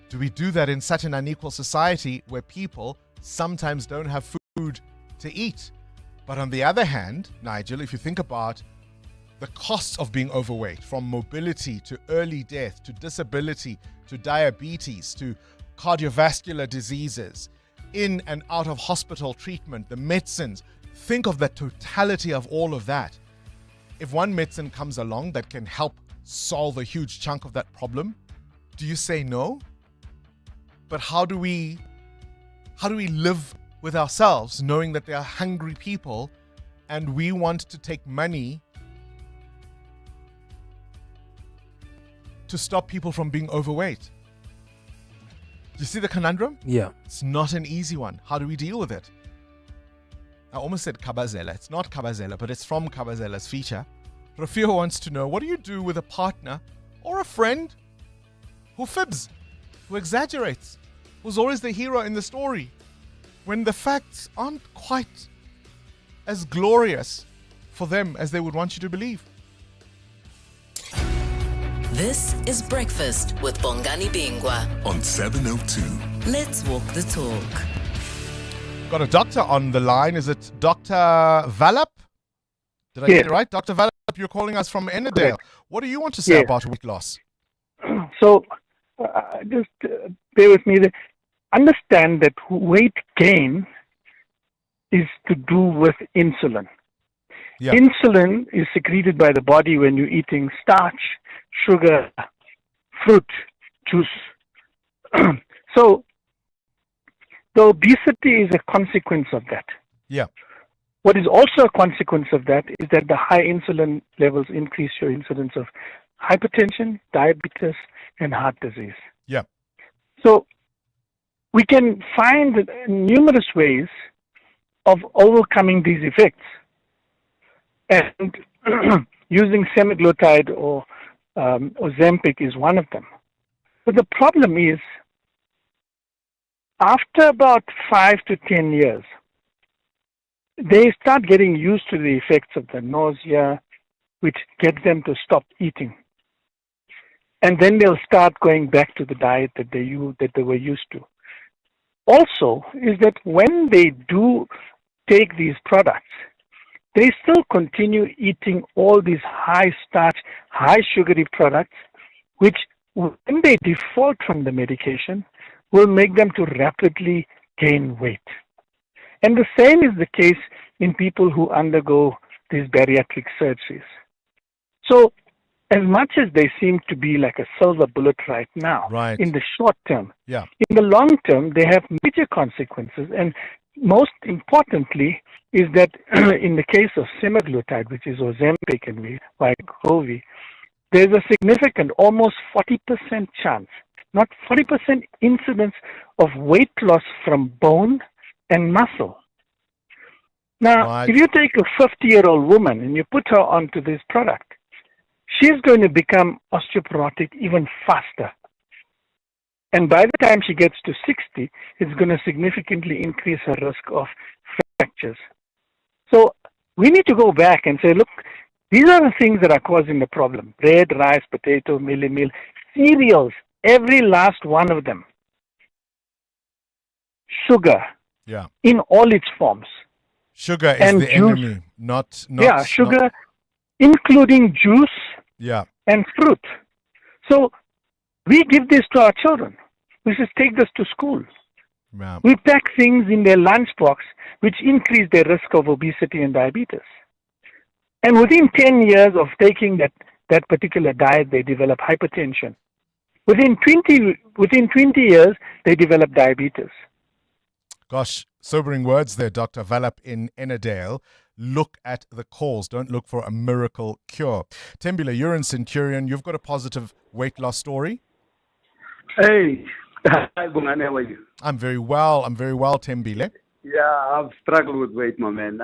Do we do that in such an unequal society where people sometimes don't have food to eat? But on the other hand, Nigel, if you think about the costs of being overweight, from mobility to early death to disability to diabetes to cardiovascular diseases, in and out of hospital treatment, the medicines, think of the totality of all of that. If one medicine comes along that can help solve a huge chunk of that problem, do you say no? But how do we live with ourselves knowing that there are hungry people and we want to take money to stop people from being overweight? Do you see the conundrum? Yeah. It's not an easy one. How do we deal with it? I almost said Kabazela. It's not Kabazela, but it's from Kabazela's feature. Rafio wants to know, what do you do with a partner or a friend who fibs, who exaggerates, who's always the hero in the story, when the facts aren't quite as glorious for them as they would want you to believe? This is Breakfast with Bongani Bingwa on 702. Let's walk the talk. Got a doctor on the line. Is it Dr. Valap? Did I get it right? Dr. Valap, you're calling us from Ennerdale. Correct. What do you want to say about weight loss? So, just bear with me. Understand that weight gain is to do with insulin. Yeah. Insulin is secreted by the body when you're eating starch, sugar, fruit, juice. So, the obesity is a consequence of that. Yeah. What is also a consequence of that is that the high insulin levels increase your incidence of hypertension, diabetes, and heart disease. Yeah. So we can find numerous ways of overcoming these effects. And using semaglutide or Ozempic is one of them. But the problem is, after about 5 to 10 years, they start getting used to the effects of the nausea, which gets them to stop eating. And then they'll start going back to the diet that they were used to. Also, is that when they do take these products, they still continue eating all these high starch, high sugary products, which when they default from the medication, will make them to rapidly gain weight. And the same is the case in people who undergo these bariatric surgeries. So, as much as they seem to be like a silver bullet right now, in the short term, in the long term, they have major consequences. And most importantly is that in the case of semaglutide, which is Ozempic and Wegovy, there's a significant, almost 40% chance, not 40% incidence of weight loss from bone and muscle. Now, if you take a 50-year-old woman and you put her onto this product, she's going to become osteoporotic even faster. And by the time she gets to 60, it's going to significantly increase her risk of fractures. So we need to go back and say, look, these are the things that are causing the problem. Bread, rice, potato, meal, cereals, every last one of them. Sugar, in all its forms. Sugar is and the juice. enemy, not sugar, including juice and fruit. So we give this to our children. We just take this to school. Yeah. We pack things in their lunchbox which increase their risk of obesity and diabetes. And within 10 years of taking that particular diet, they develop hypertension. Within 20 years, they develop diabetes. Gosh, sobering words there, Dr. Valap in Ennerdale. Look at the cause. Don't look for a miracle cure. Tembile, you're in Centurion. You've got a positive weight loss story. Hey, hi Bongani, how are you? I'm very well, Tembile. Yeah, I've struggled with weight, my man.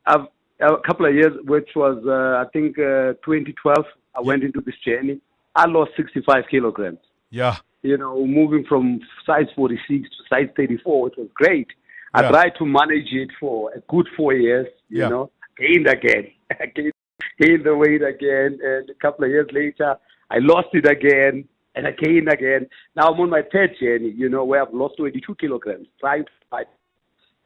I've a couple of years, which was I think 2012. I went into this journey. I lost 65 kilograms. Yeah. You know, moving from size 46 to size 34, it was great. I tried to manage it for a good 4 years, you know, gained again, gained the weight again, and a couple of years later, I lost it again, and I gained again. Now I'm on my third journey, you know, where I've lost 22 kilograms, trying to fight,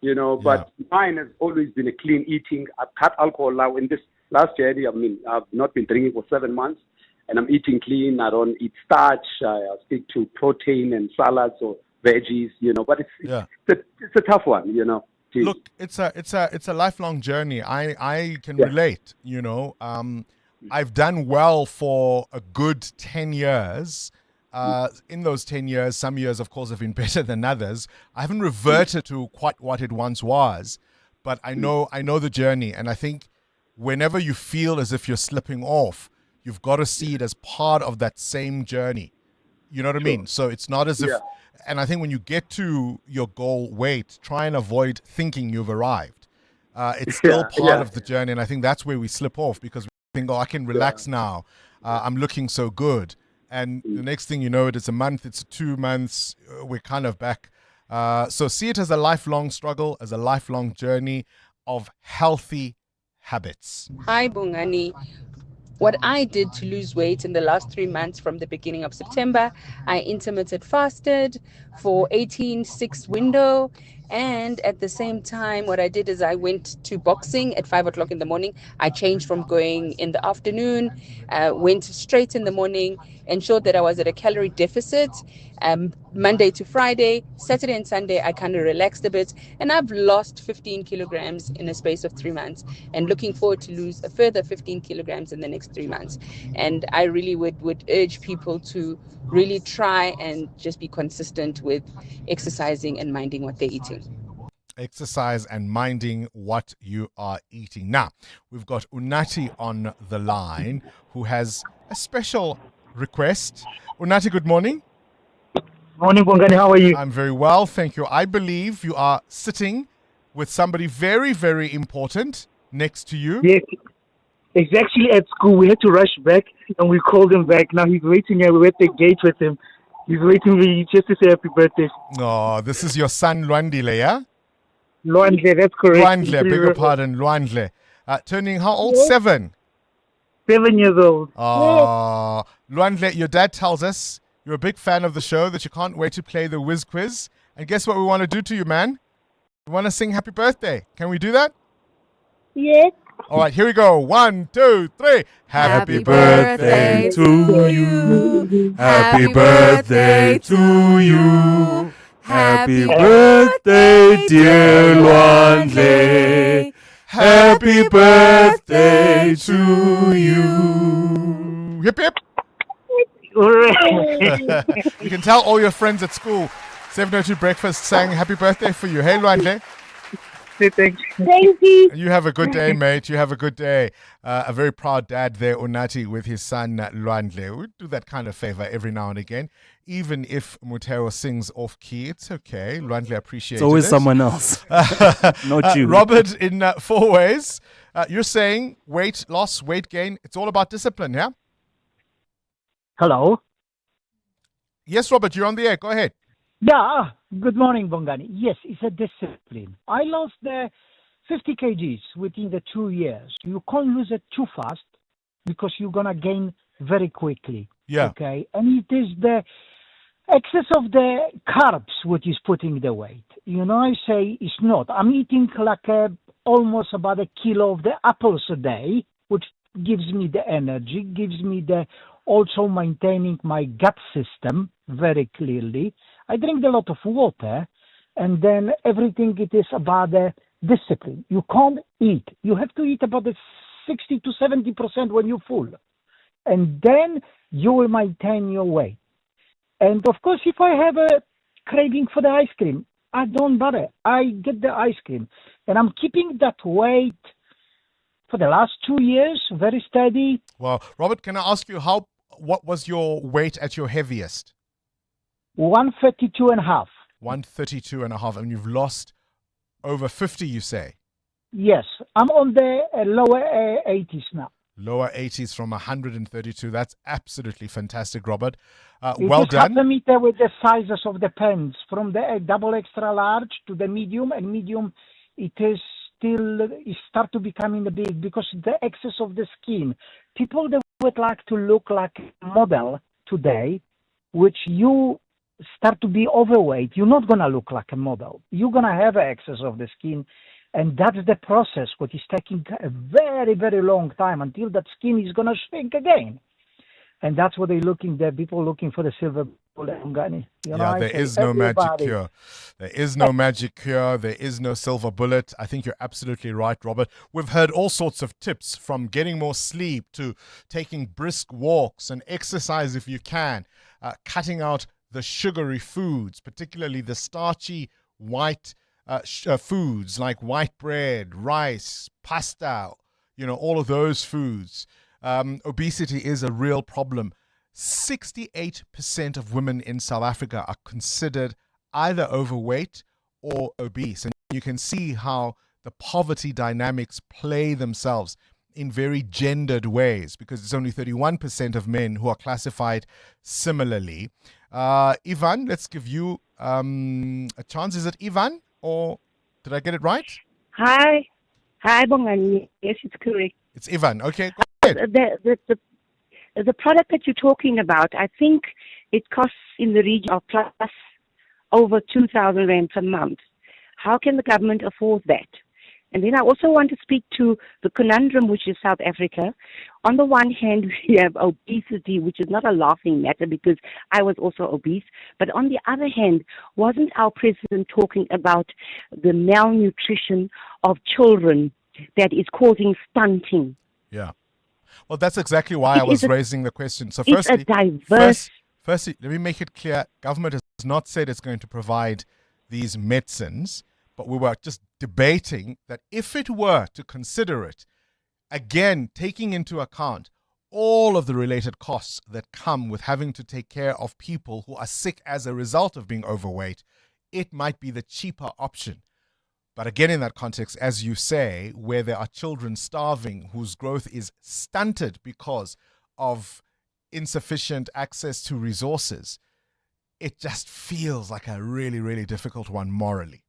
you know, but mine has always been a clean eating. I've cut alcohol now. In this last journey, I mean, I've not been drinking for 7 months. And I'm eating clean. I don't eat starch. I stick to protein and salads or veggies, you know. But it's a tough one, you know. Look, it's a lifelong journey. I can relate, you know. I've done well for a good 10 years. In those 10 years, some years, of course, have been better than others. I haven't reverted to quite what it once was, but I know the journey. And I think whenever you feel as if you're slipping off, you've got to see it as part of that same journey. You know what I mean? So it's not as if, and I think when you get to your goal weight, try and avoid thinking you've arrived. It's still part of the journey. And I think that's where we slip off because we think, oh, I can relax now. I'm looking so good. And the next thing you know, it's a month, it's 2 months, we're kind of back. So see it as a lifelong struggle, as a lifelong journey of healthy habits. Hi, Bongani. What I did to lose weight in the last 3 months from the beginning of September, I intermittent fasted for 18-6 window. And at the same time, what I did is I went to boxing at 5 o'clock in the morning. I changed from going in the afternoon, went straight in the morning, ensured that I was at a calorie deficit. Monday to Friday, Saturday and Sunday, I kind of relaxed a bit. And I've lost 15 kilograms in a space of 3 months and looking forward to lose a further 15 kilograms in the next 3 months. And I really would urge people to really try and just be consistent with exercising and minding what they're eating. Exercise and minding what you are eating. Now, we've got Unati on the line who has a special request. Unati, good morning. Morning, Bongani. How are you? I'm very well, thank you. I believe you are sitting with somebody very, very important next to you. Yes, it's actually at school. We had to rush back and we called him back. Now he's waiting here. We're at the gate with him. He's waiting for you just to say happy birthday. Oh, this is your son, Luandile, yeah? Luandle, that's correct. Luandle, beg your pardon, Luandle. Turning how old? 7? 7 years old. Oh, Luandle, your dad tells us you're a big fan of the show, that you can't wait to play the Whiz Quiz. And guess what we want to do to you, man? We want to sing happy birthday. Can we do that? Yes. All right, here we go. 1, 2, 3. Happy birthday to you. Happy birthday to you. Happy birthday, dear Luandle. Happy birthday to you. Hip, hip. You can tell all your friends at school 702 Breakfast sang happy birthday for you. Hey, Lwandle. Thank you. Thank you. You have a good day, mate. You have a good day. A very proud dad there, Unati, with his son, Lwandle. We do that kind of favor every now and again. Even if Muteo sings off key, it's okay. Lwandle appreciates it. It's always someone else, not you. Robert, in 4 ways, you're saying weight loss, weight gain, it's all about discipline, yeah? Hello? Yes, Robert, you're on the air. Go ahead. Yeah, good morning, Bongani. Yes, it's a discipline. I lost 50 kgs within the 2 years. You can't lose it too fast because you're going to gain very quickly. Yeah. Okay. And it is the excess of the carbs which is putting the weight. You know, I say it's not. I'm eating like almost about a kilo of the apples a day, which gives me the energy, gives me the also maintaining my gut system very clearly. I drink a lot of water, and then everything it is about the discipline. You can't eat. You have to eat about the 60 to 70% when you're full, and then you will maintain your weight. And of course, if I have a craving for the ice cream, I don't bother. I get the ice cream, and I'm keeping that weight for the last 2 years, very steady. Well, Robert, can I ask you what was your weight at your heaviest? 132 and a half. 132 and a half, and you've lost over 50, you say? Yes, I'm on the lower 80s now. Lower 80s from 132. That's absolutely fantastic, Robert. It Well is done. half a meter with the sizes of the pens, from the double extra large to the medium, and medium it is still it start to becoming big because the excess of the skin. People that would like to look like a model today, which you start to be overweight, you're not going to look like a model. You're going to have excess of the skin, and that's the process, what is taking a very, very long time until that skin is going to shrink again. And that's what they're looking, the people looking for the silver bullet. You know, there is no magic cure. There is no magic cure. There is no silver bullet. I think you're absolutely right, Robert. We've heard all sorts of tips, from getting more sleep to taking brisk walks and exercise if you can, cutting out the sugary foods, particularly the starchy white foods like white bread, rice, pasta, all of those foods. Obesity is a real problem. 68% of women in South Africa are considered either overweight or obese. And you can see how the poverty dynamics play themselves in very gendered ways, because it's only 31% of men who are classified similarly. Ivan, let's give you a chance. Is it Ivan, or did I get it right? Hi, Bongani. Yes, it's correct. It's Ivan. Okay, go ahead. The product that you're talking about, I think it costs in the region of plus over 2,000 rand per month. How can the government afford that? And then I also want to speak to the conundrum, which is South Africa. On the one hand, we have obesity, which is not a laughing matter because I was also obese. But on the other hand, wasn't our president talking about the malnutrition of children that is causing stunting? Yeah. Well, that's exactly why I was raising the question. So firstly, firstly, let me make it clear. Government has not said it's going to provide these medicines, but we were just debating that if it were to consider it, again, taking into account all of the related costs that come with having to take care of people who are sick as a result of being overweight, it might be the cheaper option. But again, in that context, as you say, where there are children starving whose growth is stunted because of insufficient access to resources, it just feels like a really, really difficult one morally.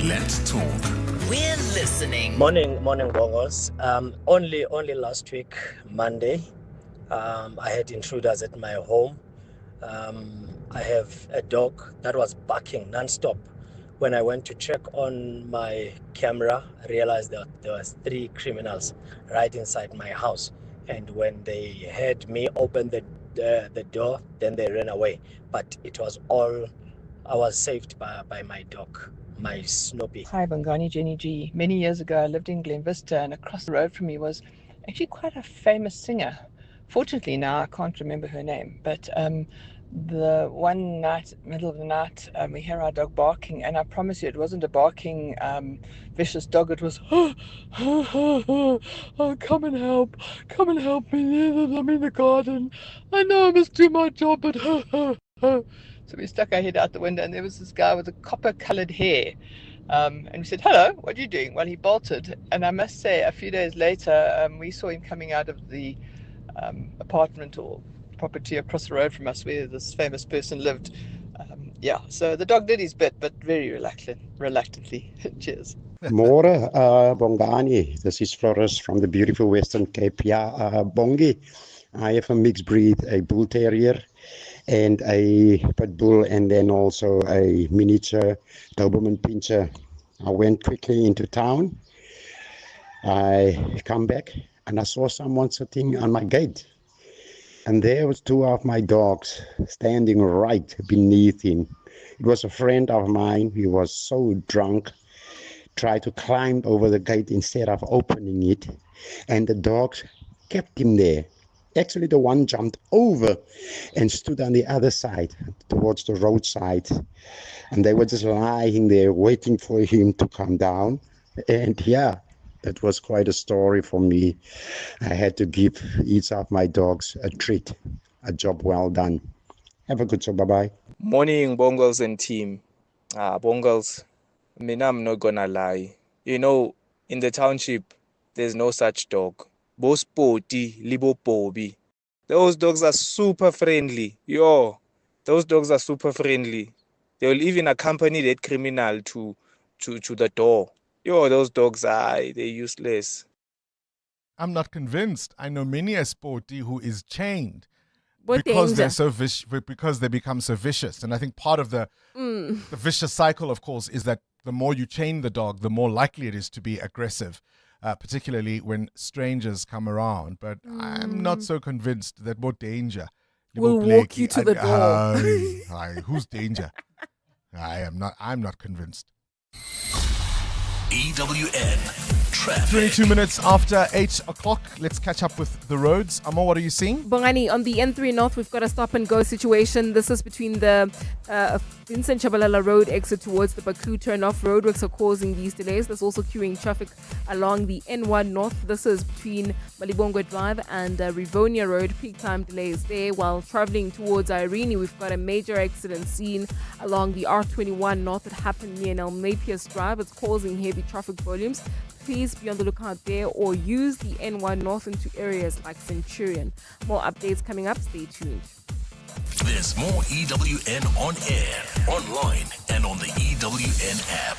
Let's talk. We're listening. Morning, Bongos. Only last week, Monday, I had intruders at my home. I have a dog that was barking non-stop. When I went to check on my camera, I realized that there was 3 criminals right inside my house. And when they heard me open the door, then they ran away. But it was all, I was saved by my dog, my Snoopy. Hi, Bongani, Jenny G. Many years ago, I lived in Glen Vista, and across the road from me was actually quite a famous singer. Fortunately, now I can't remember her name, but the one night, middle of the night, we hear our dog barking, and I promise you, it wasn't a barking, vicious dog. It was, oh, come and help me. I'm in the garden. I know I must do my job, but so we stuck our head out the window, and there was this guy with a copper-colored hair. And we said, hello, what are you doing? Well, he bolted. And I must say, a few days later, we saw him coming out of the apartment or property across the road from us where this famous person lived. So the dog did his bit, but very reluctantly. Cheers. More, Bongani. This is Floris from the beautiful Western Cape. Bongi. I have a mixed breed, a bull terrier and a pit bull, and then also a miniature Doberman Pinscher. I went quickly into town. I come back and I saw someone sitting on my gate. And there was two of my dogs standing right beneath him. It was a friend of mine. He was so drunk, tried to climb over the gate instead of opening it. And the dogs kept him there. Actually, the one jumped over and stood on the other side, towards the roadside. And they were just lying there waiting for him to come down. And that was quite a story for me. I had to give each of my dogs a treat. A job well done. Have a good show. Bye-bye. Morning, Bongals and team. Bongals, I'm not gonna lie. You know, in the township, there's no such dog. Bospoti, Libo Pobi. Those dogs are super friendly. Those dogs are super friendly. They will even accompany that criminal to the door. Those dogs they're useless. I'm not convinced. I know many a sporty who is chained What because danger? they're so because they become so vicious. And I think part of the vicious cycle, of course, is that the more you chain the dog, the more likely it is to be aggressive, particularly when strangers come around. But I'm not so convinced that more danger will walk you to the door. Who's danger? I'm not convinced. EWN traffic. 22 minutes after 8 o'clock. Let's catch up with the roads. Amo, what are you seeing? Bongani, on the N3 North, we've got a stop and go situation. This is between the Vincent Chabalala Road exit towards the Baku turn-off. Roadworks are causing these delays. There's also queuing traffic along the N1 North. This is between Malibongwe Drive and Rivonia Road. Peak time delays there. While traveling towards Irene, we've got a major accident scene along the R21 North that happened near Nelmapius Drive. It's causing heavy traffic volumes. Please be on the lookout there or use the N1 North into areas like Centurion. More updates coming up. Stay tuned. There's more EWN on air, online, and on the EWN app.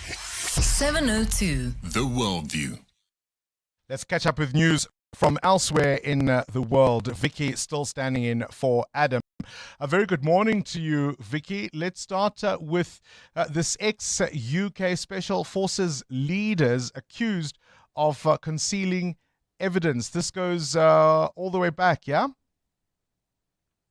702. The Worldview. Let's catch up with news from elsewhere in the world. Vicky still standing in for Adam. A very good morning to you, Vicky. Let's start with this ex-UK Special Forces leaders accused of concealing evidence. This goes all the way back, yeah?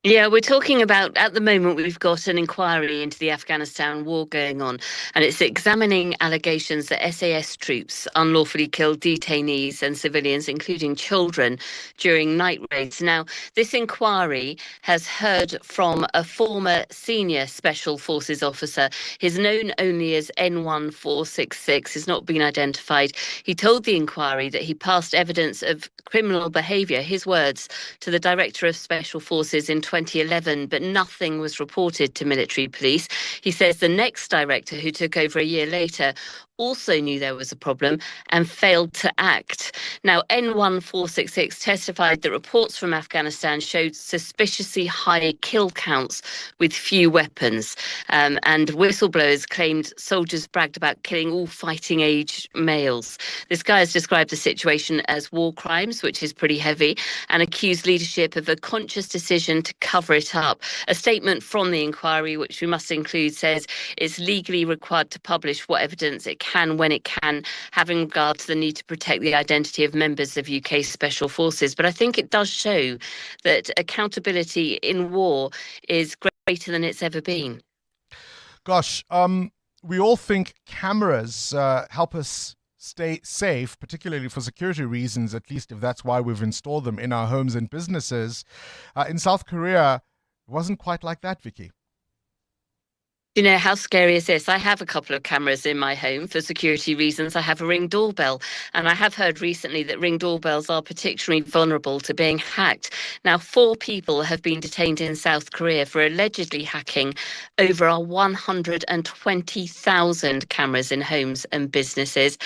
Yeah, we're talking about, at the moment, we've got an inquiry into the Afghanistan war going on, and it's examining allegations that SAS troops unlawfully killed detainees and civilians, including children, during night raids. Now, this inquiry has heard from a former senior Special Forces officer. He's known only as N1466, has not been identified. He told the inquiry that he passed evidence of criminal behaviour, his words, to the Director of Special Forces in 2011, but nothing was reported to military police. He says the next director, who took over a year later, also knew there was a problem and failed to act. Now, N1466 testified that reports from Afghanistan showed suspiciously high kill counts with few weapons. And whistleblowers claimed soldiers bragged about killing all fighting age males. This guy has described the situation as war crimes, which is pretty heavy, and accused leadership of a conscious decision to cover it up. A statement from the inquiry, which we must include, says it's legally required to publish what evidence it can when it can, having regard to the need to protect the identity of members of UK Special Forces. But I think it does show that accountability in war is greater than it's ever been. Gosh, we all think cameras help us stay safe, particularly for security reasons, at least if that's why we've installed them in our homes and businesses. In South Korea, It wasn't quite like that, Vicky. You know, how scary is this? I have a couple of cameras in my home for security reasons. I have a Ring doorbell, and I have heard recently that Ring doorbells are particularly vulnerable to being hacked. Now, 4 people have been detained in South Korea for allegedly hacking over 120,000 cameras in homes and businesses.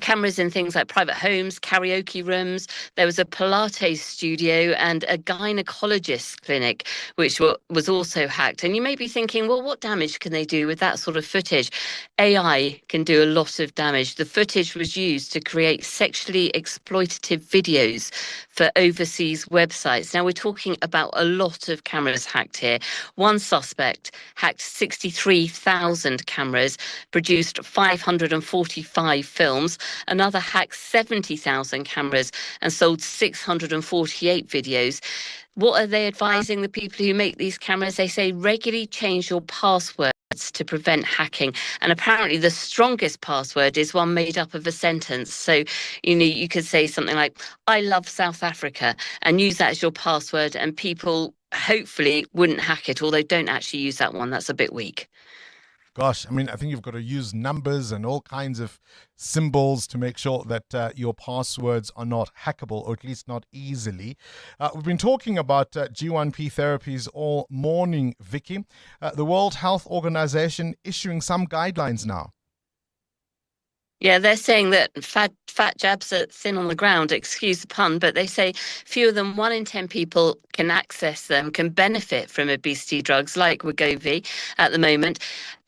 Cameras in things like private homes, karaoke rooms. There was a Pilates studio and a gynecologist clinic, which was also hacked. And you may be thinking, well, what damage can they do with that sort of footage? AI can do a lot of damage. The footage was used to create sexually exploitative videos for overseas websites. Now, we're talking about a lot of cameras hacked here. One suspect hacked 63,000 cameras, produced 545 films. Another hacked 70,000 cameras and sold 648 videos. What are they advising the people who make these cameras? They say regularly change your passwords to prevent hacking. And apparently the strongest password is one made up of a sentence. So, you could say something like, I love South Africa, and use that as your password, and people hopefully wouldn't hack it, although don't actually use that one. That's a bit weak. Gosh, I mean, I think you've got to use numbers and all kinds of symbols to make sure that your passwords are not hackable, or at least not easily. We've been talking about G1P therapies all morning, Vicky. The World Health Organization issuing some guidelines now. Yeah, they're saying that fat jabs are thin on the ground, excuse the pun, but they say fewer than 1 in 10 people can access them, can benefit from obesity drugs like Wegovy at the moment.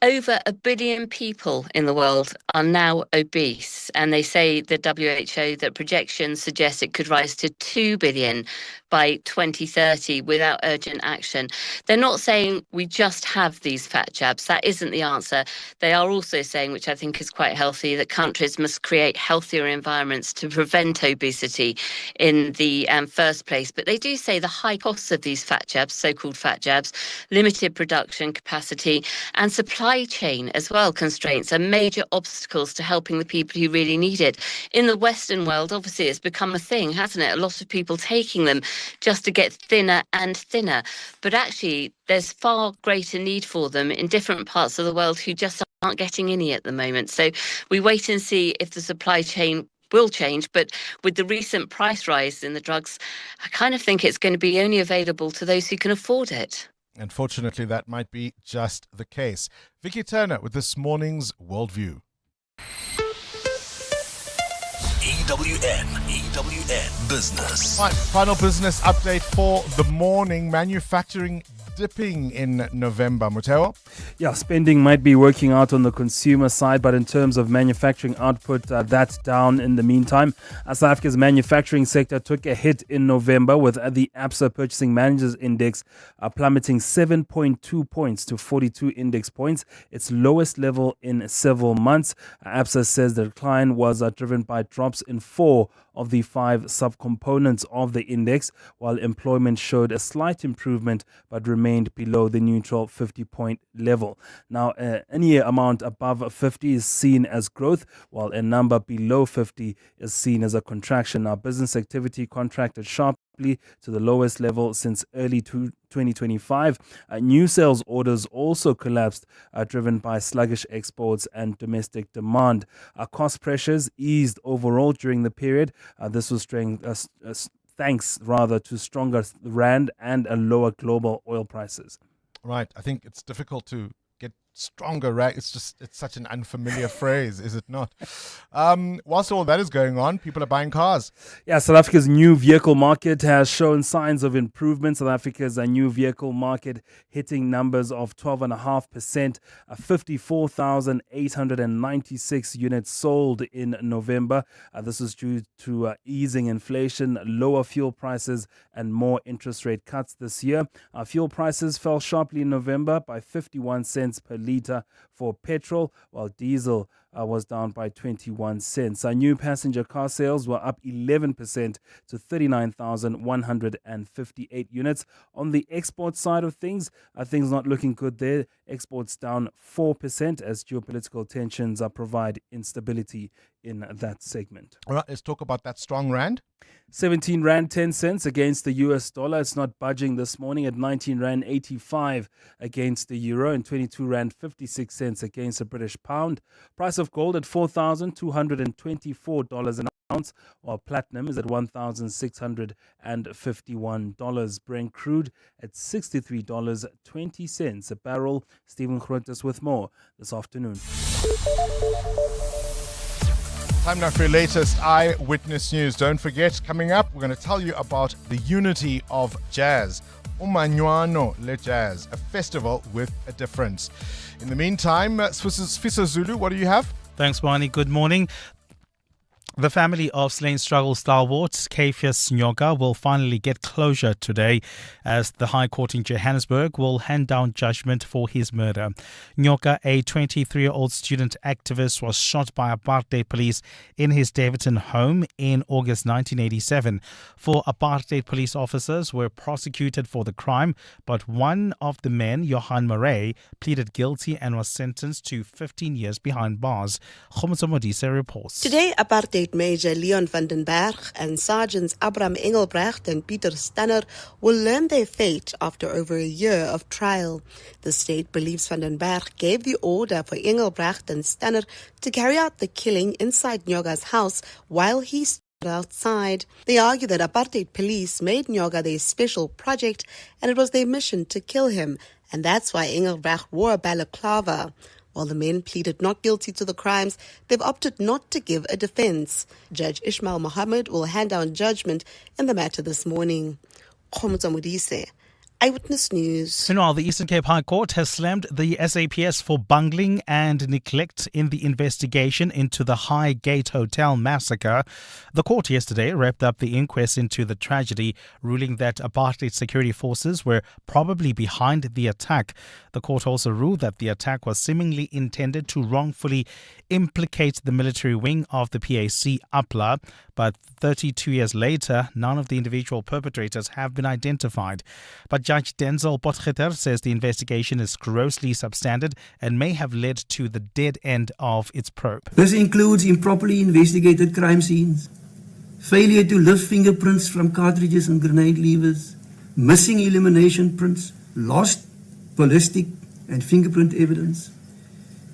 Over 1 billion people in the world are now obese, and they say, the WHO, that projections suggest it could rise to 2 billion by 2030 without urgent action. They're not saying we just have these fat jabs. That isn't the answer. They are also saying, which I think is quite healthy, that countries must create healthier environments to prevent obesity in the first place. But they do say the high costs of these fat jabs, so-called fat jabs, limited production capacity and supply chain as well constraints are major obstacles to helping the people who really need it. In the Western world, obviously, it's become a thing, hasn't it? A lot of people taking them just to get thinner and thinner. But actually, there's far greater need for them in different parts of the world who just aren't getting any at the moment. So we wait and see if the supply chain will change. But with the recent price rise in the drugs, I kind of think it's going to be only available to those who can afford it. Unfortunately, that might be just the case. Vicky Turner with this morning's Worldview. EWN Business. Right, final business update for the morning. Manufacturing dipping in November. Muteo? Yeah, spending might be working out on the consumer side, but in terms of manufacturing output, that's down in the meantime. South Africa's manufacturing sector took a hit in November, with the ABSA Purchasing Managers Index plummeting 7.2 points to 42 index points, its lowest level in several months. ABSA says the decline was driven by drops in 4 of the 5 subcomponents of the index, while employment showed a slight improvement but remained below the neutral 50-point level. Now, any amount above 50 is seen as growth, while a number below 50 is seen as a contraction. Now, business activity contracted sharply to the lowest level since early 2025. New sales orders also collapsed, driven by sluggish exports and domestic demand. Cost pressures eased overall during the period. This was thanks to stronger rand and lower global oil prices. Right. I think it's difficult to get stronger, right? It's such an unfamiliar phrase, is it not? Whilst all that is going on, people are buying cars. Yeah, South Africa's new vehicle market has shown signs of improvement. South Africa's new vehicle market hitting numbers of 12.5%, 54,896 units sold in November. This is due to easing inflation, lower fuel prices, and more interest rate cuts this year. Fuel prices fell sharply in November by 51 cents per litre for petrol, while diesel was down by 21 cents. Our new passenger car sales were up 11% to 39,158 units. On the export side of things not looking good there. Exports down 4% as geopolitical tensions provide instability in that segment. All right, let's talk about that strong rand. 17 Rand 10 cents against the US dollar. It's not budging this morning at 19 Rand 85 against the euro and 22 Rand 56 cents against the British pound. Price of gold at $4,224 an ounce, while platinum is at $1,651. Brent crude at $63.20 a barrel. Stephen Gruntes with more this afternoon. Time now for your latest Eyewitness News. Don't forget, coming up, we're going to tell you about the unity of jazz. Umanyano le Jazz, a festival with a difference. In the meantime, Sfiso Zulu, what do you have? Thanks, Barney. Good morning. The family of slain struggle stalwart Cafius Nyoka will finally get closure today as the High Court in Johannesburg will hand down judgment for his murder. Nyoka, a 23-year-old student activist, was shot by apartheid police in his Davidson home in August 1987. 4 apartheid police officers were prosecuted for the crime, but one of the men, Johan Murray, pleaded guilty and was sentenced to 15 years behind bars. Khomotso Modise reports. Today, apartheid Major Leon van den Berg and Sergeants Abraham Engelbrecht and Peter Stanner will learn their fate after over a year of trial. The state believes van den Berg gave the order for Engelbrecht and Stanner to carry out the killing inside Nyoka's house while he stood outside. They argue that apartheid police made Nyoka their special project and it was their mission to kill him, and that's why Engelbrecht wore a balaclava. While the men pleaded not guilty to the crimes, they've opted not to give a defense. Judge Ismail Mohammed will hand down judgment in the matter this morning. Khomotso Modise, Eyewitness News. Meanwhile, the Eastern Cape High Court has slammed the SAPS for bungling and neglect in the investigation into the Highgate Hotel massacre. The court yesterday wrapped up the inquest into the tragedy, ruling that apartheid security forces were probably behind the attack. The court also ruled that the attack was seemingly intended to wrongfully implicate the military wing of the PAC, UPLA, but 32 years later, none of the individual perpetrators have been identified. But Judge Denzel Potgieter says the investigation is grossly substandard and may have led to the dead end of its probe. This includes improperly investigated crime scenes, failure to lift fingerprints from cartridges and grenade levers, missing elimination prints, lost ballistic and fingerprint evidence,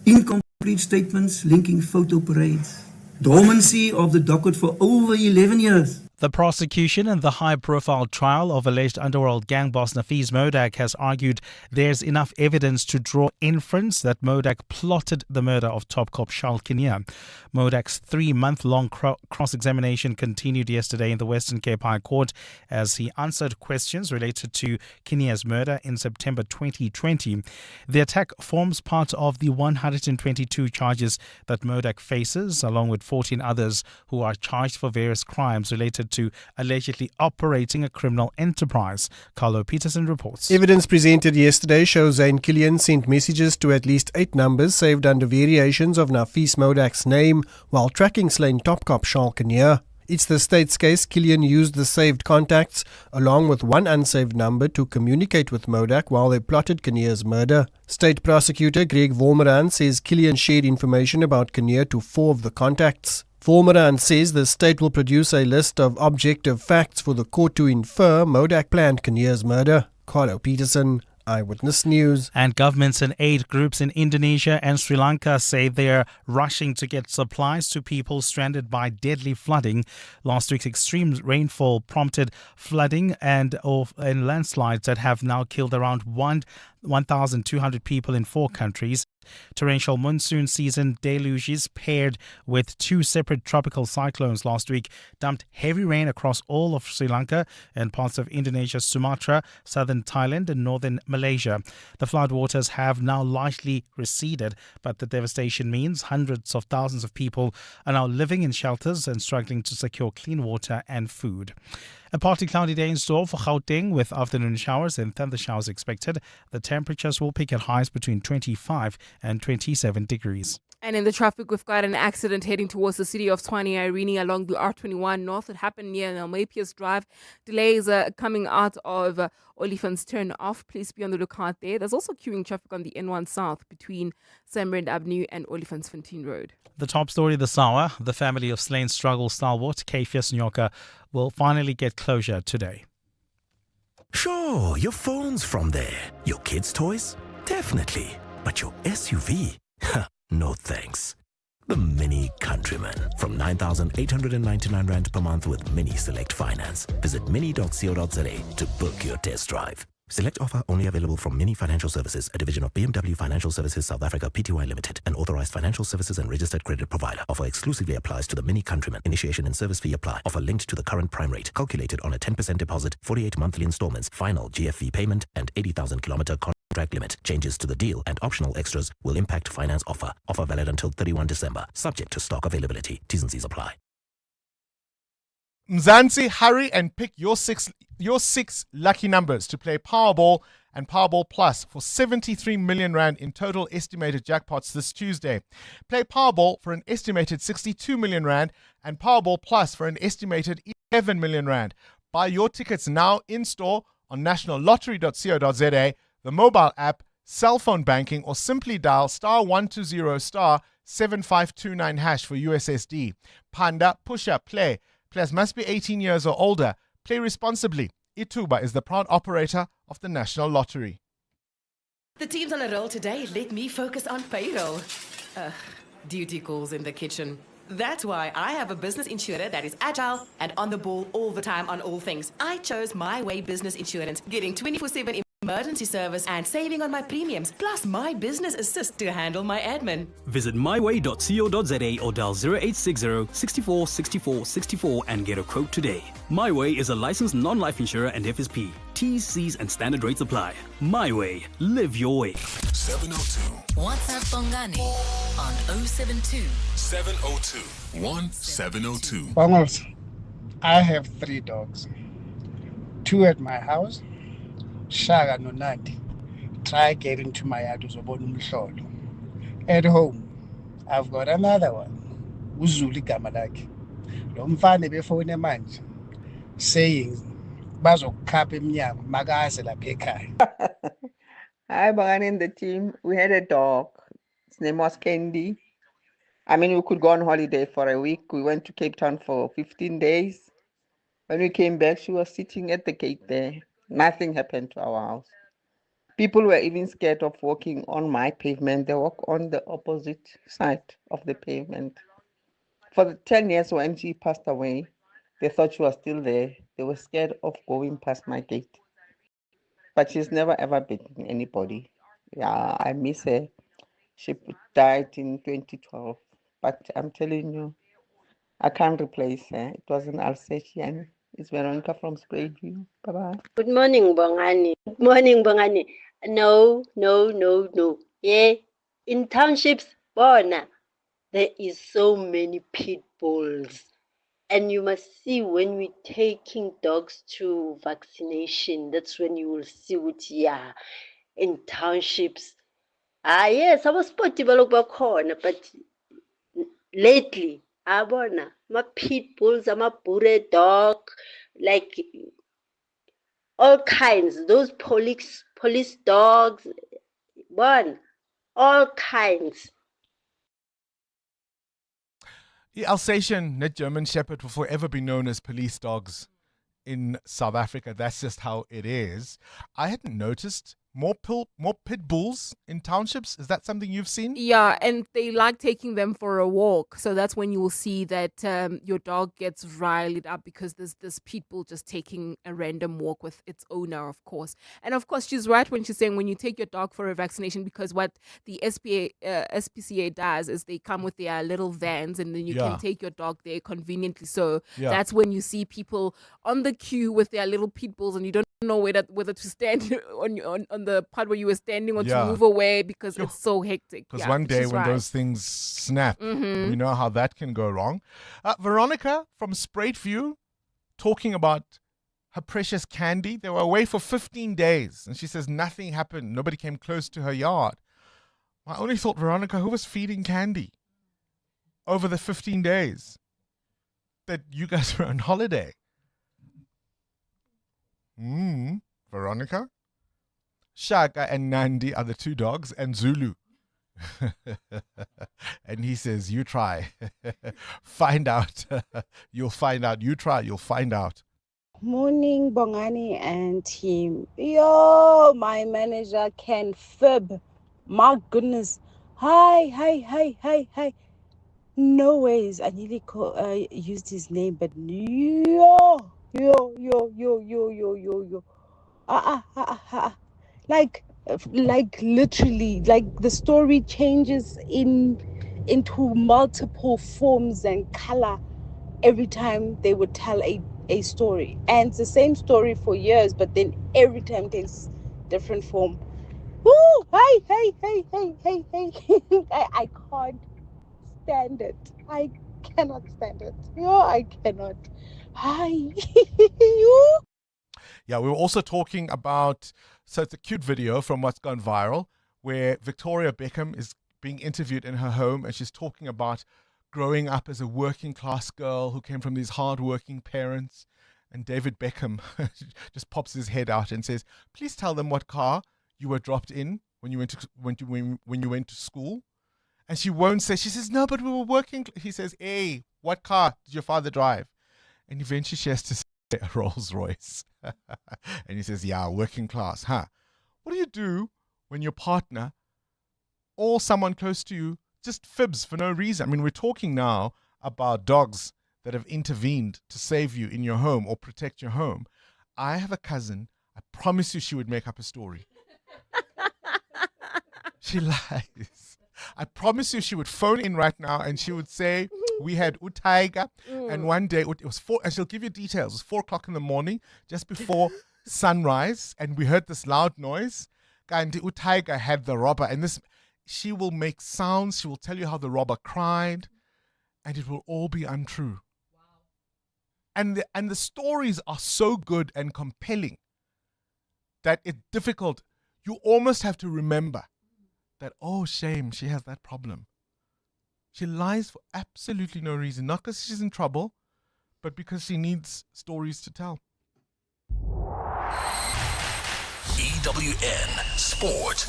incomplete statements linking photo parades, dormancy of the docket for over 11 years. The prosecution in the high-profile trial of alleged underworld gang boss Nafees Modak has argued there's enough evidence to draw inference that Modak plotted the murder of top cop Charles Kinnear. Modak's 3-month-long cross-examination continued yesterday in the Western Cape High Court as he answered questions related to Kinnear's murder in September 2020. The attack forms part of the 122 charges that Modak faces, along with 14 others who are charged for various crimes related to allegedly operating a criminal enterprise. Carlo Peterson reports. Evidence presented yesterday shows Zane Killian sent messages to at least 8 numbers saved under variations of Nafees Modak's name while tracking slain top cop Charles Kinnear. It's the state's case. Killian used the saved contacts along with one unsaved number to communicate with Modak while they plotted Kinnear's murder. State prosecutor Greg Vormeran says Killian shared information about Kinnear to 4 of the contacts. Vormeran says the state will produce a list of objective facts for the court to infer Modak planned Kinnear's murder. Carlo Peterson, Eyewitness News. And governments and aid groups in Indonesia and Sri Lanka say they're rushing to get supplies to people stranded by deadly flooding. Last week's extreme rainfall prompted flooding and landslides that have now killed around 1,200 people in 4 countries. Torrential monsoon season deluges paired with 2 separate tropical cyclones last week dumped heavy rain across all of Sri Lanka and parts of Indonesia, Sumatra, southern Thailand and northern Malaysia. The floodwaters have now largely receded, but the devastation means hundreds of thousands of people are now living in shelters and struggling to secure clean water and food. A partly cloudy day in store for Gauteng with afternoon showers and thunder showers expected. The temperatures will peak at highs between 25 and 27 degrees. And in the traffic, we've got an accident heading towards the city of Tshwane Irene along the R21 North. It happened near Nelmapius Drive. Delays are coming out of Oliphant's turn off. Please be on the lookout there. There's also queuing traffic on the N1 South between Sambrand Avenue and Oliphantfontein Road. The top story this hour, the family of slain struggle stalwart Kefias Nyoka will finally get closure today. Sure, your phone's from there. Your kids' toys? Definitely. But your SUV? No thanks. The Mini Countryman from 9,899 Rand per month with Mini Select Finance. Visit mini.co.za to book your test drive. Select offer only available from Mini Financial Services, a division of BMW Financial Services South Africa Pty Limited, an authorized financial services and registered credit provider. Offer exclusively applies to the Mini Countryman. Initiation and service fee apply. Offer linked to the current prime rate, calculated on a 10% deposit, 48 monthly installments, final GFV payment, and 80,000 kilometer contract limit. Changes to the deal and optional extras will impact finance offer. Offer valid until 31 December. Subject to stock availability. T's and C's apply. Mzansi, hurry and pick your six lucky numbers to play Powerball and Powerball Plus for 73 million Rand in total estimated jackpots this Tuesday. Play Powerball for an estimated 62 million Rand and Powerball Plus for an estimated 11 million Rand. Buy your tickets now in store on nationallottery.co.za, the mobile app, cell phone banking, or simply dial *120 *7529 hash for USSD. Panda, Pusha, Play. Players must be 18 years or older. Play responsibly. Ituba is the proud operator of the National Lottery. The team's on a roll today. Let me focus on payroll. Duty calls in the kitchen. That's why I have a business insurer that is agile and on the ball all the time on all things. I chose My Way Business Insurance, getting 24/7 emergency service and saving on my premiums, plus my business assist to handle my admin. Visit myway.co.za or dial 0860 64 64 64 and get a quote today. My Way is a licensed non-life insurer and FSP. T's, C's and standard rates apply. My Way. Live your way. 702. WhatsApp Bongani on 072 702 1702. Bongles, I have 3 dogs. 2 at my house. Shaka no Nandi. Try getting to my yard uzobona. At home, I've got another one. Uzuli Gamalaki. Lo mfana befone manje saying bazokhapha emnyango makaze lapha ekhaya. Hi, Bongani and the team. We had a dog. His name was Candy. I mean, we could go on holiday for a week. We went to Cape Town for 15 days. When we came back, she was sitting at the gate there. Nothing happened to our house. People were even scared of walking on my pavement. They walk on the opposite side of the pavement. For the 10 years when she passed away, they thought she was still there. They were scared of going past my gate. But she's never ever bitten anybody. Yeah, I miss her. She died in 2012. But I'm telling you, I can't replace her. It was an Alsatian. It's Veronica from Spraidview. Bye-bye. Good morning, Bongani. Good morning, Bongani. No. Yeah, in townships, Bona, there is so many pit bulls. And you must see when we're taking dogs to vaccination, that's when you will see what, yeah, in townships. Yes, I was spot develop corner, but lately, Abona, my pit bulls, I'm a bure dog, like all kinds, those police dogs, all kinds. The Alsatian net German Shepherd will forever be known as police dogs in South Africa. That's just how it is. I hadn't noticed more pit bulls in townships. Is that something you've seen? Yeah, and they like taking them for a walk. So that's when you will see that your dog gets riled up because there's this pit bull just taking a random walk with its owner, of course. And of course, she's right when she's saying when you take your dog for a vaccination, because what the SPCA does is they come with their little vans and then you can take your dog there conveniently. So that's when you see people on the queue with their little pit bulls and you don't know whether to stand on the part where you were standing or to move away because it's so hectic. Because one day when those things snap, we know how that can go wrong. Veronica from Spraidview talking about her precious Candy. They were away for 15 days and she says nothing happened. Nobody came close to her yard. I only thought, Veronica, who was feeding candy over the 15 days that you guys were on holiday? Veronica? Shaka and Nandi are the two dogs, and Zulu. And he says, you try. Find out. You'll find out. You try, you'll find out. Morning, Bongani and team. Yo, my manager can fib. My goodness. Hi. No ways. I nearly used his name, but yo. Like literally, like the story changes into multiple forms and color every time they would tell a story. And it's the same story for years, but then every time takes different form. Woo! Hey. I can't stand it. I cannot stand it. Yo, I cannot. Hi. You? Yeah, we were also talking about, so it's a cute video from what's gone viral, where Victoria Beckham is being interviewed in her home, and she's talking about growing up as a working class girl who came from these hard-working parents. And David Beckham just pops his head out and says, please tell them what car you were dropped in when you went to school. And she won't say. She says, no, but we were working. He says, hey, what car did your father drive? And eventually she has to say a Rolls Royce. And he says, yeah, working class, huh? What do you do when your partner or someone close to you just fibs for no reason? I mean, we're talking now about dogs that have intervened to save you in your home or protect your home. I have a cousin. I promise you she would make up a story. She lies. I promise you she would phone in right now and she would say, we had Utaiga, and one day it was 4, and she'll give you details. It was 4 o'clock in the morning, just before sunrise, and we heard this loud noise. And Utaiga had the robber, and this, she will make sounds. She will tell you how the robber cried, and it will all be untrue. Wow. And the stories are so good and compelling that it's difficult. You almost have to remember that, oh, shame, she has that problem. She lies for absolutely no reason, not because she's in trouble, but because she needs stories to tell. EWN Sport.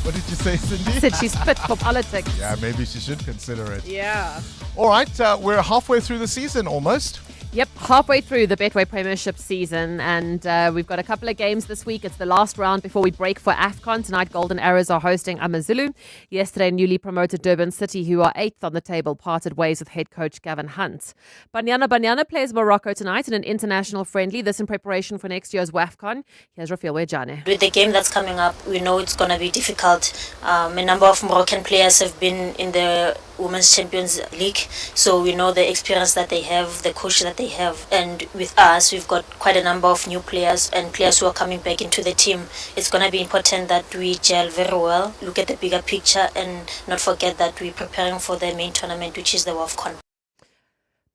What did you say, Cindy? I said she's fit for politics. Yeah, maybe she should consider it. Yeah. All right, we're halfway through the season almost. Yep, halfway through the Betway Premiership season, and we've got a couple of games this week. It's the last round before we break for AFCON. Tonight, Golden Arrows are hosting AmaZulu. Yesterday, newly promoted Durban City, who are 8th on the table, parted ways with head coach Gavin Hunt. Banyana plays Morocco tonight in an international friendly. This in preparation for next year's WAFCON. Here's Rafael Wejane. With the game that's coming up, we know it's going to be difficult. A number of Moroccan players have been in the Women's Champions League, so we know the experience that they have, the coach that they have, and with us, we've got quite a number of new players and players who are coming back into the team. It's going to be important that we gel very well, look at the bigger picture, and not forget that we're preparing for the main tournament, which is the WAFCON.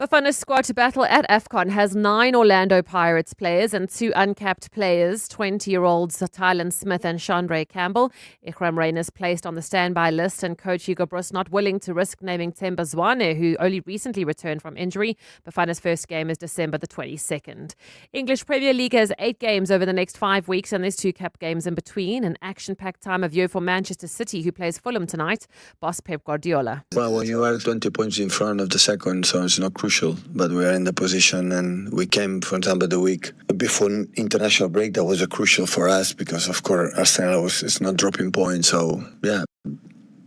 Bafana's squad to battle at AFCON has 9 Orlando Pirates players and 2 uncapped players, 20-year-olds Tylan Smith and Chandray Campbell. Ikram Rain is placed on the standby list, and coach Hugo Bruce not willing to risk naming Themba Zwane, who only recently returned from injury. Bafana's first game is December the 22nd. English Premier League has 8 games over the next 5 weeks, and there's 2 cup games in between. An action-packed time of year for Manchester City, who plays Fulham tonight. Boss Pep Guardiola. Well, when you are 20 points in front of the second, so it's not crucial, but we are in the position, and we came, for example, the week before international break. That was a crucial for us because, of course, Arsenal is not dropping points. So, yeah,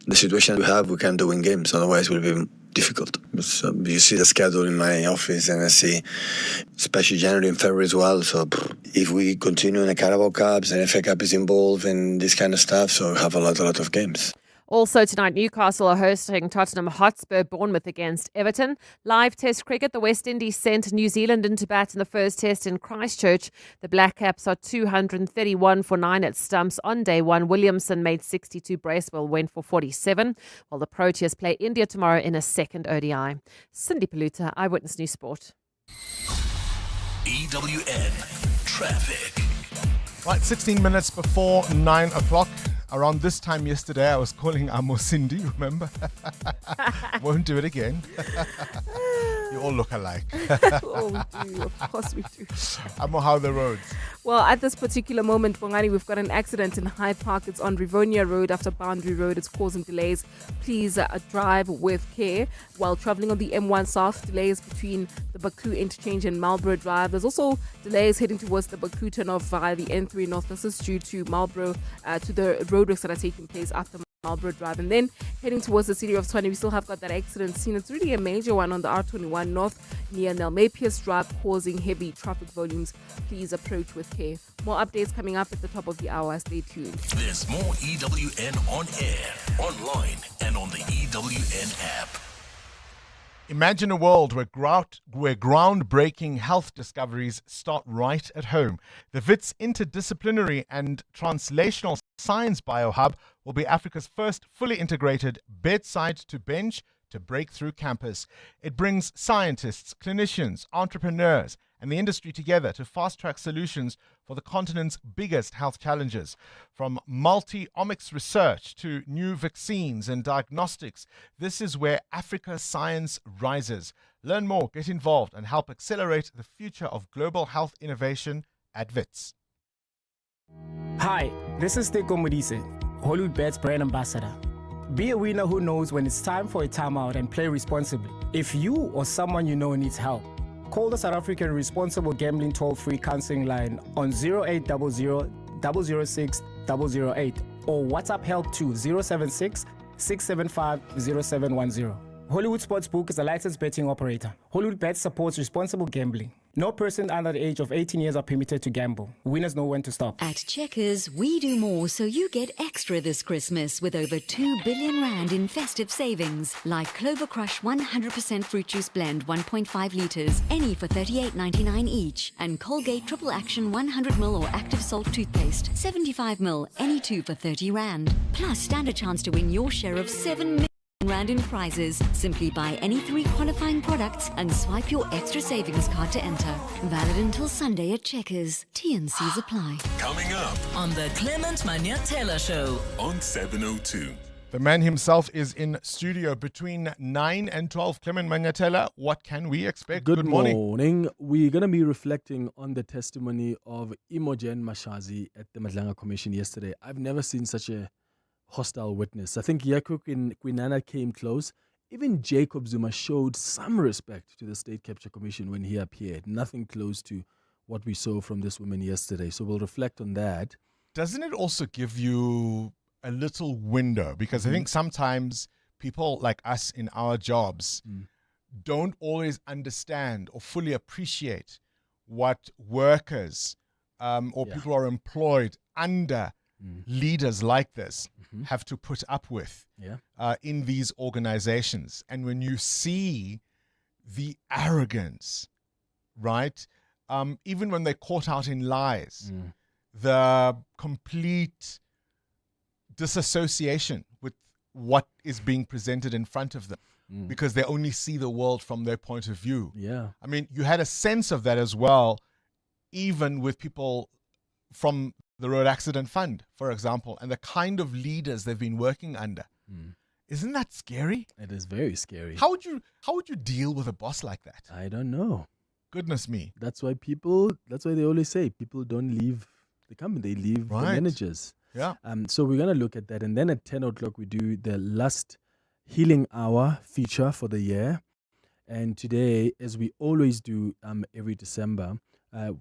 the situation we have, we can't win games. Otherwise, it will be difficult. So you see the schedule in my office, and I see especially January and February as well. So if we continue in the Carabao Cups and FA Cup is involved and this kind of stuff, so we have a lot of games. Also tonight, Newcastle are hosting Tottenham Hotspur, Bournemouth against Everton. Live Test cricket, the West Indies sent New Zealand into bat in the first Test in Christchurch. The Black Caps are 231 for 9 at stumps on day 1. Williamson made 62, Bracewell went for 47, while the Proteas play India tomorrow in a second ODI. Cindy Paluta, Eyewitness News Sport. EWN Traffic. Right, 16 minutes before 9 o'clock. Around this time yesterday, I was calling Amo Cindy, remember? Won't do it again. You all look alike. Oh, we do. Of course we do. Amo, how are the roads? Well, at this particular moment, Bongani, we've got an accident in Hyde Park. It's on Rivonia Road after Boundary Road. It's causing delays. Please drive with care. While traveling on the M1 South, delays between the Baku interchange and Marlborough Drive. There's also delays heading towards the Baku turnoff via the N3 North. This is due to Marlborough, to the roadworks that are taking place after Marlborough Drive. And then heading towards the city of Tshwane, we still have got that accident scene. It's really a major one on the R21 North near Nelmapius Drive, causing heavy traffic volumes. Please approach with care. More updates coming up at the top of the hour. Stay tuned. There's more EWN on air, online, and on the EWN app. Imagine a world where groundbreaking health discoveries start right at home. The WITS Interdisciplinary and Translational Science Biohub will be Africa's first fully integrated bedside-to-bench to breakthrough campus. It brings scientists, clinicians, entrepreneurs, and the industry together to fast-track solutions for the continent's biggest health challenges. From multi-omics research to new vaccines and diagnostics, this is where Africa's science rises. Learn more, get involved, and help accelerate the future of global health innovation at WITS. Hi, this is Teko Modise, Hollywood Bets brand ambassador. Be a winner who knows when it's time for a timeout and play responsibly. If you or someone you know needs help, call the South African Responsible Gambling Toll-Free Counseling Line on 0800 006 008 or WhatsApp help to 076 675 0710. Hollywood Sportsbook is a licensed betting operator. Hollywood Bets supports responsible gambling. No person under the age of 18 years are permitted to gamble. Winners know when to stop. At Checkers, we do more so you get extra this Christmas with over 2 billion rand in festive savings. Like Clover Crush 100% fruit juice blend 1.5 litres, any for $38.99 each. And Colgate Triple Action 100ml or Active Salt toothpaste, 75ml, any two for 30 rand. Plus, stand a chance to win your share of 7 million rand in prizes. Simply buy any 3 qualifying products and swipe your extra savings card to enter. Valid until Sunday at Checkers. T&Cs apply. Coming up on the Clement Manyatela Show on 702. The man himself is in studio between 9 and 12. Clement Manyatela, what can we expect? Good morning. We're going to be reflecting on the testimony of Imogen Mashazi at the Madlanga Commission yesterday. I've never seen such a hostile witness. I think Yakuk and Kwinana came close. Even Jacob Zuma showed some respect to the State Capture Commission when he appeared. Nothing close to what we saw from this woman yesterday. So we'll reflect on that. Doesn't it also give you a little window? Because I think sometimes people like us in our jobs don't always understand or fully appreciate what workers or people who are employed under leaders like this have to put up with in these organizations. And when you see the arrogance, right, even when they're caught out in lies, the complete disassociation with what is being presented in front of them because they only see the world from their point of view. I mean, you had a sense of that as well, even with people from the Road Accident Fund, for example, and the kind of leaders they've been working under. Isn't that scary? It is very scary. How would you deal with a boss like that? I don't know. Goodness me. That's why they always say people don't leave the company, they leave the managers. Yeah. So we're going to look at that. And then at 10 o'clock, we do the last Healing Hour feature for the year. And today, as we always do every December,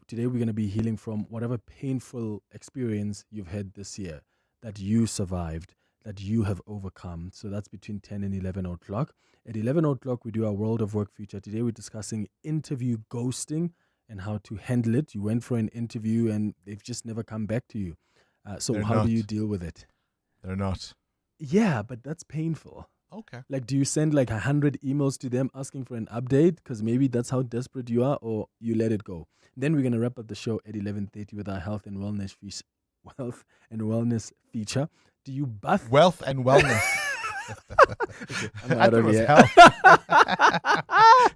today we're going to be healing from whatever painful experience you've had this year that you survived, that you have overcome. So that's between 10 and 11 o'clock. At 11 o'clock, we do our World of Work feature. Today we're discussing interview ghosting and how to handle it. You went for an interview and they've just never come back to you. So how do you deal with it? They're not. Yeah, but that's painful. Okay. Like, do you send like 100 emails to them asking for an update? Because maybe that's how desperate you are, or you let it go. Then we're going to wrap up the show at 11:30 with our health and wellness feature. Do you bath? Wealth and wellness. Okay, I'm out of here.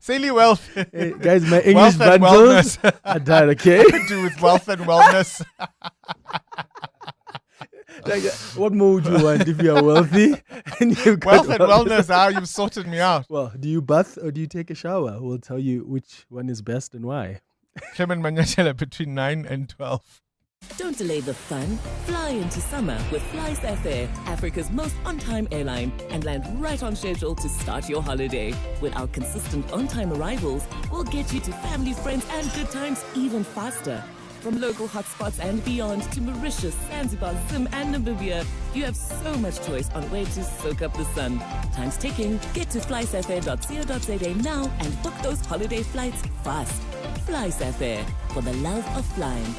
Silly wealth. Hey, guys, my English bundles are done, okay? To do with wealth and wellness. Like, what more would you want if you are wealthy? And you've got Wealth and wellness, how you've sorted me out. Well, do you bath or do you take a shower? We'll tell you which one is best and why. Clement Manyashela between 9 and 12. Don't delay the fun. Fly into summer with Fly Air, Africa's most on-time airline, and land right on schedule to start your holiday. With our consistent on-time arrivals, we'll get you to family, friends, and good times even faster. From local hotspots and beyond to Mauritius, Zanzibar, Zim, and Namibia, you have so much choice on where to soak up the sun. Time's ticking. Get to flysafair.co.za now and book those holiday flights fast. Fly Air, for the love of flying.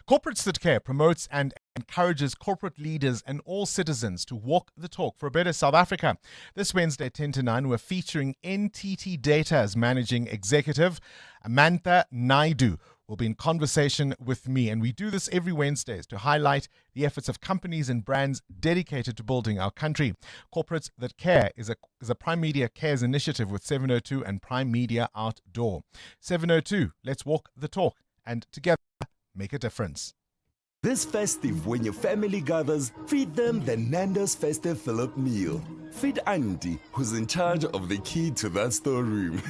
Corporates That Care promotes and encourages corporate leaders and all citizens to walk the talk for a better South Africa. This Wednesday, 10 to 9, we're featuring NTT Data's Managing Executive, Amantha Naidu, will be in conversation with me. And we do this every Wednesdays to highlight the efforts of companies and brands dedicated to building our country. Corporates That Care is a Prime Media Cares initiative with 702 and Prime Media Outdoor. 702, let's walk the talk and together make a difference. This festive, when your family gathers, feed them the Nando's Festive Philip meal. Feed Auntie, who's in charge of the key to that storeroom.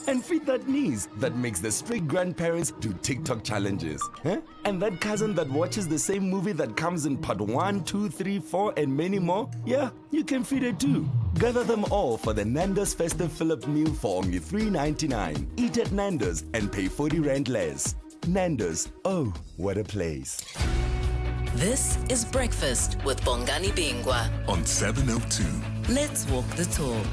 And feed that niece that makes the strict grandparents do TikTok challenges. Huh? And that cousin that watches the same movie that comes in part 1, 2, 3, 4, and many more. Yeah, you can feed it too. Gather them all for the Nando's Festive Philip meal for only $3.99. Eat at Nando's and pay 40 Rand less. Nando's, oh, what a place. This is Breakfast with Bongani Bingwa on 702. Let's walk the talk.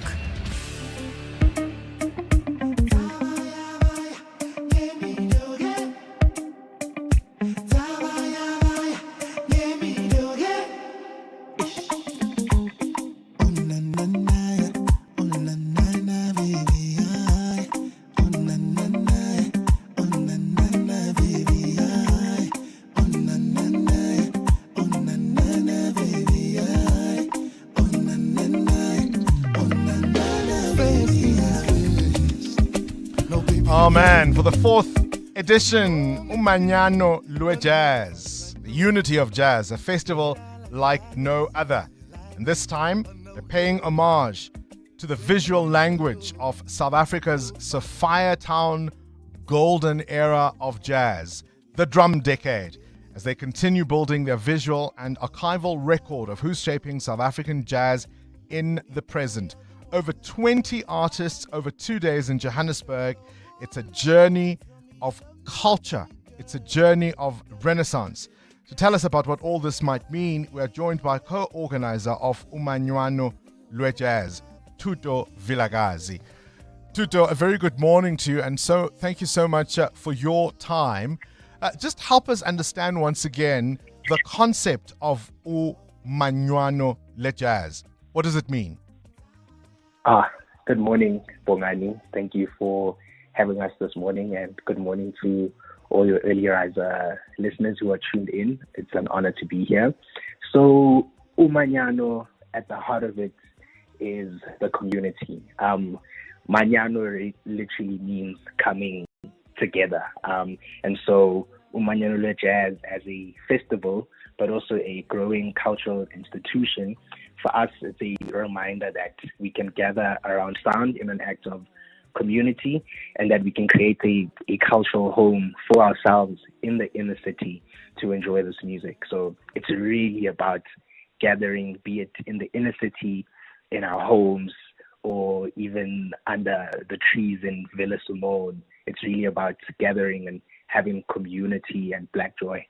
Oh man, for the 4th edition, Umanyano Lwe Jazz, the unity of jazz, a festival like no other. And this time, they're paying homage to the visual language of South Africa's Sophiatown golden era of jazz, the drum decade, as they continue building their visual and archival record of who's shaping South African jazz in the present. Over 20 artists over 2 days in Johannesburg. It's a journey of culture. It's a journey of renaissance. To tell us about what all this might mean, we are joined by co-organizer of Umanyano Lwe Jazz, Tuto Vilakazi. Tuto, a very good morning to you, and so thank you so much for your time. Just help us understand once again the concept of Umanyano Lwe Jazz. What does it mean? Good morning, Bongani. Thank you for having us this morning, and good morning to all your early riser listeners who are tuned in. It's an honor to be here. So Umanyano, at the heart of it, is the community. Manyano literally means coming together. And so Umanyano Lwe Jazz as a festival, but also a growing cultural institution, for us, it's a reminder that we can gather around sound in an act of community, and that we can create a cultural home for ourselves in the inner city to enjoy this music. So it's really about gathering, be it in the inner city, in our homes, or even under the trees in Villa Simone. It's really about gathering and having community and black joy.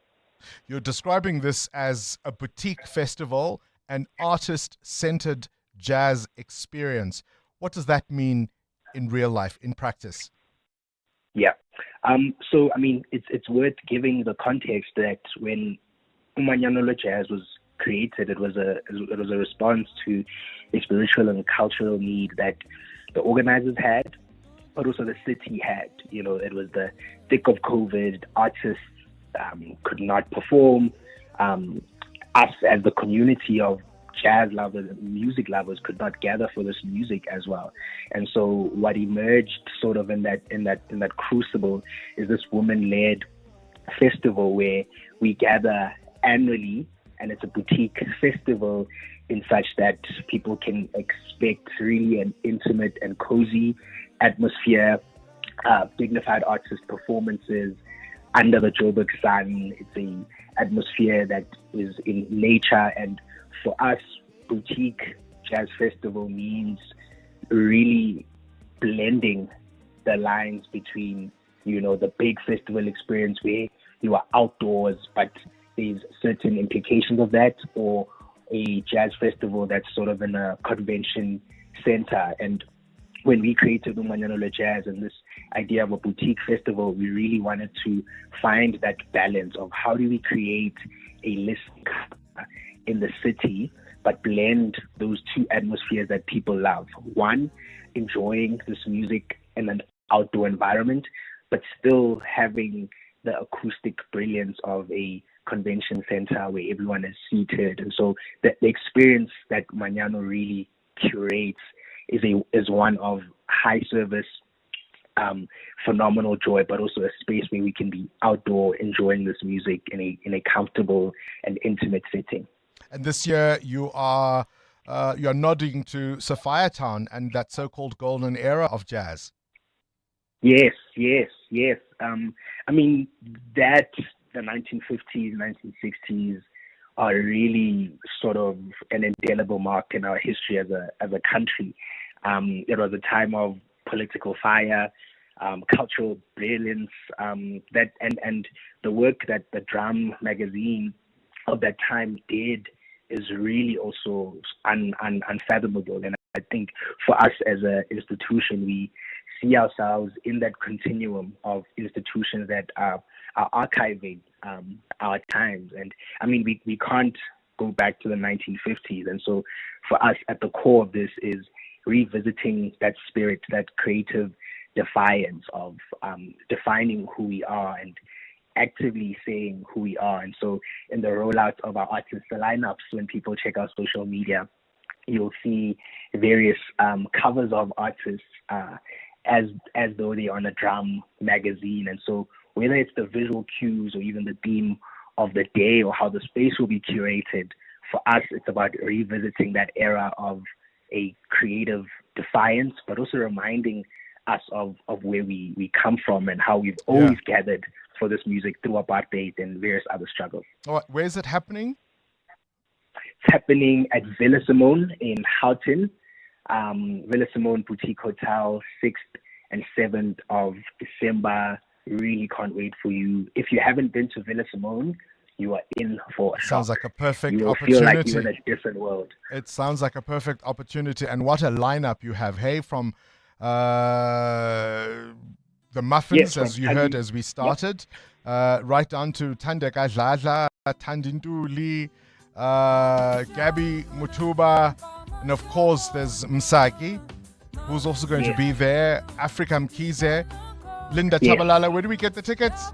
You're describing this as a boutique festival, an artist-centered jazz experience. What does that mean in real life, in practice? Yeah. So, I mean, it's worth giving the context that when Umanyano Lwe Jazz was created, it was a response to a spiritual and cultural need that the organizers had, but also the city had. You know, it was the thick of COVID, artists could not perform. Us as the community of jazz lovers and music lovers could not gather for this music as well. And so what emerged sort of in that crucible is this woman-led festival where we gather annually, and it's a boutique festival in such that people can expect really an intimate and cozy atmosphere, dignified artist performances under the Joburg sun. It's an atmosphere that is in nature, and for us, boutique jazz festival means really blending the lines between, the big festival experience where you are outdoors, but there's certain implications of that, or a jazz festival that's sort of in a convention center. And when we created Umanyano Le Jazz and this idea of a boutique festival, we really wanted to find that balance of how do we create a listening in the city, but blend those two atmospheres that people love. One, enjoying this music in an outdoor environment, but still having the acoustic brilliance of a convention center where everyone is seated. And so the experience that Manyano really curates is one of high service, phenomenal joy, but also a space where we can be outdoor enjoying this music in a comfortable and intimate setting. And this year you are nodding to Sapphire Town and that so-called golden era of jazz. Yes. I mean, that the 1950s, 1960s are really sort of an indelible mark in our history as a country. It was a time of political fire, cultural brilliance, that and the work that the Drum magazine of that time did is really also unfathomable. And I think for us as an institution, we see ourselves in that continuum of institutions that are archiving our times. And I mean, we can't go back to the 1950s. And so for us, at the core of this is revisiting that spirit, that creative defiance of defining who we are and actively saying who we are. And so in the rollout of our artist lineups, when people check our social media, you'll see various covers of artists as though they're on a Drum magazine. And so whether it's the visual cues or even the theme of the day or how the space will be curated, for us, it's about revisiting that era of a creative defiance, but also reminding us of where we come from and how we've always gathered for this music through apartheid and various other struggles. Oh, where is it happening? It's happening at Villa Simone in Houghton. Villa Simone Boutique Hotel, 6th and 7th of December. Really can't wait for you. If you haven't been to Villa Simone, you are in for a Sounds shock. like a perfect You will opportunity. feel like you're in a different world. It sounds like a perfect opportunity. And what a lineup you have, hey, from the Muffins, as you heard as we started, right down to Tandeka Dladla, Tandintuli, Gabby Mutuba, and of course there's Msaki, who's also going to be there, Africa Mkize, Linda Tabalala. Where do we get the tickets?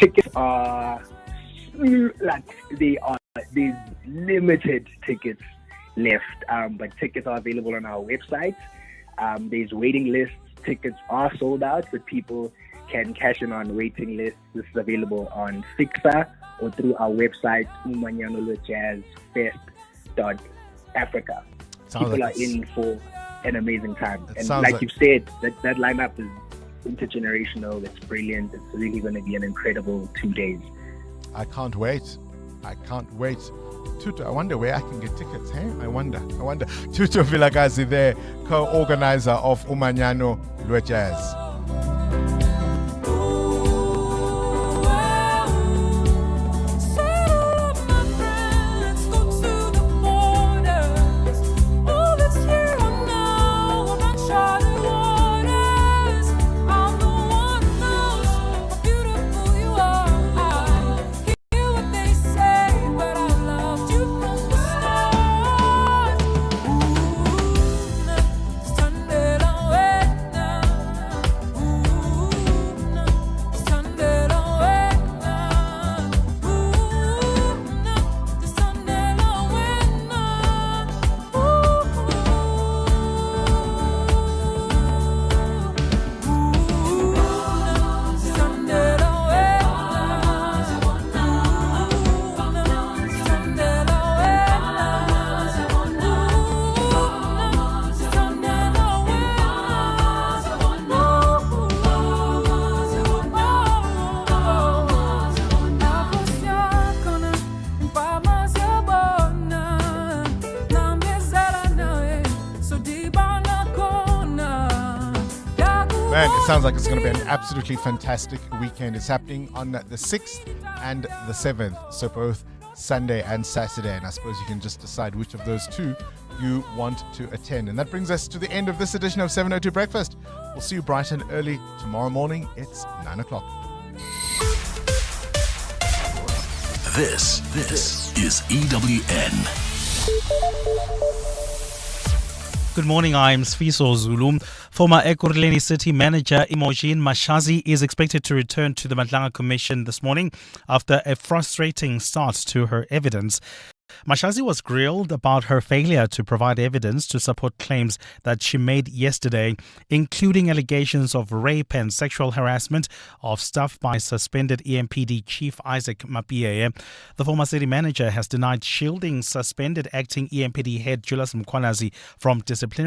Tickets are there's limited tickets left, but tickets are available on our website. There's waiting lists. Tickets are sold out, but people can cash in on waiting lists. This is available on Fixa or through our website, umanyanolojazzfest.africa. People are in for an amazing time. And like you said, that lineup is intergenerational. It's brilliant. It's really going to be an incredible 2 days. I can't wait. Tutu, I wonder where I can get tickets, hey? I wonder. Tutu Vilagazi there, co-organizer of Umanyano Le Jazz. sounds like it's going to be an absolutely fantastic weekend. It's happening on the 6th and the 7th, so both Sunday and Saturday, and I suppose you can just decide which of those two you want to attend. And that brings us to the end of this edition of 702 Breakfast. We'll see you bright and early tomorrow morning. It's 9 o'clock. This is EWN. Good morning, I'm Sfiso Zulu. Former Ekurhuleni City Manager Imogen Mashazi is expected to return to the Madlanga Commission this morning after a frustrating start to her evidence. Mashazi was grilled about her failure to provide evidence to support claims that she made yesterday, including allegations of rape and sexual harassment of staff by suspended EMPD Chief Isaac Mapieye. The former city manager has denied shielding suspended acting EMPD head Julius Mkwanazi from disciplinary